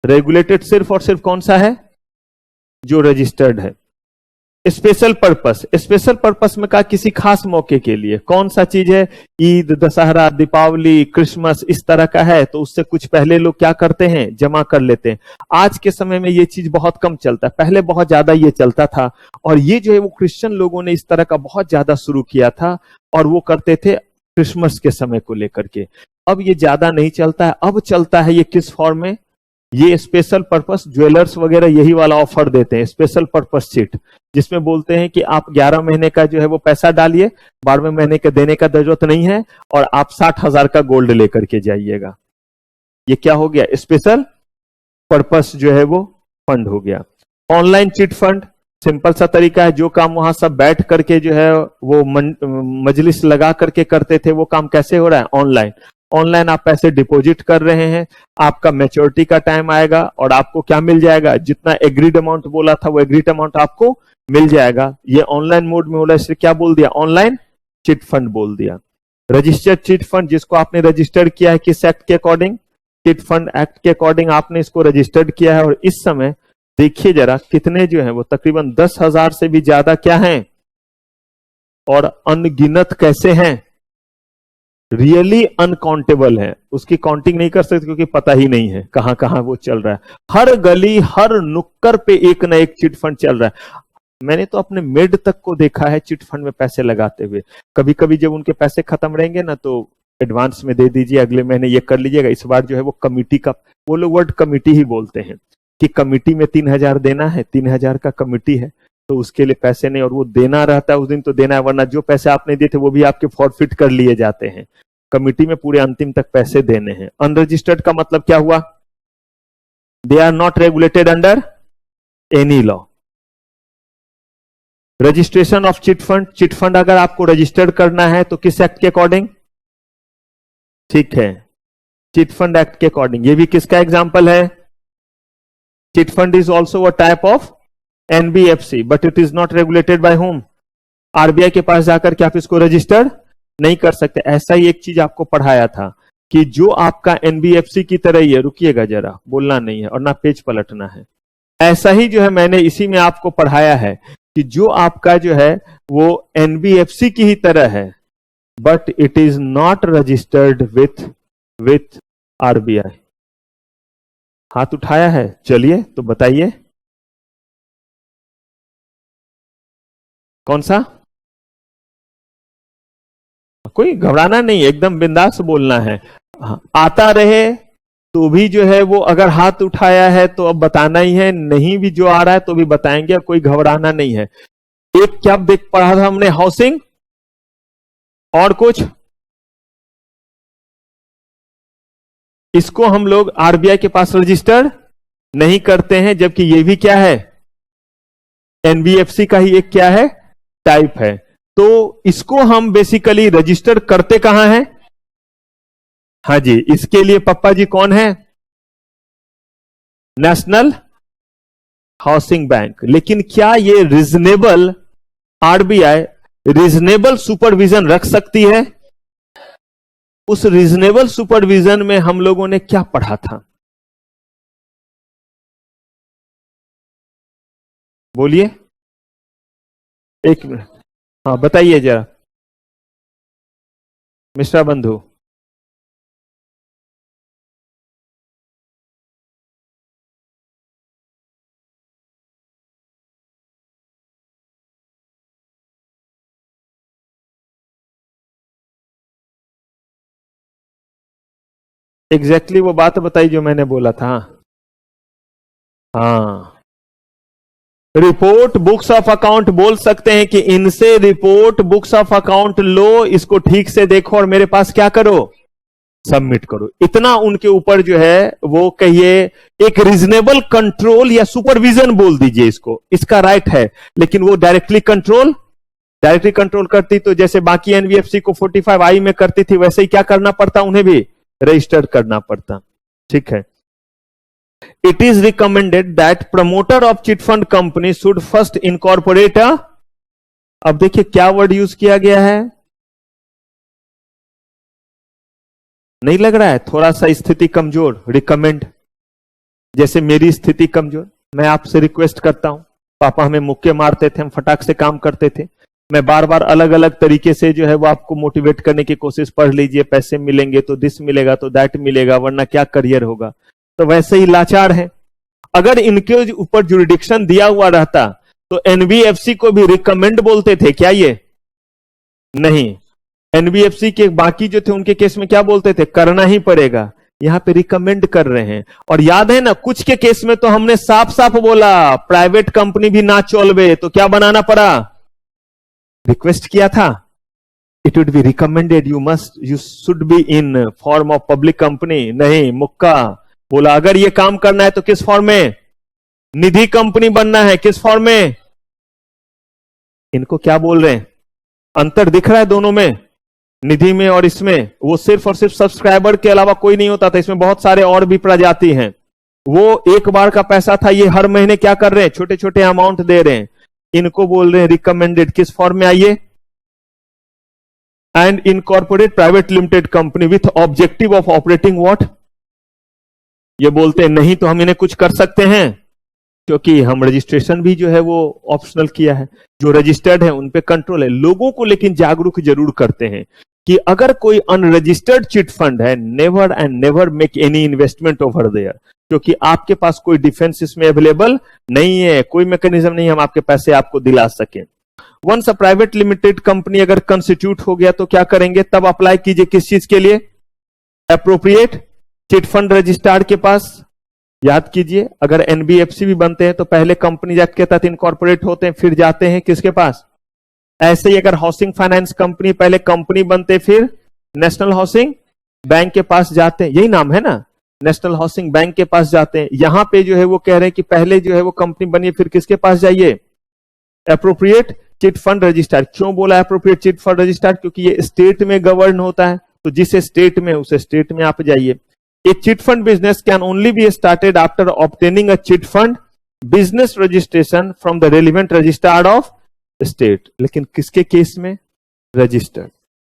रेगुलेटेड सिर्फ और सिर्फ कौन सा है, जो रजिस्टर्ड है। स्पेशल पर्पस, स्पेशल पर्पस में कहा किसी खास मौके के लिए, कौन सा चीज है, ईद, दशहरा, दीपावली, क्रिसमस, इस तरह का है तो उससे कुछ पहले लोग क्या करते हैं, जमा कर लेते हैं। आज के समय में ये चीज बहुत कम चलता है, पहले बहुत ज्यादा ये चलता था, और ये जो है वो क्रिश्चियन लोगों ने इस तरह का बहुत ज्यादा शुरू किया था, और वो करते थे क्रिसमस के समय को लेकर के। अब ये ज्यादा नहीं चलता है, अब चलता है ये किस फॉर्म में, ये स्पेशल पर्पस, ज्वेलर्स वगैरह यही वाला ऑफर देते हैं, स्पेशल पर्पस चिट, जिसमें बोलते हैं कि आप 11 महीने का जो है वो पैसा डालिए, 12वें महीने के देने का जरूरत नहीं है, और आप 60,000 का गोल्ड लेकर के जाइएगा। ये क्या हो गया, स्पेशल पर्पस जो है वो फंड हो गया। ऑनलाइन चिट फंड सिंपल सा तरीका है, जो काम वहां सब बैठ करके जो है वो मजलिस लगा करके करते थे, वो काम कैसे हो रहा है, ऑनलाइन। ऑनलाइन आप पैसे डिपॉजिट कर रहे हैं, आपका मैच्योरिटी का टाइम आएगा और आपको क्या मिल जाएगा, जितना एग्रीड अमाउंट बोला था वो एग्रीड अमाउंट आपको मिल जाएगा। ये ऑनलाइन मोड में हो रहा है, इसलिए क्या बोल दिया, ऑनलाइन चिट फंड बोल दिया। रजिस्टर्ड चिट फंड, जिसको आपने रजिस्टर्ड किया है किस एक्ट के अकॉर्डिंग, चिट फंड एक्ट के अकॉर्डिंग आपने इसको रजिस्टर्ड किया है, और इस समय देखिए जरा कितने जो है वो तकरीबन 10,000 से भी ज्यादा क्या हैं, और अनगिनत कैसे हैं, रियली अनकाउंटेबल है। उसकी काउंटिंग नहीं कर सकते क्योंकि पता ही नहीं है कहां कहां वो चल रहा है। हर गली हर नुक्कड़ पे एक ना एक चिट फंड चल रहा है। मैंने तो अपने मेड तक को देखा है चिट फंड में पैसे लगाते हुए। कभी कभी जब उनके पैसे खत्म रहेंगे ना तो एडवांस में दे दीजिए, अगले महीने ये कर लीजिएगा, इस बार जो है वो कमिटी का, वो लोग वर्ड कमिटी ही बोलते हैं कि कमिटी में 3,000 देना है, 3,000 का कमिटी है तो उसके लिए पैसे नहीं, और वो देना रहता है उस दिन तो देना है, वरना जो पैसे आपने दिए थे वो भी आपके फॉरफिट कर लिए जाते हैं। कमिटी में पूरे अंतिम तक पैसे देने हैं। अनरजिस्टर्ड का मतलब क्या हुआ, they are not regulated under any law. Registration of chit fund, chit fund अगर आपको रजिस्टर्ड करना है तो किस एक्ट के अकॉर्डिंग, ठीक है, चिट फंड एक्ट के अकॉर्डिंग। ये भी किसका एग्जांपल है, chit fund is also a type of NBFC but it is not regulated by home. RBI के पास जाकर के आप इसको रजिस्टर्ड नहीं कर सकते। ऐसा ही एक चीज आपको पढ़ाया था कि जो आपका एनबीएफसी की तरह ही है, रुकिएगा जरा, बोलना नहीं है और ना पेज पलटना है, ऐसा ही जो है मैंने इसी में आपको पढ़ाया है कि जो आपका जो है वो एनबीएफसी की ही तरह है, but it is not registered with RBI. हाथ उठाया है, चलिए तो बताइए कौन सा। कोई घबराना नहीं, एकदम बिंदास बोलना है। हाँ, आता रहे तो भी जो है वो अगर हाथ उठाया है तो अब बताना ही है, नहीं भी जो आ रहा है तो भी बताएंगे, कोई घबराना नहीं है। एक क्या देख पढ़ा था हमने, हाउसिंग, और कुछ, इसको हम लोग आरबीआई के पास रजिस्टर नहीं करते हैं, जबकि ये भी क्या है, एनबीएफसी का ही एक क्या है, टाइप है। तो इसको हम बेसिकली रजिस्टर करते कहां हैं? हाँ जी, इसके लिए पप्पा जी कौन है? National housing bank. लेकिन क्या ये रीजनेबल, आरबीआई रीजनेबल सुपरविजन रख सकती है? उस रीजनेबल सुपरविजन में हम लोगों ने क्या पढ़ा था, बोलिए, एक मिनट, हाँ बताइए जरा मिश्रा बंधु। एग्जैक्टली वो बात बताई जो मैंने बोला था। हाँ, रिपोर्ट बुक्स ऑफ अकाउंट बोल सकते हैं कि इनसे रिपोर्ट बुक्स ऑफ अकाउंट लो, इसको ठीक से देखो और मेरे पास क्या करो, सबमिट करो। इतना उनके ऊपर जो है वो कहिए एक रीजनेबल कंट्रोल या सुपरविजन बोल दीजिए इसको, इसका राइट है। लेकिन वो डायरेक्टली कंट्रोल करती तो जैसे बाकी एनबीएफसी को 45I में करती थी, वैसे ही क्या करना पड़ता, उन्हें भी रजिस्टर करना पड़ता। ठीक है। It is recommended that promoter of chit fund company should first incorporate a, अब देखिए क्या वर्ड यूज किया गया है, नहीं लग रहा है थोड़ा सा स्थिति कमजोर, रिकमेंड, जैसे मेरी स्थिति कमजोर, मैं आपसे रिक्वेस्ट करता हूं, पापा हमें मुक्के मारते थे, हम फटाक से काम करते थे, मैं बार बार अलग अलग तरीके से जो है वो आपको मोटिवेट करने की कोशिश, पढ़ लीजिए, पैसे मिलेंगे तो दिस मिलेगा तो दैट मिलेगा, वरना क्या करियर होगा, तो वैसे ही लाचार है। अगर इनके ऊपर जुरिडिक्शन दिया हुआ रहता तो एनबीएफसी को भी रिकमेंड बोलते थे क्या? ये नहीं, एनबीएफसी के बाकी जो थे उनके केस में क्या बोलते थे, करना ही पड़ेगा, यहां पे रिकमेंड कर रहे हैं। और याद है ना, कुछ के केस में तो हमने साफ साफ बोला प्राइवेट कंपनी भी ना चलवे, तो क्या बनाना पड़ा, रिक्वेस्ट किया था, it would be recommended, you should be in form of public company, नहीं मुक्का बोला अगर ये काम करना है तो किस फॉर्म में, निधि कंपनी बनना है, किस फॉर्म में। इनको क्या बोल रहे हैं, अंतर दिख रहा है दोनों में, निधि में और इसमें। वो सिर्फ और सिर्फ सब्सक्राइबर के अलावा कोई नहीं होता था, इसमें बहुत सारे और भी प्रजाति हैं। वो एक बार का पैसा था, ये हर महीने क्या कर रहे हैं, छोटे छोटे अमाउंट दे रहे हैं। इनको बोल रहे हैं रिकमेंडेड, किस फॉर्म में, आइए, and incorporate private limited company with objective of operating what, ये बोलते हैं नहीं तो हम इन्हें कुछ कर सकते हैं, क्योंकि हम रजिस्ट्रेशन भी जो है वो ऑप्शनल किया है, जो रजिस्टर्ड है उन पे कंट्रोल है। लोगों को लेकिन जागरूक जरूर करते हैं कि अगर कोई अनरजिस्टर्ड चिट फंड है, never and never make any investment over there, क्योंकि आपके पास कोई डिफेंस इसमें अवेलेबल नहीं है, कोई मैकेनिज्म नहीं हम आपके पैसे आपको दिला सकें। Once a private limited company अगर कंस्टिट्यूट हो गया तो क्या करेंगे, तब अप्लाई कीजिए किस चीज के लिए, एप्रोप्रिएट चिट फंड रजिस्ट्रार के पास। याद कीजिए, अगर एनबीएफसी भी बनते हैं तो पहले कंपनी एक्ट के तहत इनकॉर्पोरेट होते हैं, फिर जाते हैं किसके पास। ऐसे ही अगर हाउसिंग फाइनेंस कंपनी, पहले कंपनी बनते फिर नेशनल हाउसिंग बैंक के पास जाते हैं, यही नाम है ना, नेशनल हाउसिंग बैंक के पास जाते हैं। यहां पे जो है वो कह रहे हैं कि पहले जो है वो कंपनी बनिए, फिर किसके पास जाइए, एप्रोप्रिएट चिट फंड रजिस्ट्रार। क्यों बोला एप्रोप्रिएट चिट फंड रजिस्ट्रार, क्योंकि ये स्टेट में गवर्न होता है, तो जिस स्टेट में उस स्टेट में आप जाइए। A chit fund business can only be started after obtaining a chit fund business registration from the relevant registrar of state. लेकिन किसके केस में, रजिस्टर्ड।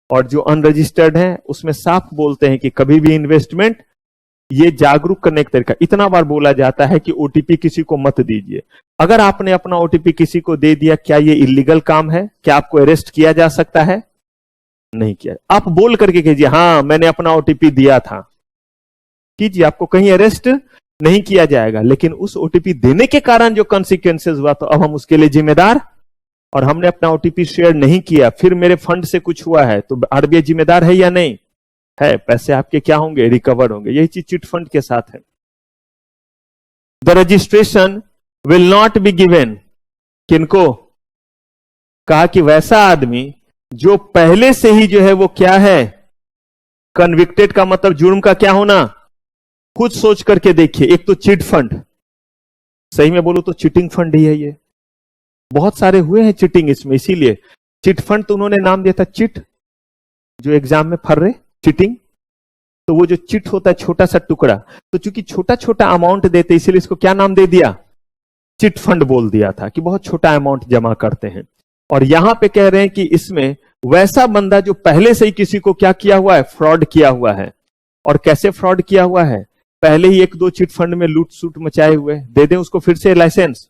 और जो अनरजिस्टर्ड है उसमें साफ बोलते हैं कि कभी भी इन्वेस्टमेंट, ये जागरूक करने का तरीका, इतना बार बोला जाता है कि ओटीपी किसी को मत दीजिए। अगर आपने अपना ओटीपी किसी को दे दिया, क्या ये इलीगल काम है? क्या आपको अरेस्ट किया जा सकता है? नहीं किया। आप बोल करके कीजिए, हाँ मैंने अपना ओटीपी दिया था, कीजिए, आपको कहीं अरेस्ट नहीं किया जाएगा। लेकिन उस ओटीपी देने के कारण जो कॉन्सिक्वेंसेस हुआ, तो अब हम उसके लिए जिम्मेदार, और हमने अपना ओटीपी शेयर नहीं किया, फिर मेरे फंड से कुछ हुआ है, तो आरबीआई जिम्मेदार है या नहीं है? पैसे आपके क्या होंगे? रिकवर होंगे। यही चीज चिट फंड के साथ है। The registration will not be given, किनको? कहा कि वैसा आदमी जो पहले से ही जो है वो क्या है, कन्विक्टेड का मतलब जुर्म का क्या होना, खुद सोच करके देखिए। एक तो चिट फंड, सही में बोलो तो चीटिंग फंड ही है ये। बहुत सारे हुए हैं चिटिंग इसमें, इसीलिए चिट फंड तो उन्होंने नाम दिया था चिट, जो एग्जाम में फर रहे चिटिंग, तो वो जो चिट होता है छोटा सा टुकड़ा, तो चूंकि छोटा छोटा अमाउंट देते इसीलिए इसको क्या नाम दे दिया, चिट फंड बोल दिया था, कि बहुत छोटा अमाउंट जमा करते हैं। और यहां पे कह रहे हैं कि इसमें वैसा बंदा जो पहले से ही किसी को क्या किया हुआ है, फ्रॉड किया हुआ है। और कैसे फ्रॉड किया हुआ है? पहले ही एक दो चिट फंड में लूट सूट मचाए हुए, दे दें उसको फिर से लाइसेंस,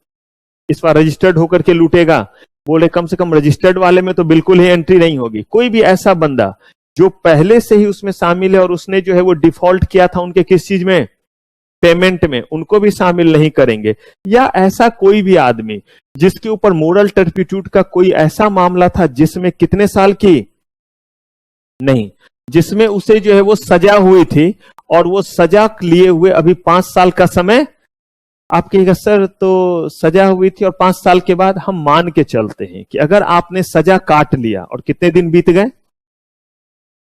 इस बार रजिस्टर्ड होकर के लूटेगा, बोले कम से कम रजिस्टर्ड वाले में तो बिल्कुल ही एंट्री नहीं होगी। कोई भी ऐसा बंदा जो पहले से ही उसमें शामिल है और उसने जो है वो डिफॉल्ट किया था उनके किस चीज में, पेमेंट में, उनको भी शामिल नहीं करेंगे। या ऐसा कोई भी आदमी जिसके ऊपर मोरल टर्पिट्यूड का कोई ऐसा मामला था जिसमें कितने साल की, नहीं, जिसमें उसे जो है वो सजा हुई थी, और वो सजा लिए हुए अभी 5 साल का समय, आप कहिएगा सर तो सजा हुई थी और 5 साल के बाद, हम मान के चलते हैं कि अगर आपने सजा काट लिया और कितने दिन बीत गए,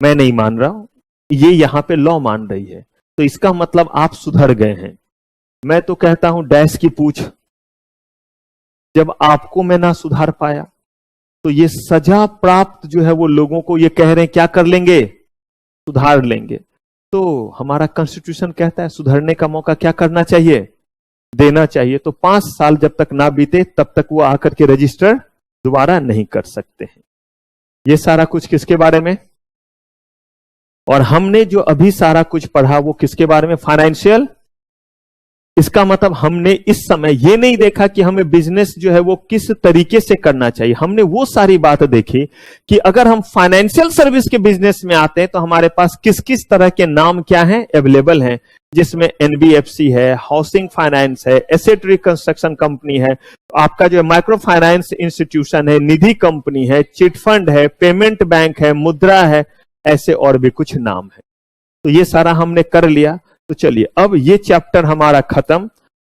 मैं नहीं मान रहा हूं, ये यहां पे लॉ मान रही है, तो इसका मतलब आप सुधर गए हैं। मैं तो कहता हूं डैश की पूछ, जब आपको मैं ना सुधार पाया, तो ये सजा प्राप्त जो है वो लोगों को ये कह रहे हैं क्या कर लेंगे, सुधार लेंगे। तो हमारा कॉन्स्टिट्यूशन कहता है सुधरने का मौका क्या करना चाहिए, देना चाहिए। तो 5 साल जब तक ना बीते तब तक वो आकर के रजिस्टर दोबारा नहीं कर सकते हैं। ये सारा कुछ किसके बारे में, और हमने जो अभी सारा कुछ पढ़ा वो किसके बारे में, फाइनेंशियल। इसका मतलब हमने इस समय ये नहीं देखा कि हमें बिजनेस जो है वो किस तरीके से करना चाहिए, हमने वो सारी बात देखी कि अगर हम फाइनेंशियल सर्विस के बिजनेस में आते हैं तो हमारे पास किस किस तरह के नाम क्या हैं, अवेलेबल हैं, जिसमें एनबीएफसी है, हाउसिंग फाइनेंस है, एसेट रिकंस्ट्रक्शन कंपनी है, आपका जो है माइक्रो फाइनेंस इंस्टीट्यूशन है, निधि कंपनी है, चिट फंड है, पेमेंट बैंक है, मुद्रा है, ऐसे और भी कुछ नाम है। तो ये सारा हमने कर लिया। तो चलिए अब ये चैप्टर हमारा खत्म।